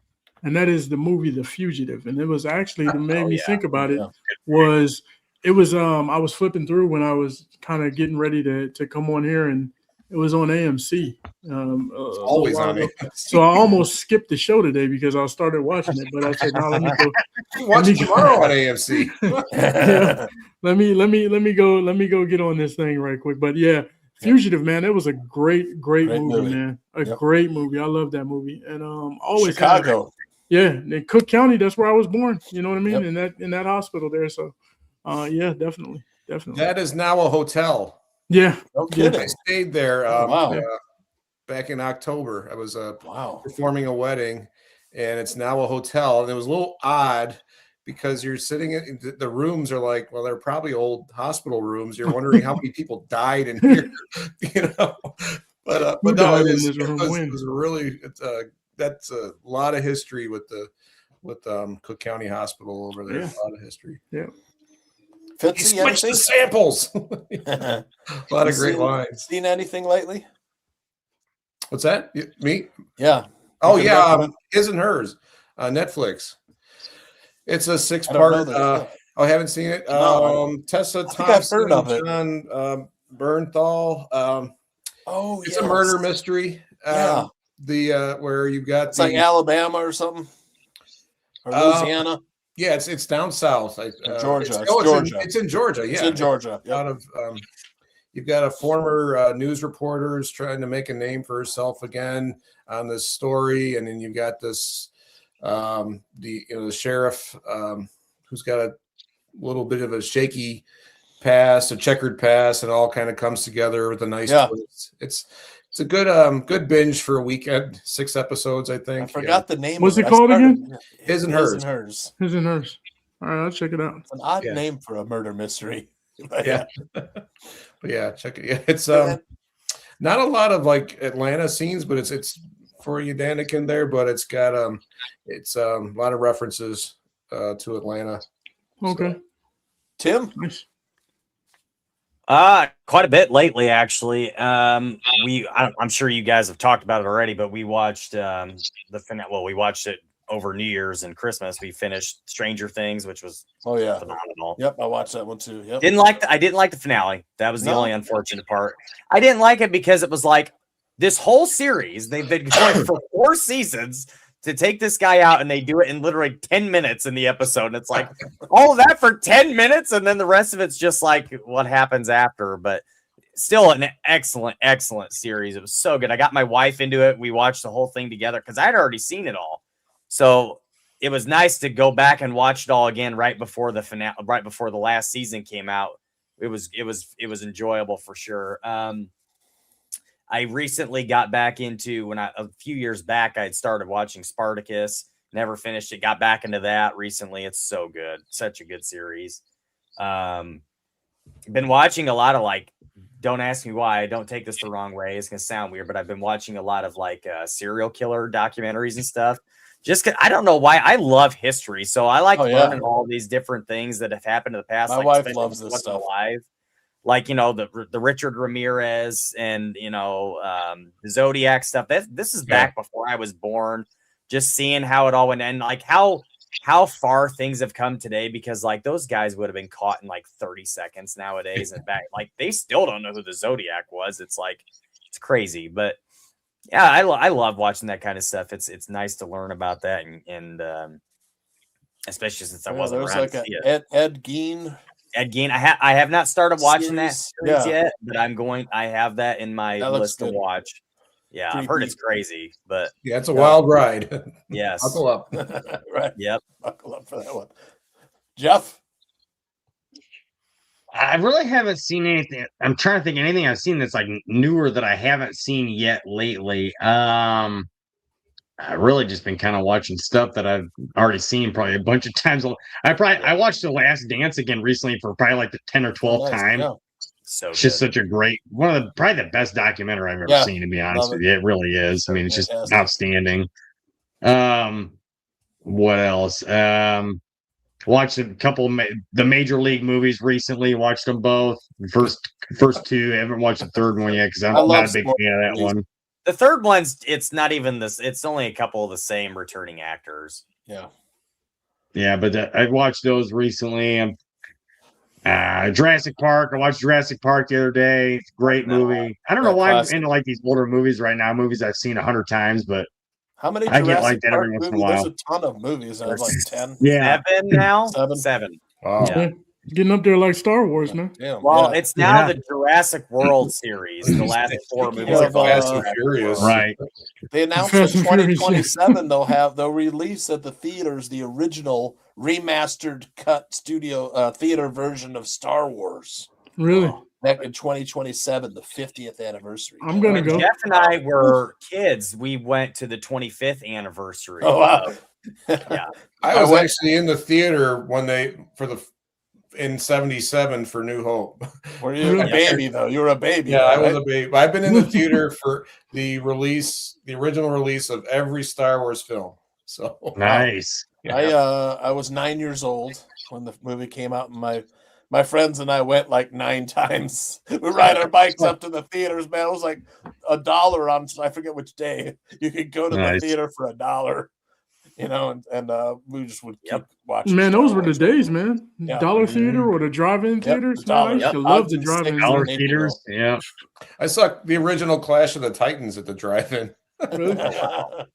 and that is the movie The Fugitive. And it was actually that made me think about it. I was flipping through when I was kind of getting ready to come on here, and it was on AMC. Always on AMC. So I almost skipped the show today because I started watching it, but I said, "No, let me go." Watch it tomorrow on AMC. Yeah. Let me go get on this thing right quick. But yeah, Fugitive, man, it was a great movie, man. Great movie. I love that movie, and always Chicago. In Cook County. That's where I was born. You know what I mean? In that hospital there. So, yeah, definitely. That is now a hotel. Yeah. Okay. I stayed there back in October. I was performing a wedding, and it's now a hotel. And it was a little odd because you're sitting in the rooms are like, well, they're probably old hospital rooms. You're wondering how many people died in here, But no, it was really that's a lot of history with Cook County Hospital over there. Yeah. A lot of history. Yeah. Fitz, he switched the samples. A lot of great lines. Seen anything lately? What's that? Me? Yeah. Oh yeah, His and Hers, Netflix. It's a 6-part. I haven't seen it. Tessa Thompson, John Bernthal. It's a murder mystery. Where you've got it's like Alabama or something, or Louisiana. Yeah, it's down south, Georgia. It's in Georgia. Yeah, it's in Georgia. Yep. Out of you've got a former news reporter who's trying to make a name for herself again on this story, and then you've got this the sheriff who's got a little bit of a shaky past, a checkered past, and all kind of comes together with a nice twist. It's a good binge for a weekend. 6 episodes, I think. I forgot the name. What's it called again? His and Hers. His and Hers. All right, I'll check it out. It's an odd name for a murder mystery. Yeah. But yeah, check it. Yeah, it's not a lot of like Atlanta scenes, but it's for you, Danikin there, but it's got a lot of references to Atlanta. Okay. So. Tim? Nice. Quite a bit lately, actually. I'm sure you guys have talked about it already, but we watched the finale. Well, we watched it over New Year's and Christmas. We finished Stranger Things, which was phenomenal. Yep, I watched that one too. Yep. I didn't like the finale. That was the only unfortunate part. I didn't like it because it was like this whole series, they've been going for 4 seasons to take this guy out, and they do it in literally 10 minutes in the episode. And it's like all of that for 10 minutes, and then the rest of it's just like what happens after. But still an excellent series. It was so good. I got my wife into it. We watched the whole thing together because I'd already seen it all. So it was nice to go back and watch it all again right before the finale, right before the last season came out. It was enjoyable for sure. I recently got back into a few years back, I had started watching Spartacus, never finished it, got back into that recently. It's so good. Such a good series. Been watching a lot of don't ask me why, don't take this the wrong way. It's going to sound weird, but I've been watching a lot of serial killer documentaries and stuff. Just 'cause I don't know why. I love history. So I like learning all these different things that have happened in the past. My wife loves this stuff. Alive. The Richard Ramirez and, the Zodiac stuff. This is back before I was born. Just seeing how it all went and how far things have come today, because those guys would have been caught in 30 seconds nowadays. And back, they still don't know who the Zodiac was. It's it's crazy. But yeah, I love watching that kind of stuff. It's nice to learn about that. And especially since I wasn't around. Ed Gein. Ed Gein. I have not started watching that series yet, but I have that in my list to watch. Yeah, I've heard it's crazy, but it's a wild ride. Yes. Buckle up. Right. Yep. Buckle up for that one. Jeff? I really haven't seen anything. I'm trying to think of anything I've seen that's newer that I haven't seen yet lately. I've really just been kind of watching stuff that I've already seen probably a bunch of times. I watched The Last Dance again recently for probably the 10 or 12th time. Yeah. So it's just such a great, probably the best documentary I've ever seen, to be honest with you. It really is. I mean, it's just outstanding. What else? Watched a couple of the Major League movies recently. Watched them both. First 2. I haven't watched the third one yet because I'm not a big fan of that one. The third one's, it's not even this. It's only a couple of the same returning actors. Yeah. Yeah, but I watched those recently. Jurassic Park. I watched Jurassic Park the other day. Great movie. I don't know why I'm into these older movies right now. Movies I've seen 100 times, but how many I get that every once in a while. There's a ton of movies. I have 10. Yeah. 7 now? 7. Wow. Yeah. Getting up there like Star Wars, man. Yeah. Well, it's now the Jurassic World series. The last 4 movies are Fast and Furious. Right. They announced in 2027 they'll release at the theaters the original remastered cut studio theater version of Star Wars. Really? Back in 2027, the 50th anniversary. I'm gonna go. Jeff and I were kids. We went to the 25th anniversary. Oh wow! Yeah, I was actually in the theater when in 77 for New Hope. Were you a baby though? You were a baby. Yeah, I was a baby. I've been in the theater for the original release of every Star Wars film. So nice. I was 9 years old when the movie came out, and my friends and I went 9 times. We ride our bikes up to the theaters, man. It was $1 on, I forget which day. You could go to the theater for $1, and we just would keep watching. Man, those were the days, man. Yeah. Dollar theater or the drive-in theaters. Man, I used to love the drive-in dollar theaters. Yeah. I saw the original Clash of the Titans at the drive-in. Really? Wow.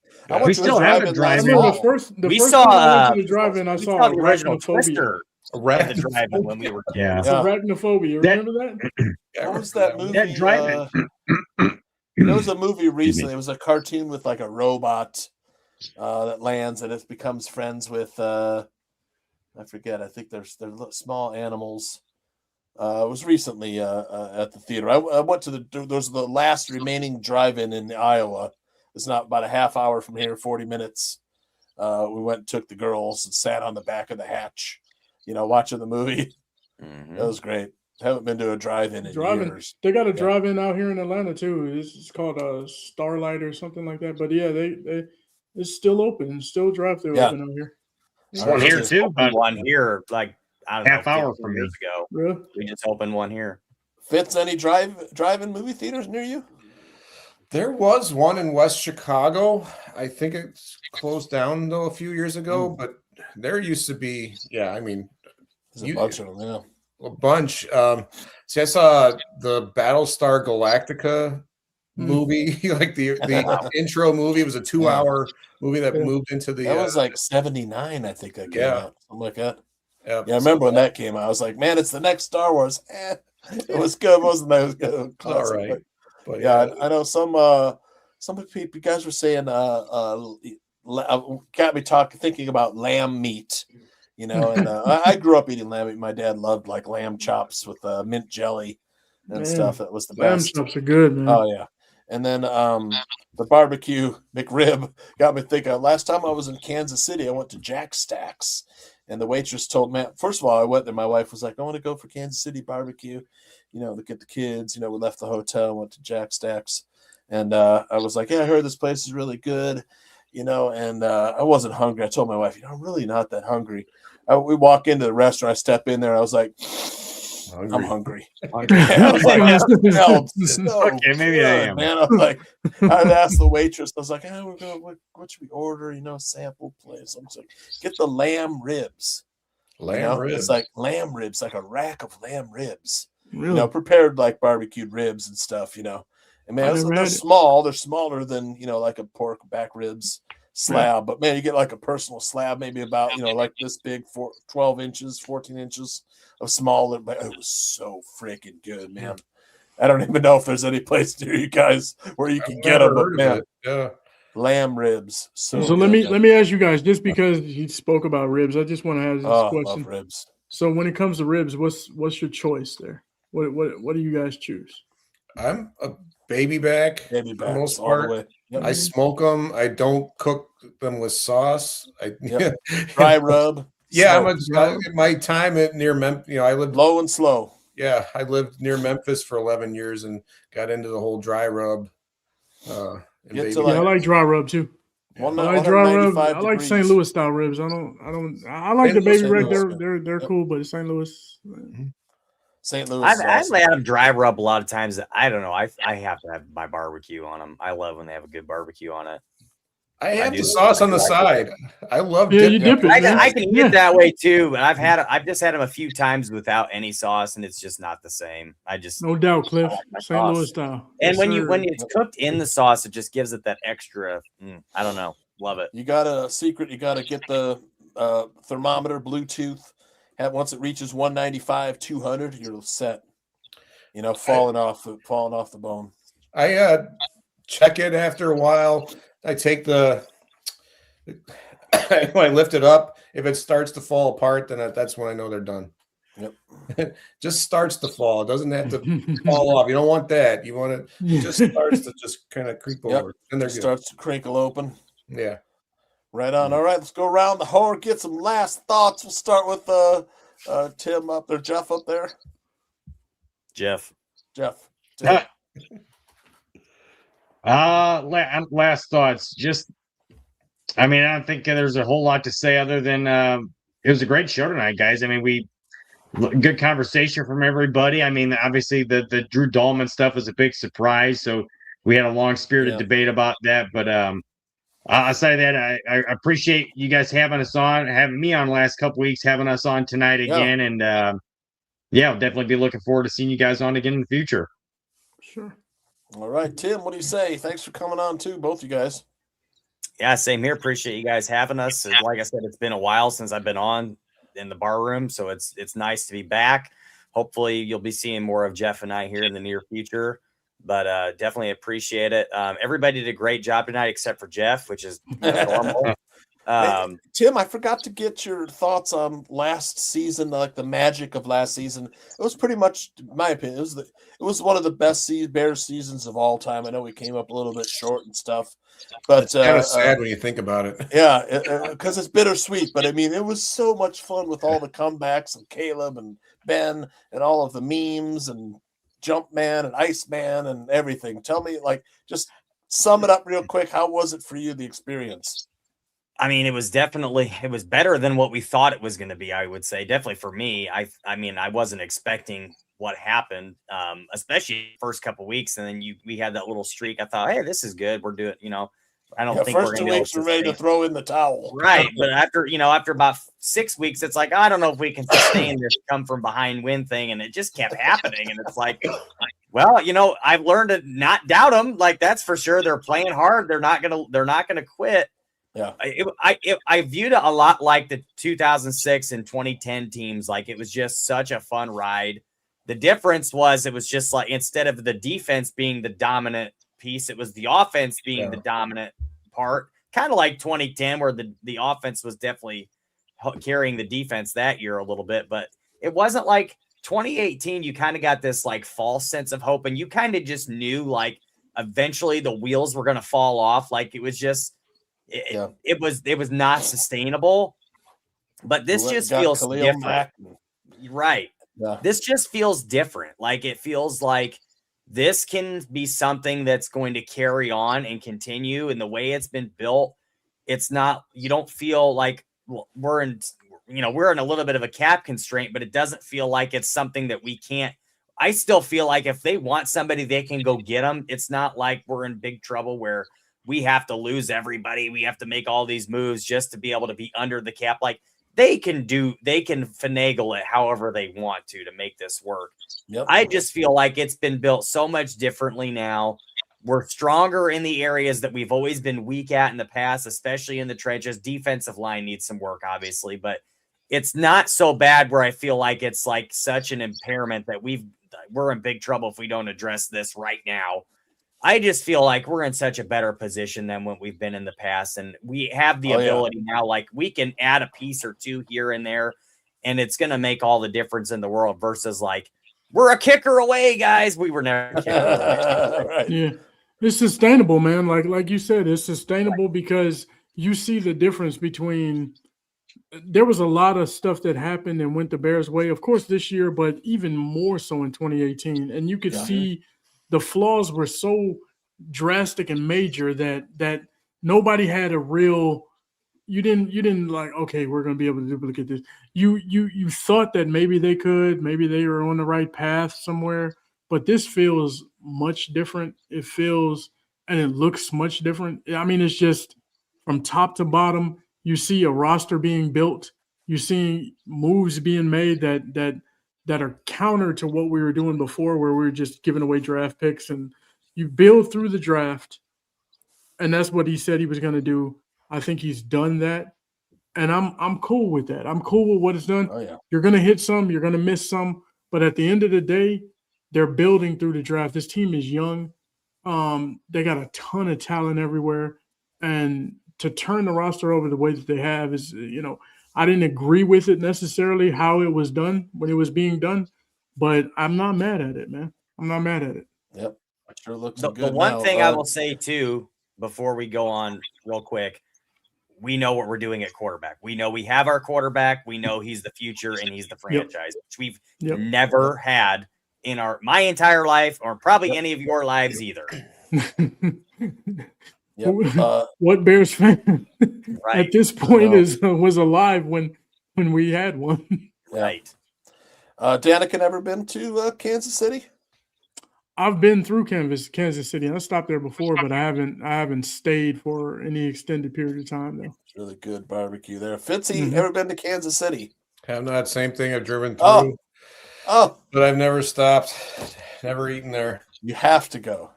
We still have a drive-in. The first time I went to the drive-in, I saw the original Twister. At the drive-in when we were kids. Yeah. Arachnophobia. You remember that? What was that movie? That drive-in. There was a movie recently. It was a cartoon with a robot that lands and it becomes friends with I forget. I think they're small animals. It was recently at the theater. I went to those are the last remaining drive-in in Iowa. It's not about a half hour from here, 40 minutes. We went and took the girls and sat on the back of the hatch, watching the movie. Mm-hmm. It was great. Haven't been to a drive-in in years. They got a drive-in out here in Atlanta too. It's called Starlight or something like that. But yeah, it's still open. It's still drive-through open out here. There's one here too. One here, I don't half know, hour from years ago. Really? We just opened one here. Fitz, any drive-in movie theaters near you? There was one in West Chicago. I think it's closed down though a few years ago, but there used to be. Yeah, I mean, there's a bunch of them. Yeah, a bunch. See, I saw the Battlestar Galactica movie, like the intro movie. It was a 2-hour movie that moved into the. That was like 79, I think that came out, something like that. Yeah, I remember when that came out. I was like, man, it's the next Star Wars. It was good, wasn't it? It was good. All right, but yeah, I know some people. You guys were saying, got me thinking about lamb meat. You know, and I grew up eating lamb meat. My dad loved like lamb chops with mint jelly and stuff. That was the best. Lamb chops are good, man. Oh yeah. And then the barbecue McRib got me thinking. Last time I was in Kansas City, I went to Jack Stack's, and the waitress told me. First of all, I went there. My wife was like, "I want to go for Kansas City barbecue." You know, to get the kids. You know, we left the hotel, went to Jack Stack's, and I was like, "Yeah, I heard this place is really good." You know, and I wasn't hungry. I told my wife, "I'm really not that hungry." We walk into the restaurant. I step in there. I was like, I'm hungry. I was like, okay, maybe I am. Man, I was like, I'd ask the waitress. I was like, what should we order? You know, sample place. I'm like, get the lamb ribs. Ribs. It's like lamb ribs, like a rack of lamb ribs. Really? You know, prepared like barbecued ribs and stuff. You know, and man, they're small. They're smaller than like a pork back ribs slab, but man, you get like a personal slab, maybe about like this big, 12 inches, 14 inches of smaller, but it was so freaking good, man. I don't even know if there's any place near you guys where you can get them, but man, lamb ribs. So let me ask you guys, just because he spoke about ribs, I just want to ask this question. Love ribs. So when it comes to ribs, what's your choice there? What do you guys choose? I'm a baby back for the most part. Yep. I smoke them. I don't cook them with sauce. Dry rub. Yeah, my time near Memphis. I lived low and slow. Yeah, I lived near Memphis for 11 years and got into the whole dry rub. I like dry rub too. I like dry rub. I like St. Louis style ribs. I like the baby back. They're cool, but St. Louis. St. Louis. I've had them dry rub a lot of times. I don't know. I have to have my barbecue on them. I love when they have a good barbecue on it. I have the sauce on the side. I love you dip it. I can eat that way too, but I've just had them a few times without any sauce, and it's just not the same. No doubt, Cliff. St. Louis style. And when it's cooked in the sauce, it just gives it that extra. I don't know. Love it. You got a secret. You got to get the thermometer, Bluetooth. Once it reaches 195, 200, you're set. Falling off the bone. I check it after a while. I take when I lift it up. If it starts to fall apart, then that's when I know they're done. Yep. Just starts to fall. It doesn't have to fall off. You don't want that. You want it just starts to just kind of creep over. And they're starts to crinkle open. Yeah. Right on. All right, let's go around the horn, get some last thoughts. We'll start with Tim up there, Jeff up there. Jeff. Last thoughts. I don't think there's a whole lot to say other than it was a great show tonight, guys. Good conversation from everybody. Obviously the Drew Dalman stuff was a big surprise, so we had a long spirited debate about that, but I'll say that I appreciate you guys having me on the last couple weeks, having us on tonight again. And I'll definitely be looking forward to seeing you guys on again in the future. Sure. All right, Tim, what do you say? Thanks for coming on too, both you guys. Yeah, same here. Appreciate you guys having us. Like I said, it's been a while since I've been on in the bar room, so it's nice to be back. Hopefully you'll be seeing more of Jeff and I here in the near future. But definitely appreciate it. Everybody did a great job tonight, except for Jeff, which is normal. Hey, Tim, I forgot to get your thoughts on last season, like the magic of last season. It was pretty much, in my opinion, it was one of the best Bears seasons of all time. I know we came up a little bit short and stuff, but it's kind of sad when you think about it. Yeah, because it's bittersweet. But it was so much fun with all the comebacks of Caleb and Ben and all of the memes and Jumpman and Iceman and everything. Tell me, just sum it up real quick. How was it for you, the experience? It was better than what we thought it was going to be. I would say definitely for me. I wasn't expecting what happened, especially the first couple of weeks. And then we had that little streak. I thought, hey, this is good. We're doing, I don't think first 2 weeks we're ready to throw in the towel. Right. But after about 6 weeks, it's like, I don't know if we can sustain this come from behind win thing. And it just kept happening. And it's like, Well, I've learned to not doubt them. Like, that's for sure. They're playing hard. They're not gonna quit. Yeah. I viewed it a lot like the 2006 and 2010 teams. Like, it was just such a fun ride. The difference was it was just like, instead of the defense being the dominant piece, it was the offense being the dominant part. Kind of like 2010, where the offense was definitely carrying the defense that year a little bit, but it wasn't like 2018. You kind of got this like false sense of hope, and you kind of just knew like eventually the wheels were going to fall off. Like, it was just, it was not sustainable. But this just feels different, right? Yeah. This just feels different. Like, it feels like this can be something that's going to carry on and continue. And the way it's been built, it's not. You don't feel like we're in a little bit of a cap constraint, but it doesn't feel like it's something that we can't. I still feel like if they want somebody, they can go get them. It's not like we're in big trouble where we have to lose everybody. We have to make all these moves just to be able to be under the cap. Like, they can finagle it however they want to make this work. Yep. I just feel like it's been built so much differently now. We're stronger in the areas that we've always been weak at in the past, especially in the trenches. Defensive line needs some work, obviously, but it's not so bad where I feel like it's like such an impairment that we're in big trouble if we don't address this right now. I just feel like we're in such a better position than what we've been in the past. And we have the ability now, like, we can add a piece or two here and there, and it's going to make all the difference in the world versus like, we're a kicker away, guys. We were never a kicker away. Right. Yeah. It's sustainable, man. Like you said, it's sustainable because you see the difference between there was a lot of stuff that happened and went the Bears' way, of course, this year, but even more so in 2018. And you could see the flaws were so drastic and major that nobody had a real. You didn't like, okay, we're going to be able to duplicate this. You thought that maybe they could, maybe they were on the right path somewhere, but this feels much different. It feels and it looks much different. I mean, it's just from top to bottom. You see a roster being built. You see moves being made that are counter to what we were doing before, where we were just giving away draft picks. And you build through the draft, and that's what he said he was going to do. I think he's done that, and I'm cool with that. I'm cool with what it's done. Oh, yeah. You're going to hit some, you're going to miss some, but at the end of the day, they're building through the draft. This team is young. They got a ton of talent everywhere, and to turn the roster over the way that they have is, I didn't agree with it necessarily how it was done when it was being done, but I'm not mad at it, man. I'm not mad at it. Yep. It sure looks The good. one now. thing I will say too, before we go on real quick, we know what we're doing at quarterback. We know we have our quarterback. We know he's the future and he's the franchise, which we've never had in my entire life, or probably any of your lives either. What Bears fan at this point was alive when we had one? Right. Danikin ever been to Kansas City? I've been through Kansas City. I stopped there before, but I haven't stayed for any extended period of time though. It's really good barbecue there. Fitzy, ever been to Kansas City? Have not. Same thing. I've driven through. Oh, but I've never stopped. Never eaten there. You have to go.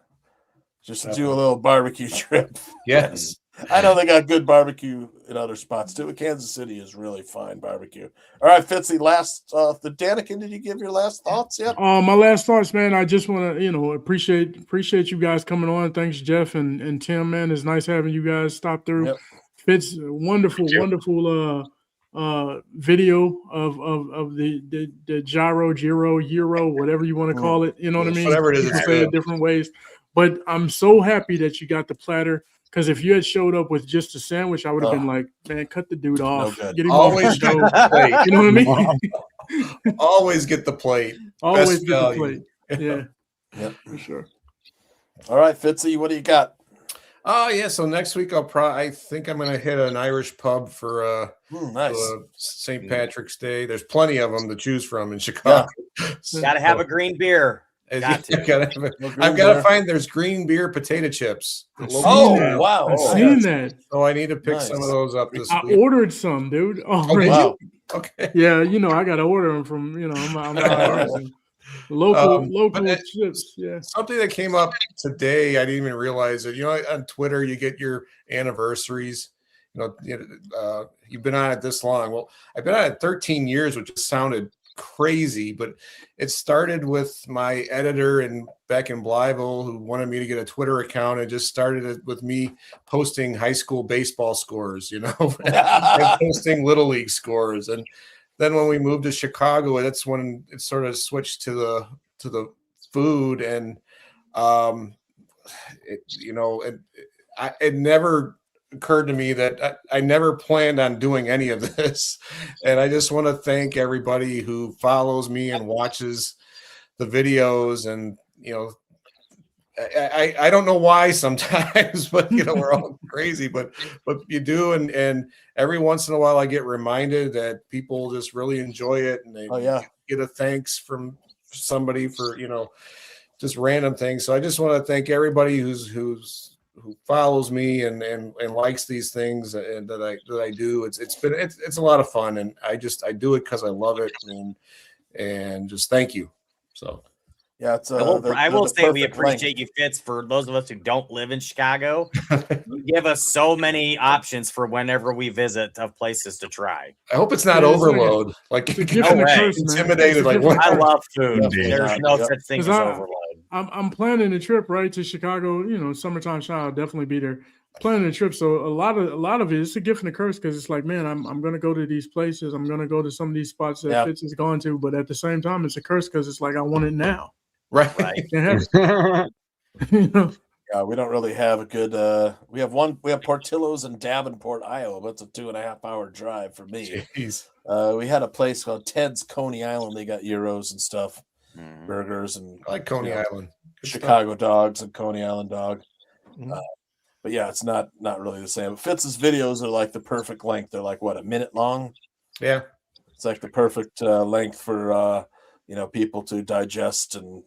Just to do a little barbecue trip. Yes. I know they got good barbecue in other spots too, but Kansas City is really fine barbecue. All right, Fitzy, the Danikin, did you give your last thoughts yet? My last thoughts, man. I just want to, appreciate you guys coming on. Thanks, Jeff and Tim, man. It's nice having you guys stop through. Yep. Fitz, wonderful video of the gyro, whatever you want to call it. You know what I mean? Whatever it is, you say it different ways. But I'm so happy that you got the platter. Because if you had showed up with just a sandwich, I would have been like, man, cut the dude off. No, get him always off the get the plate. You know what I mean? Always get the plate. Always Best get the value. plate. Yeah. Yep. For sure. All right, Fitzy, what do you got? Oh yeah, so next week I think I'm gonna hit an Irish pub for nice St. Patrick's Day. There's plenty of them to choose from in Chicago. Yeah. Got to have a green beer. I've got to find there's green beer potato chips. Oh wow! I've seen that. So I need to pick some of those up this week. I ordered some, dude. Oh, wow. Okay. Yeah, I got to order them from. I'm not Local chips. Yeah. Something that came up today, I didn't even realize it. On Twitter, you get your anniversaries. You've been on it this long. Well, I've been on it 13 years, which sounded crazy, but it started with my editor back in Blytheville who wanted me to get a Twitter account, and just started it with me posting high school baseball scores, and posting little league scores. And then when we moved to Chicago, that's when it sort of switched to the food. And it never occurred to me that I never planned on doing any of this. And I just want to thank everybody who follows me and watches the videos. And I don't know why sometimes, but we're all crazy, but you do. And every once in a while I get reminded that people just really enjoy it, and they get a thanks from somebody for just random things. So I just want to thank everybody who follows me and likes these things and that I do. It's a lot of fun, and I do it because I love it, and just thank you. So yeah, it's I will say we appreciate you, Fitz. For those of us who don't live in Chicago, you give us so many options for whenever we visit of places to try. I hope it's not overload. Like intimidated. Like what? I love food. There's no such thing as overload. I'm planning a trip right to Chicago. Summertime shot. I'll definitely be there. Planning a trip, so a lot of it is a gift and a curse, because it's like, man, I'm gonna go to these places. I'm gonna go to some of these spots that Fitz has gone to, but at the same time, it's a curse because it's like I want it now. Right. Yeah, we don't really have a good. We have Portillo's in Davenport, Iowa, but it's a 2.5-hour drive for me. Jeez. We had a place called Ted's Coney Island. They got gyros and stuff, burgers, and I like Coney Island. Good Chicago stuff. Dogs and Coney Island dog. But yeah, it's not really the same. Fitz's videos are like the perfect length. They're like a minute long. Yeah, it's like the perfect length for people to digest and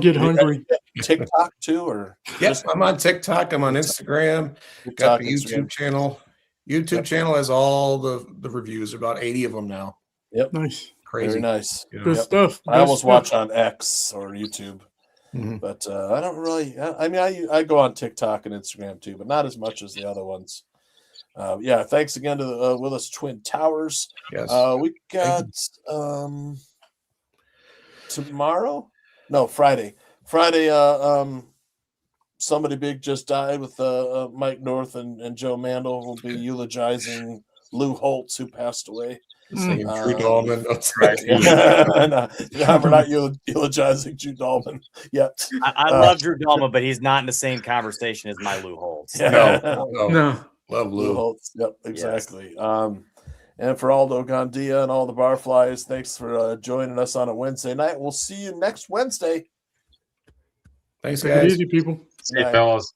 get hungry. TikTok too, or yes, I'm on TikTok. I'm on Instagram. Got the YouTube channel. YouTube channel has all the reviews. About 80 of them now. Yep, nice, crazy, very nice. Good stuff. I almost watch on X or YouTube. But I don't really. I go on TikTok and Instagram too, but not as much as the other ones. Thanks again to the Willis Twin Towers. Yes, we got tomorrow. No, Friday. Somebody big just died with Mike North and Joe Mandel will be eulogizing Lou Holtz, who passed away. Singing Drew Dalman. That's right. We're not eulogizing Drew Dalman yet. I love Drew Dalman, but he's not in the same conversation as my Lou Holtz. No. Love Lou Holtz. Yep, exactly. Yes. And for Aldo Gandia and all the Barflies, thanks for joining us on a Wednesday night. We'll see you next Wednesday. Thanks, Take guys. it easy, people. See you, fellas.